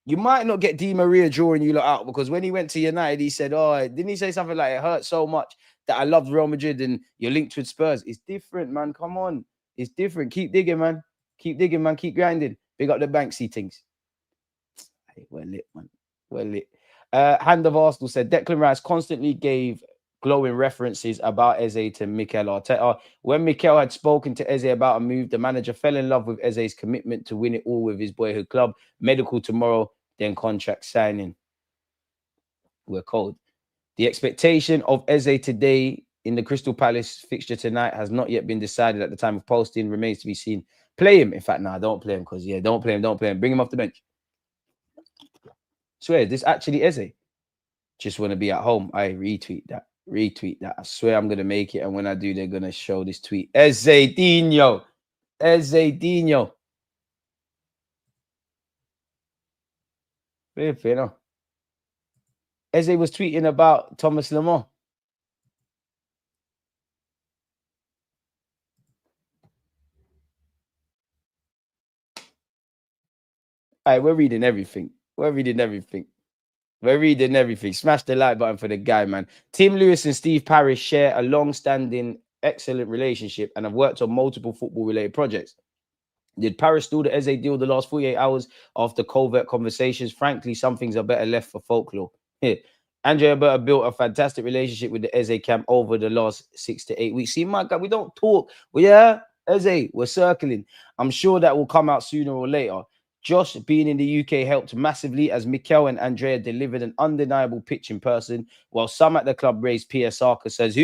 You might not get Di Maria drawing you lot out because when he went to United, he said, "Oh, didn't he say something like it hurt so much that I loved Real Madrid and you're linked with Spurs?" It's different, man. Come on, it's different. Keep digging, man. Keep digging, man. Keep grinding. Big up the Banksy things. Hey, we're lit, man. We're lit. Hand of Arsenal said Declan Rice constantly gave glowing references about Eze to Mikel Arteta. When Mikel had spoken to Eze about a move, the manager fell in love with Eze's commitment to win it all with his boyhood club. Medical tomorrow, then contract signing. We're cold. The expectation of Eze today in the Crystal Palace fixture tonight has not yet been decided at the time of posting. Remains to be seen. Play him. In fact, nah, don't play him because, yeah, don't play him. Don't play him. Bring him off the bench. Swear, this actually Eze. Just want to be at home. I retweet that. Retweet that. I swear I'm going to make it. And when I do, they're going to show this tweet. Eze Dino. Eze Dino. You know. Eze was tweeting about Thomas Lemar. All right, we're reading everything. We're reading everything. We're reading everything. Smash the like button for the guy, man. Tim Lewis and Steve Parish share a long-standing, excellent relationship and have worked on multiple football-related projects. Did Paris do the Eze deal the last 48 hours after covert conversations? Frankly, some things are better left for folklore. Here, Andrea Berta built a fantastic relationship with the Eze camp over the last 6 to 8 weeks. See, my God, we don't talk. Well, yeah, Eze, we're circling. I'm sure that will come out sooner or later. Josh being in the UK helped massively as Mikel and Andrea delivered an undeniable pitch in person, while some at the club raised PSR says,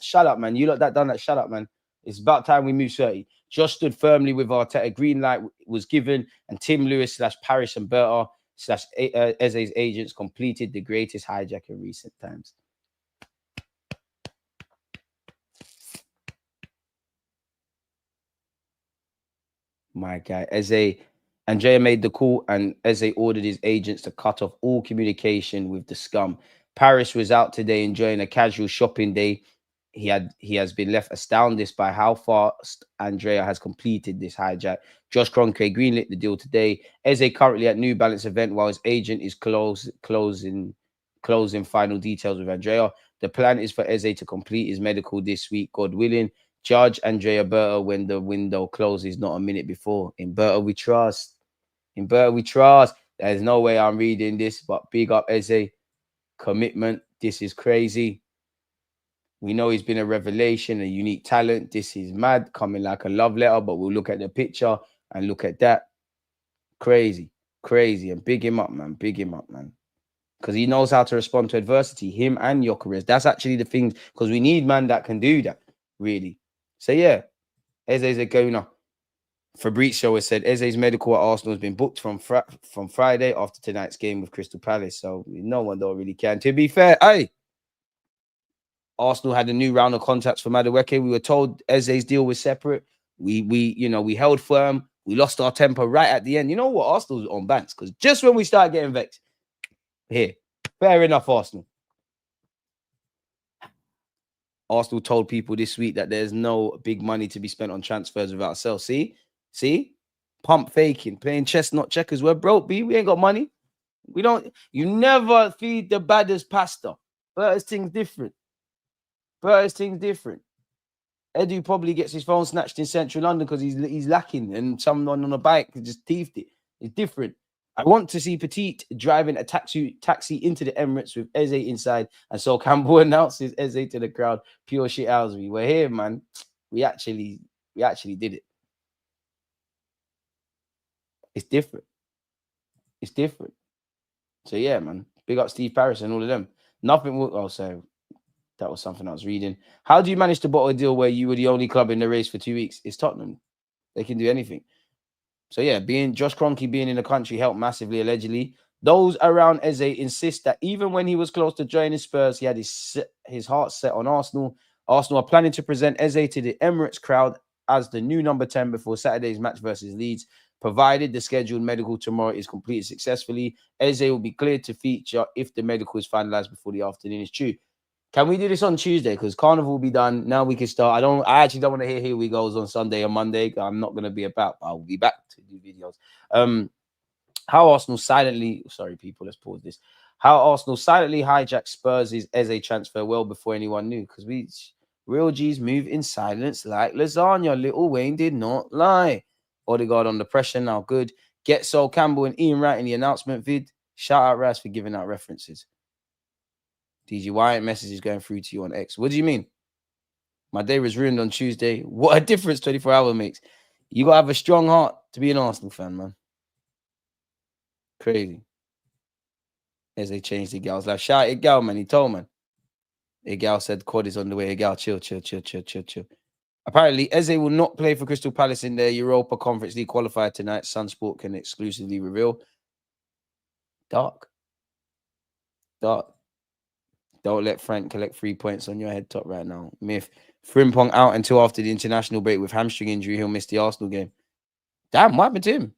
shut up, man. You lot that done that. Shut up, man. It's about time we move 30. Josh stood firmly with Arteta. Green light was given, and Tim Lewis / Paris and Berta / Eze's agents completed the greatest hijack in recent times. My guy, Eze. Andrea made the call, and Eze ordered his agents to cut off all communication with the scum. Paris was out today enjoying a casual shopping day. He has been left astounded by how fast Andrea has completed this hijack. Josh Kroenke greenlit the deal today. Eze currently at New Balance event while his agent is closing final details with Andrea. The plan is for Eze to complete his medical this week, God willing. Judge Andrea Berta when the window closes, not a minute before. In Berta we trust. In Berta we trust. There's no way I'm reading this, but big up Eze. Commitment. This is crazy. We know he's been a revelation, a unique talent. This is mad, coming like a love letter, but we'll look at the picture and look at that. Crazy, crazy. And big him up, man. Big him up, man. Because he knows how to respond to adversity, him and Gyökeres. That's actually the thing, because we need man that can do that, really. So, yeah, Eze's a goner. Fabrizio has said Eze's medical at Arsenal has been booked from Friday after tonight's game with Crystal Palace. So, no one don't really care. And to be fair, hey, Arsenal had a new round of contacts for Madueke. We were told Eze's deal was separate. We held firm. We lost our temper right at the end. You know what? Arsenal's on banks because just when we started getting vexed, here, fair enough, Arsenal. Arsenal told people this week that there's no big money to be spent on transfers without sales. See, pump faking, playing chess, not checkers. We're broke, B. We ain't got money. We don't. You never feed the baddest pasta. But things different. Edu probably gets his phone snatched in central London because he's lacking and someone on a bike just thieved it. It's different. I want to see Petit driving a taxi into the Emirates with Eze inside, and so Campbell announces Eze to the crowd. Pure shit Owsby. We're here, man. We actually did it. It's different. It's different. So yeah, man. Big up Steve Paris and all of them. Nothing will. Oh, so that was something I was reading. How do you manage to bottle a deal where you were the only club in the race for 2 weeks? It's Tottenham. They can do anything. So yeah, being Josh Kroenke being in the country helped massively, allegedly. Those around Eze insist that even when he was close to joining Spurs, he had his heart set on Arsenal. Arsenal are planning to present Eze to the Emirates crowd as the new number 10 before Saturday's match versus Leeds. Provided the scheduled medical tomorrow is completed successfully, Eze will be cleared to feature if the medical is finalized before the afternoon is due. Can we do this on Tuesday? Because Carnival will be done. Now we can start. I actually don't want to hear Here We Goes on Sunday or Monday. I'm not going to be about. I'll be back to do videos. How Arsenal silently, sorry, people, let's pause this. How Arsenal silently hijacked Spurs' Eze transfer well before anyone knew. Because real G's move in silence like lasagna. Little Wayne did not lie. Odegaard under pressure, now good. Get Sol Campbell and Ian Wright in the announcement vid. Shout out Raz for giving out references. DG, why aren't messages going through to you on X? What do you mean? My day was ruined on Tuesday. What a difference 24 hours makes. You got to have a strong heart to be an Arsenal fan, man. Crazy. As they changed the gal's life. Shout out Igal, man. He told, man. Igal said quad is on the way. Igal, chill. Apparently, Eze will not play for Crystal Palace in their Europa Conference League qualifier tonight. Sunsport can exclusively reveal. Dark. Don't let Frank collect 3 points on your head top right now. Myth. Frimpong out until after the international break with hamstring injury. He'll miss the Arsenal game. Damn, what happened to him?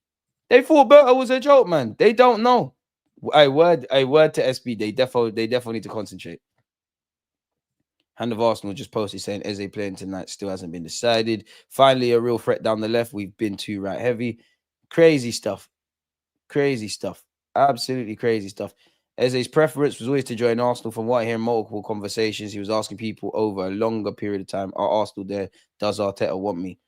They thought Berta was a joke, man. They don't know. A word to SB. They definitely need to concentrate. Hand of Arsenal just posted saying Eze playing tonight still hasn't been decided. Finally, a real threat down the left. We've been too right heavy. Crazy stuff. Absolutely crazy stuff. Eze's preference was always to join Arsenal. From what I hear in multiple conversations, he was asking people over a longer period of time, are Arsenal there? Does Arteta want me?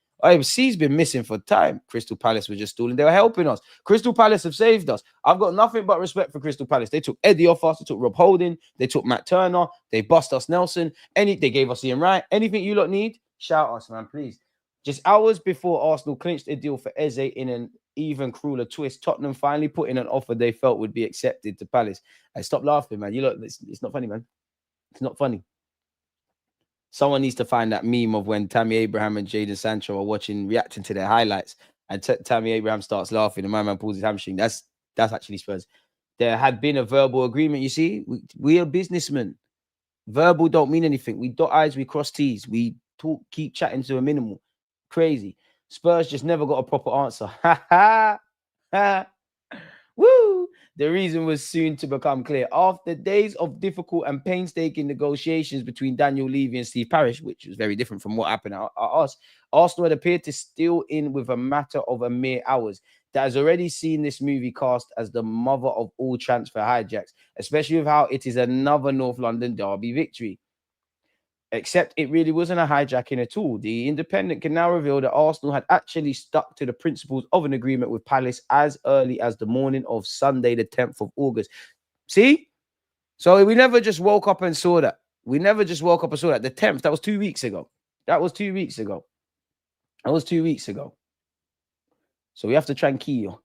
C's been missing for time. Crystal Palace were just stalling. They were helping us. Crystal Palace have saved us. I've got nothing but respect for Crystal Palace. They took Eddie off us. They took Rob Holding. They took Matt Turner. They bust us Nelson. They gave us Ian Wright. Anything you lot need, shout us, man, please. Just hours before Arsenal clinched a deal for Eze in an even crueler twist, Tottenham finally put in an offer they felt would be accepted to Palace. Hey, stop laughing, man. You look, it's not funny, man. It's not funny. Someone needs to find that meme of when Tammy Abraham and Jadon Sancho are reacting to their highlights, and Tammy Abraham starts laughing, and my man pulls his hamstring. That's actually Spurs. There had been a verbal agreement. You see, we are businessmen. Verbal don't mean anything. We dot I's, we cross T's. We talk, keep chatting to a minimal. Crazy. Spurs just never got a proper answer. Ha ha. Woo! The reason was soon to become clear. After days of difficult and painstaking negotiations between Daniel Levy and Steve Parish, which was very different from what happened at us, Arsenal had appeared to steal in with a matter of a mere hours. That has already seen this movie cast as the mother of all transfer hijacks, especially with how it is another North London derby victory. Except it really wasn't a hijacking at all. The Independent can now reveal that Arsenal had actually stuck to the principles of an agreement with Palace as early as the morning of Sunday, the 10th of August. See? So we never just woke up and saw that. The 10th, that was 2 weeks ago. So we have to tranquilo.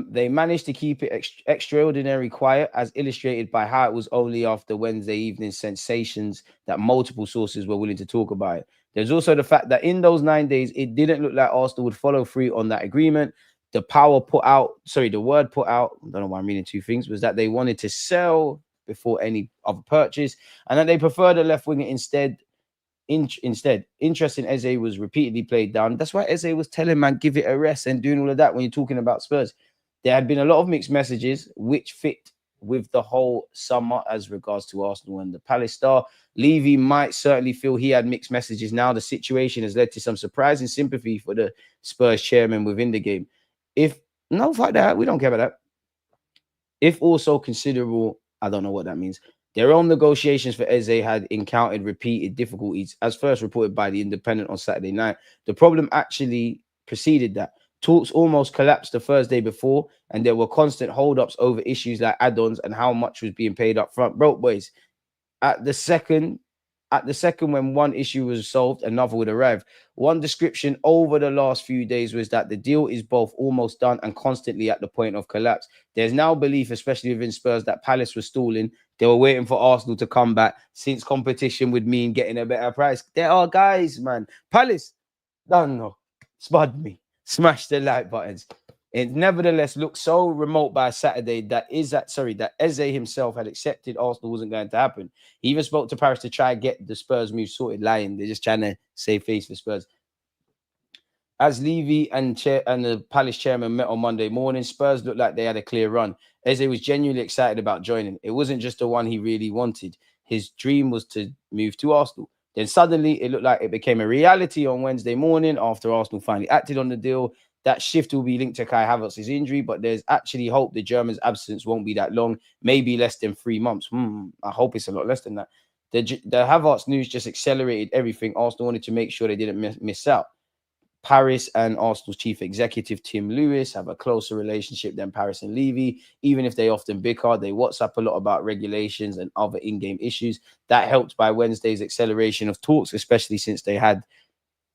They managed to keep it extraordinary quiet, as illustrated by how it was only after Wednesday evening sensations that multiple sources were willing to talk about it. There's also the fact that in those 9 days, it didn't look like Arsenal would follow through on that agreement. The word put out, I don't know why I'm reading two things, was that they wanted to sell before any other purchase, and that they preferred a left winger instead. Interest in Eze was repeatedly played down. That's why Eze was telling man, give it a rest and doing all of that when you're talking about Spurs. There had been a lot of mixed messages which fit with the whole summer as regards to Arsenal and the Palace star. Levy might certainly feel he had mixed messages. Now the situation has led to some surprising sympathy for the Spurs chairman within the game. Fuck that, we don't care about that. If also considerable, I don't know what that means. Their own negotiations for Eze had encountered repeated difficulties, as first reported by the Independent on Saturday night. The problem actually preceded that. Talks almost collapsed the Thursday before, and there were constant hold-ups over issues like add-ons and how much was being paid up front. Broke boys. At the second when one issue was solved, another would arrive. One description over the last few days was that the deal is both almost done and constantly at the point of collapse. There's now belief, especially within Spurs, that Palace was stalling. They were waiting for Arsenal to come back, since competition would mean getting a better price. There are guys, man. Palace, no. Spud me. Smash the like buttons. It nevertheless looked so remote by Saturday that Eze himself had accepted Arsenal wasn't going to happen. He even spoke to Paris to try and get the Spurs move sorted. Lying, they're just trying to save face for Spurs. As Levy and the Palace chairman met on Monday morning, Spurs looked like they had a clear run. Eze was genuinely excited about joining. It wasn't just the one he really wanted. His dream was to move to Arsenal. Then suddenly, it looked like it became a reality on Wednesday morning after Arsenal finally acted on the deal. That shift will be linked to Kai Havertz's injury, but there's actually hope the German's absence won't be that long, maybe less than 3 months. I hope it's a lot less than that. The Havertz news just accelerated everything. Arsenal wanted to make sure they didn't miss out. Paris and Arsenal's chief executive, Tim Lewis, have a closer relationship than Paris and Levy. Even if they often bicker, they WhatsApp a lot about regulations and other in-game issues. That helped by Wednesday's acceleration of talks, especially since they had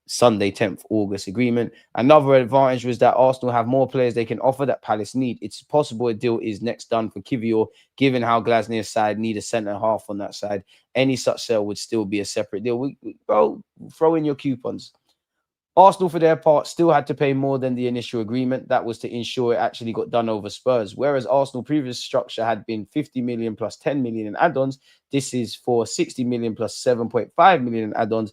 Sunday, 10th August agreement. Another advantage was that Arsenal have more players they can offer that Palace need. It's possible a deal is next done for Kivior, given how Glasnier's side need a centre-half on that side. Any such sale would still be a separate deal. Bro, throw in your coupons. Arsenal, for their part, still had to pay more than the initial agreement. That was to ensure it actually got done over Spurs. Whereas Arsenal's previous structure had been 50 million plus 10 million in add-ons, this is for 60 million plus 7.5 million in add-ons,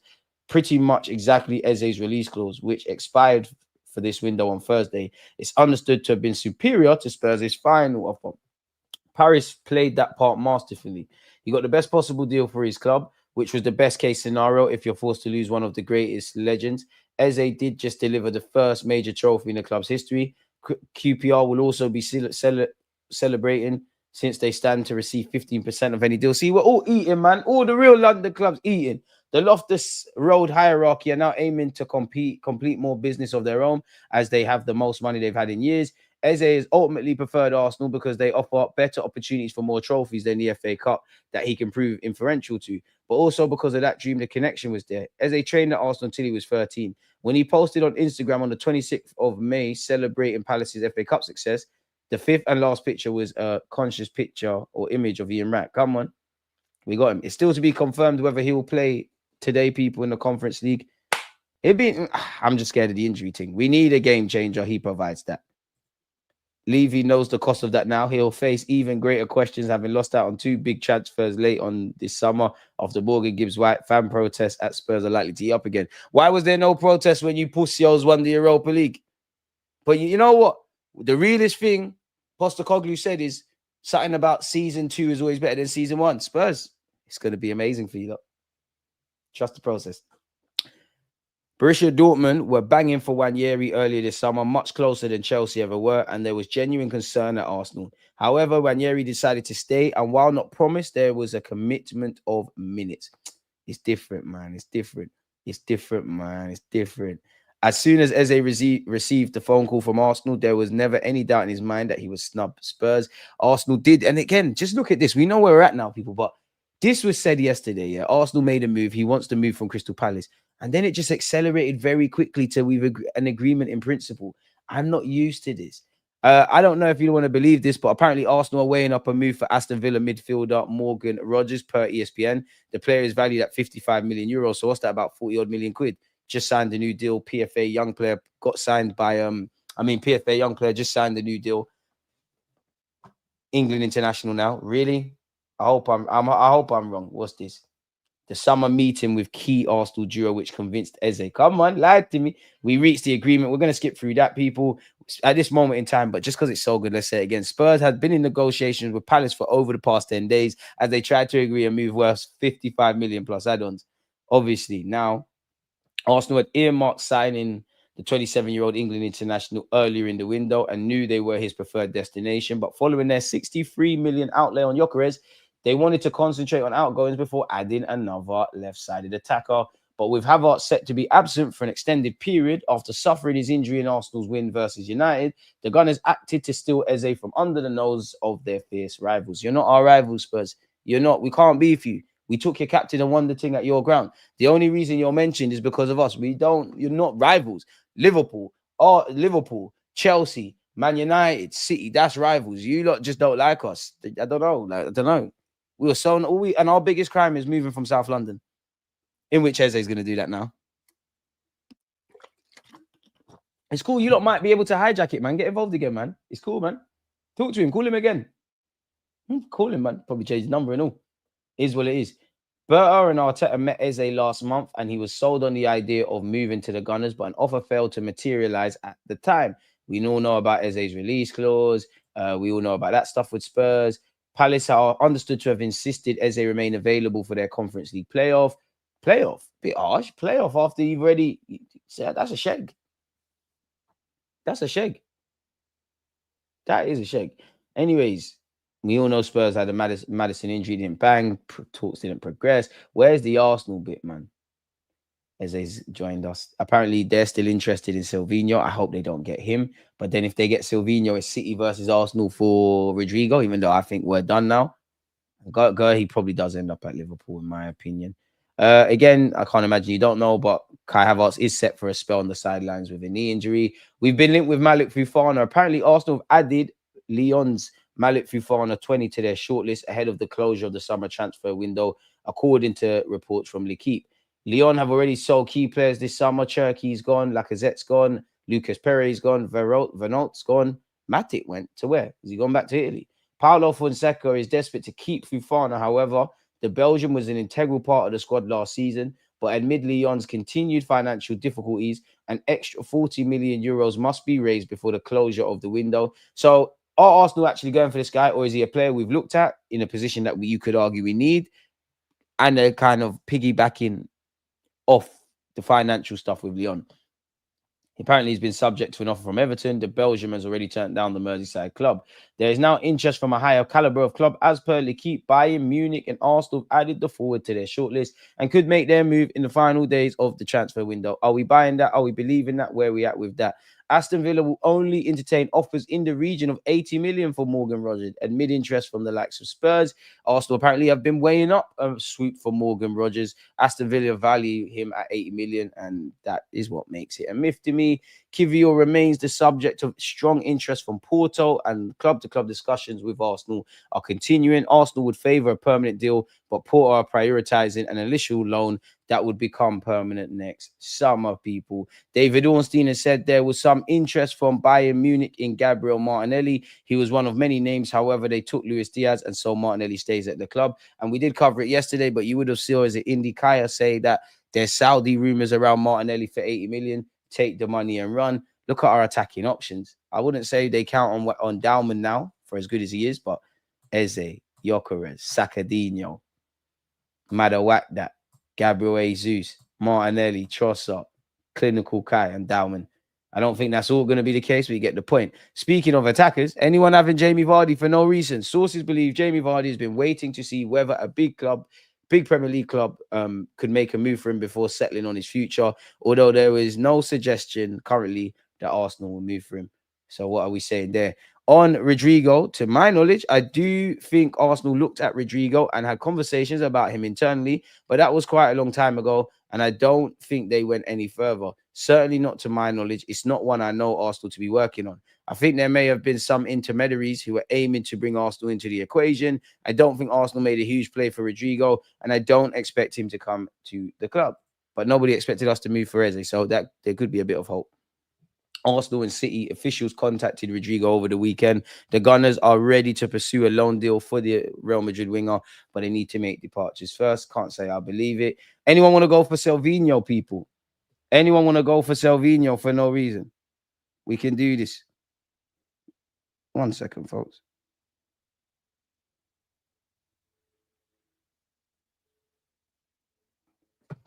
pretty much exactly Eze's release clause, which expired for this window on Thursday. It's understood to have been superior to Spurs' final offer. Paris played that part masterfully. He got the best possible deal for his club, which was the best case scenario if you're forced to lose one of the greatest legends. Eze did just deliver the first major trophy in the club's history. QPR will also be celebrating since they stand to receive 15% of any deal. See, we're all eating, man. All the real London clubs eating. The Loftus Road hierarchy are now aiming to complete more business of their own as they have the most money they've had in years. Eze is ultimately preferred Arsenal because they offer better opportunities for more trophies than the FA Cup that he can prove inferential to, but also because of that dream, the connection was there. Eze trained at Arsenal until he was 13. When he posted on Instagram on the 26th of May, celebrating Palace's FA Cup success, the fifth and last picture was a conscious picture or image of Ian Wright. Come on, we got him. It's still to be confirmed whether he will play today, people, in the Conference League. I'm just scared of the injury thing. We need a game changer. He provides that. Levy knows the cost of that now. He'll face even greater questions, having lost out on 2 big transfers late on this summer after Morgan Gibbs White. Fan protests at Spurs are likely to eat up again. Why was there no protest when you pussios won the Europa League? But you know what? The realest thing Postecoglou said is something about season 2 is always better than season 1. Spurs, it's going to be amazing for you, look. Trust the process. Borussia Dortmund were banging for Ranieri earlier this summer, much closer than Chelsea ever were, and there was genuine concern at Arsenal. However, Ranieri decided to stay, and while not promised, there was a commitment of minutes. It's different, man. It's different. It's different, man. It's different. As soon as Eze received the phone call from Arsenal, there was never any doubt in his mind that he would snub Spurs. Arsenal did, and again, just look at this. We know where we're at now, people, but this was said yesterday. Yeah, Arsenal made a move. He wants to move from Crystal Palace. And then it just accelerated very quickly to we've an agreement in principle. I'm not used to this. I don't know if you want to believe this, but apparently Arsenal are weighing up a move for Aston Villa midfielder Morgan Rogers per ESPN. The player is valued at 55 million euros. So what's that, about 40 odd million quid? Just signed a new deal. PFA young player got signed by PFA young player just signed a new deal. England international now. Really? I hope I'm wrong. What's this? The summer meeting with key Arsenal duo, which convinced Eze. Come on, lie to me. We reached the agreement. We're going to skip through that, people, at this moment in time. But just because it's so good, let's say it again. Spurs had been in negotiations with Palace for over the past 10 days as they tried to agree a move worth 55 million plus add-ons. Obviously, now Arsenal had earmarked signing the 27-year-old England international earlier in the window and knew they were his preferred destination. But following their 63 million outlay on Gyökeres, they wanted to concentrate on outgoings before adding another left-sided attacker. But with Havertz set to be absent for an extended period after suffering his injury in Arsenal's win versus United, the Gunners acted to steal Eze from under the nose of their fierce rivals. You're not our rivals, Spurs. You're not. We can't beef you. We took your captain and won the thing at your ground. The only reason you're mentioned is because of us. You're not rivals. Liverpool, Chelsea, Man United, City, that's rivals. You lot just don't like us. I don't know. We were so and our biggest crime is moving from South London, in which Eze is going to do that now. It's cool. You lot might be able to hijack it, man. Get involved again, man. It's cool, man. Talk to him. Call him again. Call him, man. Probably change the number and all. Is what it is. Berta and Arteta met Eze last month, and he was sold on the idea of moving to the Gunners, but an offer failed to materialize at the time. We all know about Eze's release clause. We all know about that stuff with Spurs. Palace are understood to have insisted Eze remain available for their Conference League playoff. Playoff? Bit harsh. Playoff after you've already... That's a shag. That's a shag. That is a shag. Anyways, we all know Spurs had a Maddison injury, didn't bang, talks didn't progress. Where's the Arsenal bit, man? Eze's joined us. Apparently, they're still interested in Silvinho. I hope they don't get him. But then if they get Silvinho, it's City versus Arsenal for Rodrigo, even though I think we're done now. He probably does end up at Liverpool, in my opinion. Again, I can't imagine you don't know, but Kai Havertz is set for a spell on the sidelines with a knee injury. We've been linked with Malik Fofana. Apparently, Arsenal have added Lyon's Malik Fofana 20 to their shortlist ahead of the closure of the summer transfer window, according to reports from L'Equipe. Lyon have already sold key players this summer. Cherky's gone, Lacazette's gone, Lucas Perez's gone, Vernolt's gone. Matic went to where? Has he gone back to Italy? Paulo Fonseca is desperate to keep Fofana. However, the Belgian was an integral part of the squad last season, but amid Lyon's continued financial difficulties, an extra 40 million euros must be raised before the closure of the window. So are Arsenal actually going for this guy, or is he a player we've looked at in a position that you could argue we need? And they're kind of piggybacking off the financial stuff with Lyon. Apparently, he's been subject to an offer from Everton. The Belgium has already turned down the Merseyside club. There is now interest from a higher caliber of club. As per L'Equipe, Bayern Munich and Arsenal have added the forward to their shortlist and could make their move in the final days of the transfer window. Are we buying that? Are we believing that? Where are we at with that? Aston Villa will only entertain offers in the region of 80 million for Morgan Rogers, amid interest from the likes of Spurs. Arsenal apparently have been weighing up a swoop for Morgan Rogers. Aston Villa value him at 80 million, and that is what makes it a myth to me. Kivior remains the subject of strong interest from Porto, and club-to-club discussions with Arsenal are continuing. Arsenal would favour a permanent deal, but Porto are prioritising an initial loan that would become permanent next summer, people. David Ornstein has said there was some interest from Bayern Munich in Gabriel Martinelli. He was one of many names. However, they took Luis Diaz, and so Martinelli stays at the club. And we did cover it yesterday, but you would have seen as an Indy Kaya say that there's Saudi rumours around Martinelli for 80 million. Take the money and run. Look at our attacking options. I wouldn't say they count on Dalman now for as good as he is, but Eze, Gyökeres, Sakadinho, Madawak, Gabriel Jesus, Martinelli, Trossard, Clinical Kai, and Dalman. I don't think that's all going to be the case, but you get the point. Speaking of attackers, anyone having Jamie Vardy for no reason? Sources believe Jamie Vardy has been waiting to see whether a big Premier League club could make a move for him before settling on his future, although there is no suggestion currently that Arsenal will move for him. So what are we saying there? On Rodrigo, to my knowledge, I do think Arsenal looked at Rodrigo and had conversations about him internally, but that was quite a long time ago, and I don't think they went any further. Certainly not to my knowledge. It's not one I know Arsenal to be working on. I think there may have been some intermediaries who were aiming to bring Arsenal into the equation. I don't think Arsenal made a huge play for Rodrigo, and I don't expect him to come to the club. But nobody expected us to move for Eze, so that there could be a bit of hope. Arsenal and City officials contacted Rodrigo over the weekend. The Gunners are ready to pursue a loan deal for the Real Madrid winger, but they need to make departures first. Can't say I believe it. Anyone want to go for Silvinho, people? Anyone want to go for Silvinho for no reason? We can do this. 1 second, folks.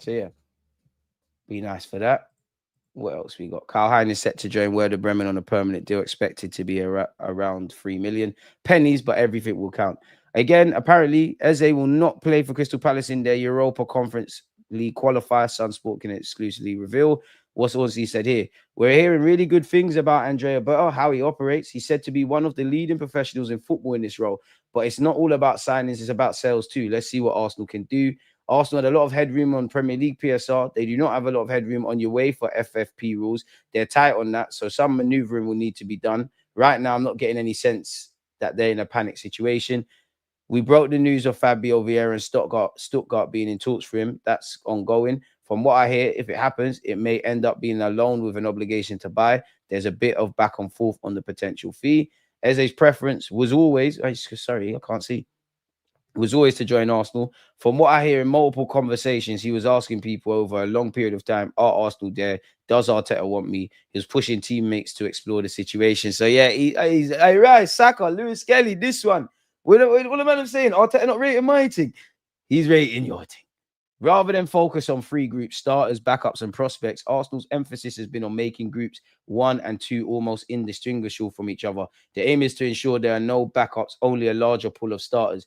So, yeah. Be nice for that. What else we got? Karl Hein is set to join Werder Bremen on a permanent deal, expected to be around 3 million pennies, but everything will count. Again, apparently, Eze will not play for Crystal Palace in their Europa Conference League qualifier. Sunsport can exclusively reveal. What's he said here? We're hearing really good things about Andrea Berta, how he operates. He's said to be one of the leading professionals in football in this role, but it's not all about signings. It's about sales too. Let's see what Arsenal can do. Arsenal had a lot of headroom on Premier League PSR. They do not have a lot of headroom on your way for FFP rules. They're tight on that, so some maneuvering will need to be done. Right now, I'm not getting any sense that they're in a panic situation. We broke the news of Fabio Vieira and Stuttgart being in talks for him. That's ongoing. From what I hear, if it happens, it may end up being a loan with an obligation to buy. There's a bit of back and forth on the potential fee. Eze's preference was always, sorry, I can't see, was always to join Arsenal. From what I hear in multiple conversations, he was asking people over a long period of time, are Arsenal there? Does Arteta want me? He was pushing teammates to explore the situation. So yeah, he's right, Saka, Lewis Kelly, this one. What am I saying? Arteta not rating my team. He's rating your team. Rather than focus on 3 group starters, backups, and prospects, Arsenal's emphasis has been on making groups 1 and 2 almost indistinguishable from each other. The aim is to ensure there are no backups, only a larger pool of starters.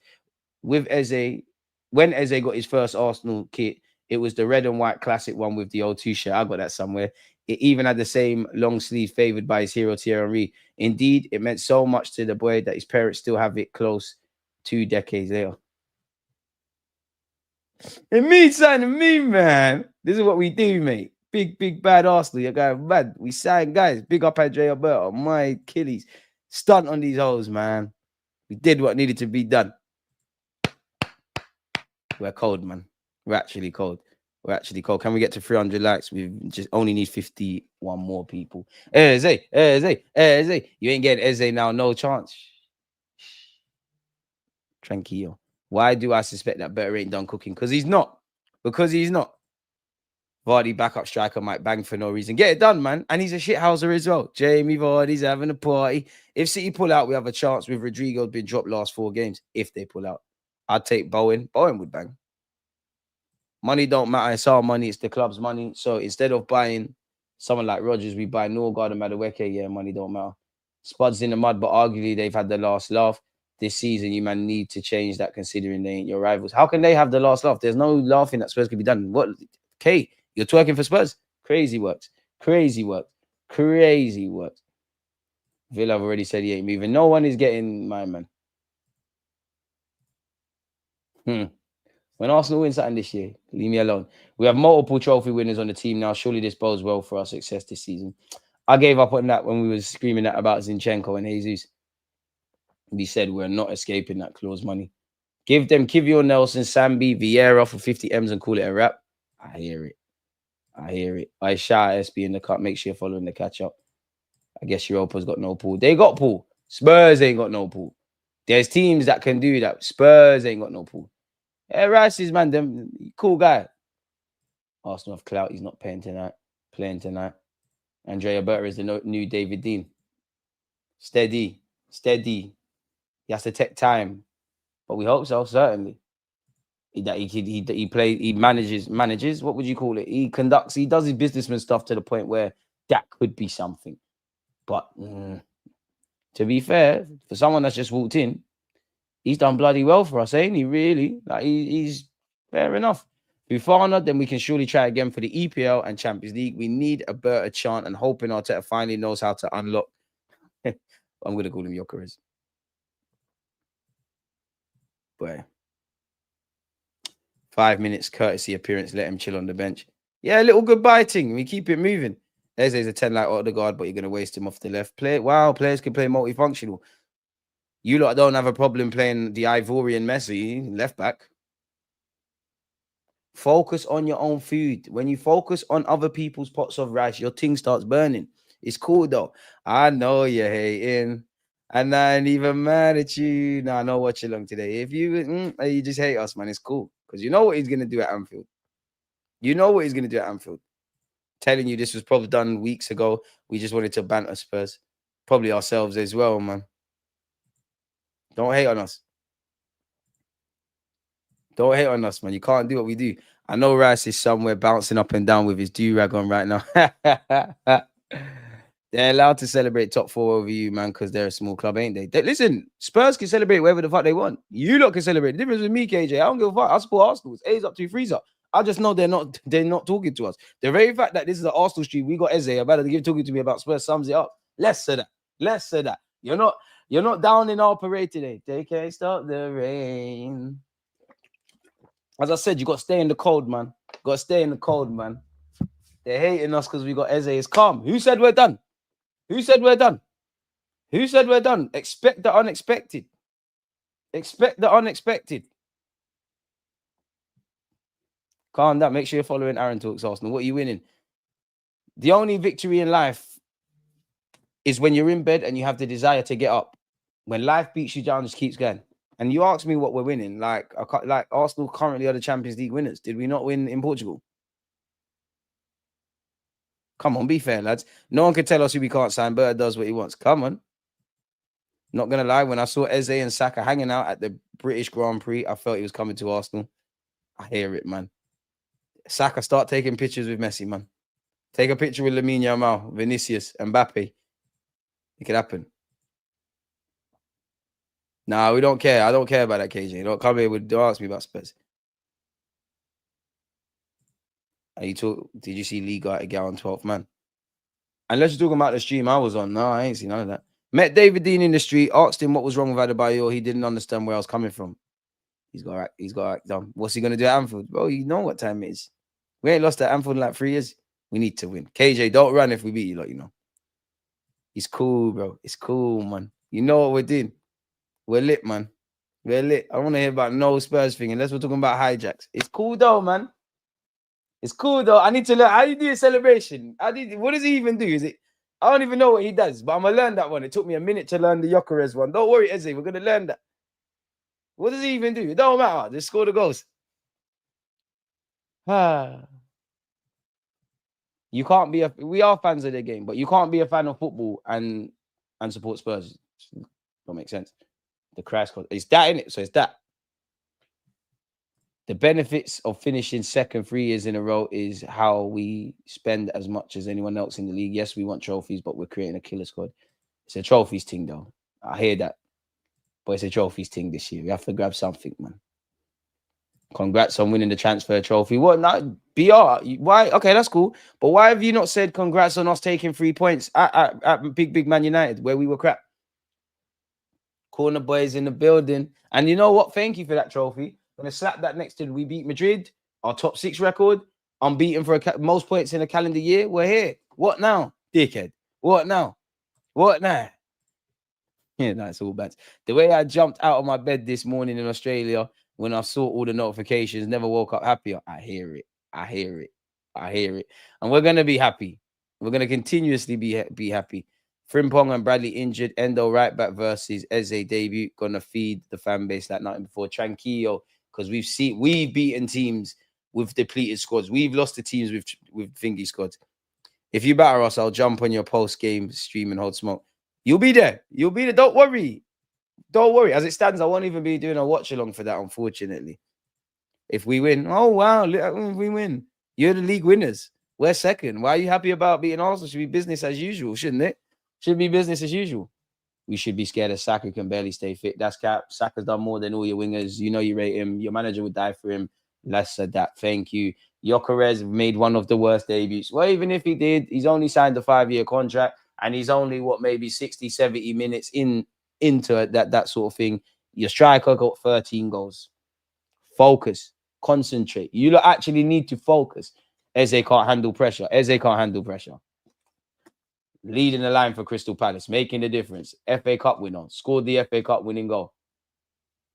With Eze, when Eze got his first Arsenal kit, it was the red and white classic one with the O2 shirt. I got that somewhere. It even had the same long sleeve favored by his hero Thierry Henry. Indeed, it meant so much to the boy that his parents still have it close 2 decades later. It means something to me, man. This is what we do, mate. Big bad Arsenal. You guys mad. We sang, guys. Big up Andrea Berta. My Achilles. Stunt on these hoes, man. We did what needed to be done. We're cold, man. We're actually cold. We're actually cold. Can we get to 300 likes? We just only need 51 more people. Eze. You ain't getting Eze now. No chance. Tranquillo. Why do I suspect that Berta ain't done cooking? Because he's not. Vardy, backup striker, might bang for no reason. Get it done, man. And he's a shithouser as well. Jamie Vardy's having a party. If City pull out, we have a chance with Rodrigo being dropped last 4 games. If they pull out, I'd take Bowen. Bowen would bang. Money don't matter. It's our money. It's the club's money. So instead of buying someone like Rodgers, we buy Norgard and Madueke. Yeah, money don't matter. Spuds in the mud, but arguably they've had the last laugh. This season, you man need to change that considering they ain't your rivals. How can they have the last laugh? There's no laughing that Spurs can be done. What? Okay, you're twerking for Spurs? Crazy works. Villa have already said he ain't moving. No one is getting my man. When Arsenal win something this year, leave me alone. We have multiple trophy winners on the team now. Surely this bodes well for our success this season. I gave up on that when we were screaming that about Zinchenko and Jesus. We said we're not escaping that clause money. Give them Kivio Nelson, Sambi, Vieira for 50 M's and call it a wrap. I hear it. I shout at SB in the cup. Make sure you're following the catch up. I guess Europa's got no pool. They got pool. Spurs ain't got no pool. There's teams that can do that. Spurs ain't got no pool. Yeah, Rice is, man, them cool guy. Arsenal have clout. He's not playing tonight. Andrea Berta is the new David Dean. Steady. He has to take time, but we hope so, certainly. He manages. What would you call it? He does his businessman stuff to the point where that could be something. But to be fair, for someone that's just walked in, he's done bloody well for us, ain't he? Really? Like he's fair enough. Fofana, then we can surely try again for the EPL and Champions League. We need a Berta chant and hoping Arteta finally knows how to unlock. I'm gonna call him Jokeres. Boy. 5 minutes courtesy appearance. Let him chill on the bench. Yeah, a little goodbye thing. We keep it moving. Eze's a 10 like Odegaard, but you're gonna waste him off the left. Players can play multifunctional. You lot don't have a problem playing the Ivorian Messi left back. Focus on your own food. When you focus on other people's pots of rice, your thing starts burning. It's cool though. I know you're hating, and I ain't even mad at you. No, I know what you're long today. If you just hate us, man, it's cool because you know what he's gonna do at Anfield. Telling you this was probably done weeks ago. We just wanted to banter Spurs, probably ourselves as well, man. Don't hate on us. Man. You can't do what we do. I know Rice is somewhere bouncing up and down with his do-rag on right now. They're allowed to celebrate top 4 over you, man, because they're a small club, ain't they? Listen, Spurs can celebrate wherever the fuck they want. You lot can celebrate. The difference with me, KJ, I don't give a fuck. I support Arsenal. It's A's up to freeze up. I just know they're not talking to us. The very fact that this is an Arsenal street, we got Eze about to talking to me about Spurs sums it up. Less of that. You're not down in our parade today. They can't stop the rain. As I said, you got to stay in the cold, man. They're hating us because we got Eze. It's calm. Who said we're done? Expect the unexpected. Calm down. Make sure you're following Aaron Talks Arsenal. What are you winning? The only victory in life is when you're in bed and you have the desire to get up. When life beats you down, just keeps going. And you ask me what we're winning. Like Arsenal currently are the Champions League winners. Did we not win in Portugal? Come on, be fair, lads. No one can tell us who we can't sign. Berta does what he wants. Come on. Not going to lie, when I saw Eze and Saka hanging out at the British Grand Prix, I felt he was coming to Arsenal. I hear it, man. Saka, start taking pictures with Messi, man. Take a picture with Lamine Yamal, Vinicius, Mbappe. It could happen. Nah, we don't care. I don't care about that, KJ. Don't come here don't ask me about Spurs. Did you see Lee got a gal on 12th man? Unless you're talking about the stream I was on. No, I ain't seen none of that. Met David Dean in the street, asked him what was wrong with Adebayor. He didn't understand where I was coming from. He's got to act dumb. What's he going to do at Anfield? Bro, you know what time it is. We ain't lost at Anfield in like 3 years. We need to win. KJ, don't run if we beat you, like, you know. It's cool, bro. It's cool, man. You know what we're doing. We're lit, man. We're lit. I don't want to hear about no Spurs thing unless we're talking about hijacks. It's cool, though, man. It's cool, though. I need to learn. How do you do a celebration? What does he even do? I don't even know what he does, but I'm going to learn that one. It took me a minute to learn the Gyökeres one. Don't worry, Eze. We're going to learn that. What does he even do? It don't matter. Just score the goals. You can't be we are fans of the game, but you can't be a fan of football and support Spurs. Don't make sense. The crash code. It's that, innit? So it's that. The benefits of finishing second 3 years in a row is how we spend as much as anyone else in the league. Yes, we want trophies, but we're creating a killer squad. It's a trophies thing, though. I hear that. But it's a trophies thing this year. We have to grab something, man. Congrats on winning the transfer trophy. What? Not BR? Why? Okay, that's cool. But why have you not said congrats on us taking 3 points at Big Man United, where we were crap? Corner boys in the building. And you know what? Thank you for that trophy. I'm going to slap that next to we beat Madrid, our top 6 record, unbeaten for most points in a calendar year. We're here. What now, dickhead? What now? What now? Yeah, that's all bad. The way I jumped out of my bed this morning in Australia when I saw all the notifications, never woke up happier. I hear it. I hear it. I hear it. And we're going to be happy. We're going to continuously be happy. Frimpong and Bradley injured. Endo right back versus Eze debut. Going to feed the fan base like nothing before. Tranquillo, because we've beaten teams with depleted squads. We've lost to teams with thingy squads. If you batter us, I'll jump on your post-game stream and hold smoke. You'll be there. You'll be there. Don't worry. Don't worry. As it stands, I won't even be doing a watch-along for that, unfortunately. If we win, oh, wow, if we win. You're the league winners. We're second. Why are you happy about beating Arsenal? Should be business as usual, shouldn't it? Should be business as usual. We should be scared of Saka, can barely stay fit. That's cap. Saka's done more than all your wingers. You know you rate him. Your manager would die for him. Less said that. Thank you. Gyökeres made one of the worst debuts. Well, even if he did, he's only signed a 5-year contract. And he's only, maybe 60, 70 minutes into that sort of thing. Your striker got 13 goals. Focus. Concentrate. You actually need to focus. Eze can't handle pressure. Eze can't handle pressure. Leading the line for Crystal Palace. Making the difference. FA Cup winner. Scored the FA Cup winning goal.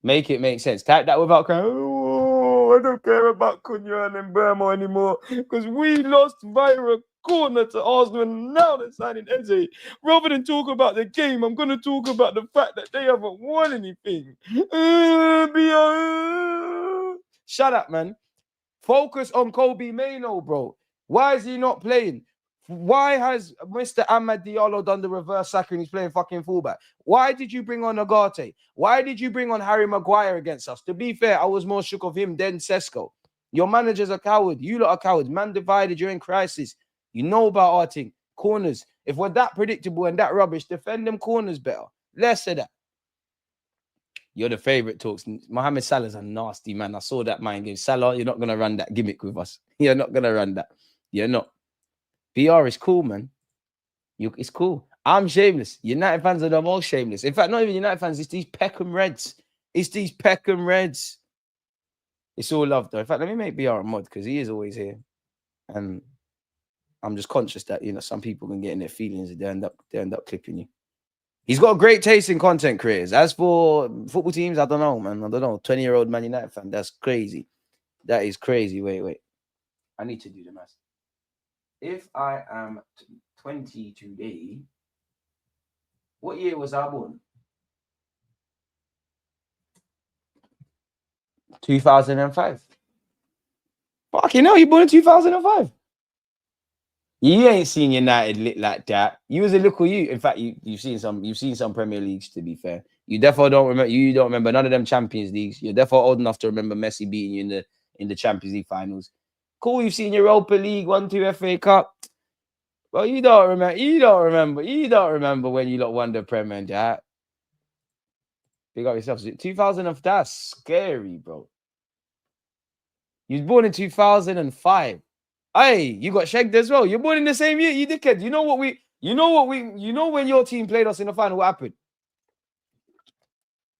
Make it make sense. Type that without crying. Oh, I don't care about Cunha and Burma anymore. Because we lost via a corner to Arsenal and now they're signing Eze. Rather than talk about the game, I'm going to talk about the fact that they haven't won anything. Shut up, man. Focus on Kobe Mainoo, bro. Why is he not playing? Why has Mr. Ahmad Diallo done the reverse sack and he's playing fucking fullback? Why did you bring on Agate? Why did you bring on Harry Maguire against us? To be fair, I was more shook of him than Sesko. Your manager's a coward. You lot are cowards. Man divided. You're in crisis. You know about our thing. Corners. If we're that predictable and that rubbish, defend them corners better. Less of that. You're the favorite talks. Mohamed Salah's a nasty man. I saw that mind game. Salah, you're not going to run that gimmick with us. You're not going to run that. You're not. BR is cool, man. It's cool. I'm shameless. United fans are the most shameless. In fact, not even United fans. It's these Peckham Reds. It's these Peckham Reds. It's all love, though. In fact, let me make BR a mod because he is always here. And I'm just conscious that, some people can get in their feelings and they end up clipping you. He's got a great taste in content creators. As for football teams, I don't know, man. I don't know. 20-year-old Man United fan. That's crazy. That is crazy. Wait. I need to do the math. If I am 20 today, what year was I born? 2005. Fucking hell, you born in 2005. You ain't seen United lit like that. You was a little you. In fact, you've seen some Premier Leagues, to be fair. You definitely don't remember. You don't remember none of them Champions Leagues. You're definitely old enough to remember Messi beating you in the Champions League finals. Cool, you've seen Europa League, 1-2 FA Cup. Well, you don't remember. You don't remember when you lot won the Premier League. That. Big up yourself. 2000, that's scary, bro. You was born in 2005. Hey, you got shagged as well. You're born in the same year, you dickhead. You know when your team played us in the final, what happened?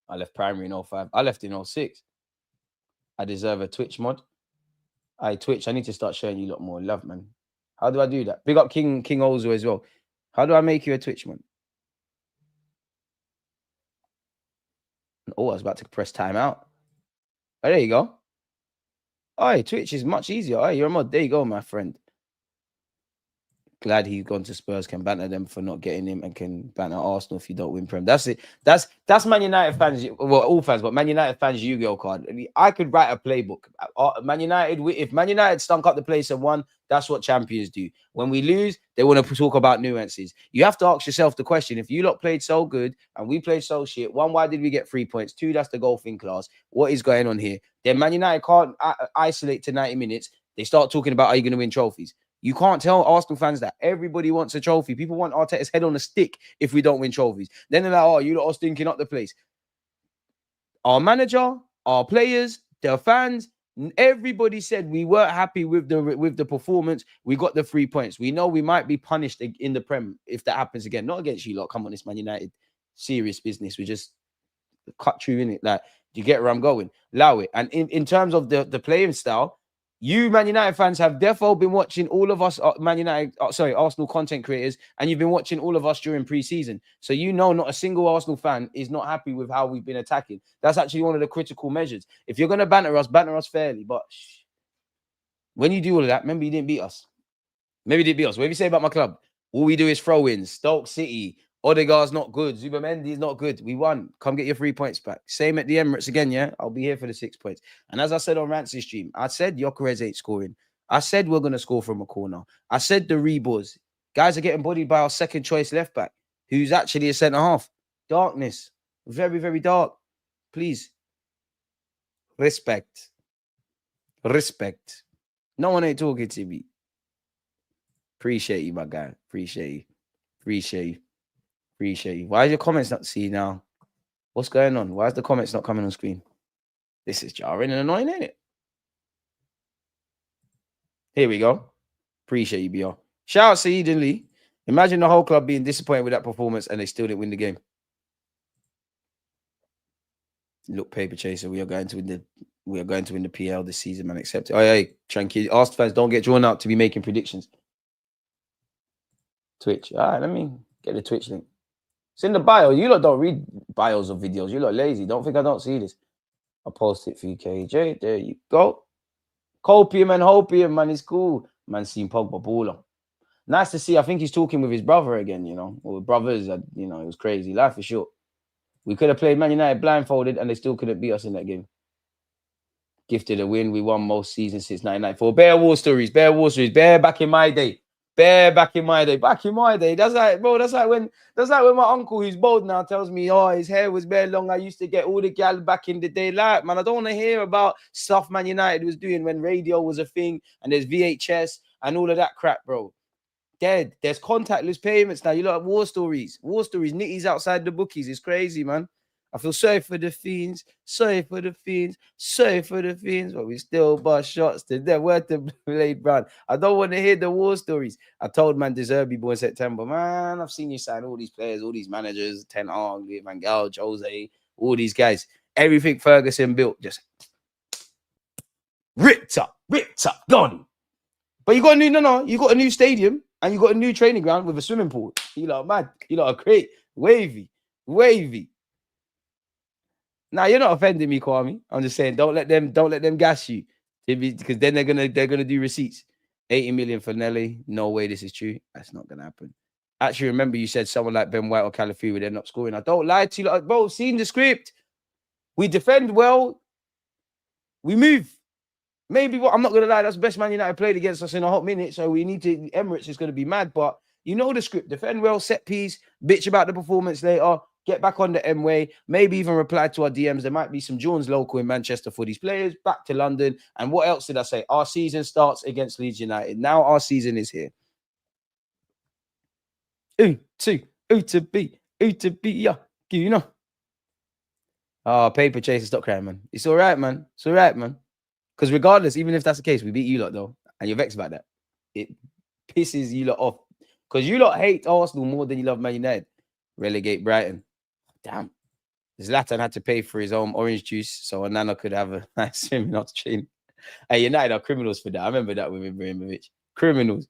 I left primary in 05. I left in 06. I deserve a Twitch mod. Twitch, I need to start showing you a lot more love, man. How do I do that? Big up King Ozo as well. How do I make you a Twitch mod? Oh, I was about to press timeout. Oh, there you go. Oh, Twitch is much easier. Oh, you're a mod. There you go, my friend. Glad he's gone to Spurs, can banter them for not getting him, and can banter Arsenal if you don't win Prem. That's it. That's Man United fans. Well, all fans, but Man United fans Yu-Gi-Oh card. I could write a playbook. Man United, if Man United stunk up the place and won, that's what champions do. When we lose, they want to talk about nuances. You have to ask yourself the question: if you lot played so good and we played so shit, one, why did we get 3 points? Two, that's the golfing class. What is going on here? Then Man United can't isolate to 90 minutes. They start talking about, are you going to win trophies? You can't tell Arsenal fans that. Everybody wants a trophy. People want Arteta's head on a stick if we don't win trophies. Then they're like, oh, you lot are stinking up the place. Our manager, our players, the fans, everybody said we weren't happy with the performance. We got the 3 points. We know we might be punished in the Prem if that happens again. Not against you lot. Come on, it's Man United. Serious business. We just cut through in it. Like, do you get where I'm going? Allow it. And in terms of the playing style, you Man United fans have defo been watching all of us Arsenal content creators, and you've been watching all of us during pre-season. So you know not a single Arsenal fan is not happy with how we've been attacking. That's actually one of the critical measures. If you're going to banter us fairly. But when you do all of that, remember you didn't beat us. Maybe you didn't beat us. What do you say about my club? All we do is throw-ins. Stoke City. Odegaard's not good. Zubamendi's not good. We won. Come get your 3 points back. Same at the Emirates again, yeah? I'll be here for the 6 points. And as I said on Rancy's stream, I said Gyökeres ain't scoring. I said we're going to score from a corner. I said the Rumours. Guys are getting bodied by our second choice left back, who's actually a centre half. Darkness. Very, very dark. Please. Respect. Respect. No one ain't talking to me. Appreciate you, my guy. Appreciate you. Appreciate you. Appreciate you. Why is your comments not seen now? What's going on? Why is the comments not coming on screen? This is jarring and annoying, ain't it? Here we go. Appreciate you, BR. Shout out to Eden Lee. Imagine the whole club being disappointed with that performance and they still didn't win the game. Look, paper chaser, we are going to win the PL this season, man. Accept it. Oh, hey, tranquil. Arsenal fans, don't get drawn out to be making predictions. Twitch. All right, let me get the Twitch link. It's in the bio. You lot don't read bios of videos. You lot lazy. Don't think I don't see this. I'll post it for you, KJ. There you go. Copium and Hopium, man. It's cool. Man, seen Pogba baller. Nice to see. I think he's talking with his brother again, you know. Or brothers, it was crazy. Life is short. We could have played Man United blindfolded and they still couldn't beat us in that game. Gifted a win. We won most seasons since 1994. Bear war stories. Bear back in my day. Back in my day. That's like when my uncle, who's bald now, tells me, oh, his hair was bare long. I used to get all the gal back in the day. Like, man, I don't want to hear about stuff Man United was doing when radio was a thing and there's VHS and all of that crap, bro. Dead. There's contactless payments now. You look at war stories. Nitties outside the bookies. It's crazy, man. I feel sorry for the fiends. But we still bust shots to them. Worth the blade brand. I don't want to hear the war stories. I told man Deserby boy in September, man, I've seen you sign all these players, all these managers, Ten Hag, Van Gaal, Jose, all these guys. Everything Ferguson built, just ripped up, gone. But you got a new stadium and you got a new training ground with a swimming pool. You lot are mad. You lot are great. Wavy. Now you're not offending me, Kwame. I'm just saying, don't let them gas you. Because then they're gonna do receipts. 80 million for Nelly. No way this is true. That's not gonna happen. Actually, remember you said someone like Ben White or Calafiori would end up scoring. I don't lie to you, like, bro. Seen the script. We defend well. We move. Maybe I'm not gonna lie. That's the best Man United played against us in a hot minute. So we need to. Emirates is gonna be mad, but you know the script. Defend well, set piece, bitch about the performance later. Get back on the M way. Maybe even reply to our DMs. There might be some Jones local in Manchester for these players. Back to London. And what else did I say? Our season starts against Leeds United. Now our season is here. Ooh to be, yeah. You know. Oh, paper chaser, stop crying, man. It's all right, man. It's all right, man. Because regardless, even if that's the case, we beat you lot, though. And you're vexed about that. It pisses you lot off. Because you lot hate Arsenal more than you love Man United. Relegate Brighton. Damn. Zlatan had to pay for his own orange juice so Onana could have a nice swimming off train. And United are criminals for that. I remember that with Ibrahimovic. Criminals.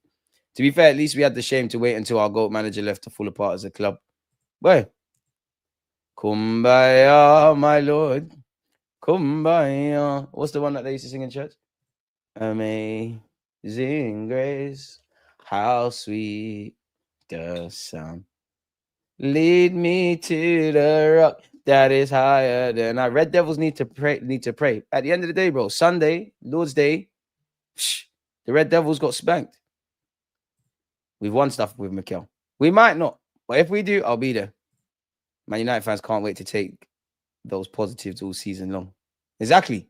To be fair, at least we had the shame to wait until our GOAT manager left to fall apart as a club. Boy. Kumbaya, my lord. Kumbaya. What's the one that they used to sing in church? Amazing grace. How sweet the sound. Lead me to the rock that is higher than I. Red Devils need to pray. At the end of the day, bro, Sunday, Lord's Day, the Red Devils got spanked. We've won stuff with Mikel. We might not, but if we do, I'll be there. Man United fans can't wait to take those positives all season long. Exactly.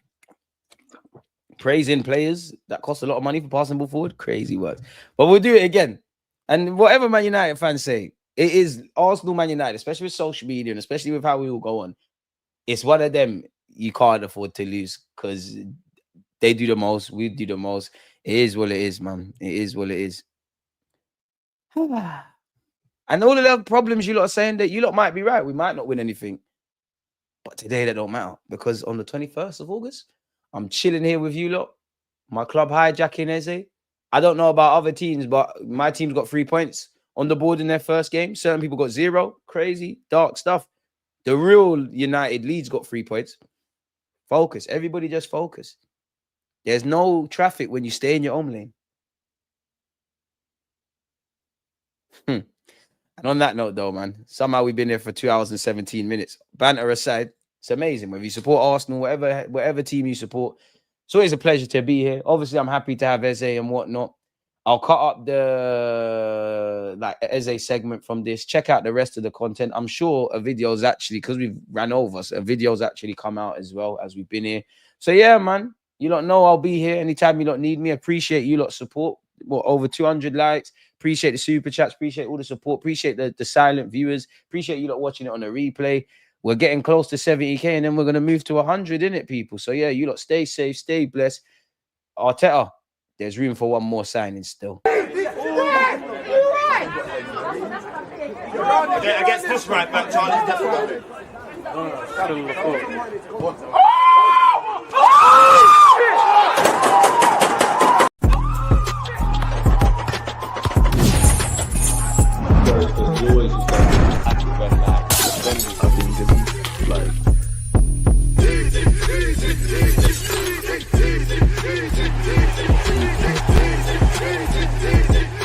Praising players that cost a lot of money for passing the ball forward. Crazy work. But we'll do it again. And whatever Man United fans say, it is Arsenal, Man United, especially with social media and especially with how we all go on. It's one of them you can't afford to lose because they do the most. We do the most. It is what it is, man. It is what it is. And all of the problems you lot are saying that you lot might be right. We might not win anything. But today that don't matter because on the 21st of August, I'm chilling here with you lot. My club hijacking Eze. I don't know about other teams, but my team's got 3 points on the board in their first game. Certain people got 0. Crazy, dark stuff. The real United Leeds got 3 points. Focus. Everybody just focus. There's no traffic when you stay in your own lane. And on that note, though, man, somehow we've been here for 2 hours and 17 minutes. Banter aside, it's amazing. Whether you support Arsenal, whatever team you support, it's always a pleasure to be here. Obviously, I'm happy to have Eze and whatnot. I'll cut up the Eze segment from this. Check out the rest of the content. I'm sure a video's actually, because we've ran over, so a video's actually come out as well as we've been here. So yeah, man, you don't know I'll be here anytime you don't need me. Appreciate you lot support. Well, over 200 likes. Appreciate the super chats. Appreciate all the support. Appreciate the silent viewers. Appreciate you lot watching it on the replay. We're getting close to 70k, and then we're going to move to 100, innit, people? So yeah, you lot stay safe, stay blessed. Arteta, there's room for one more signing still. Against this right back, Charlie, definitely. Always like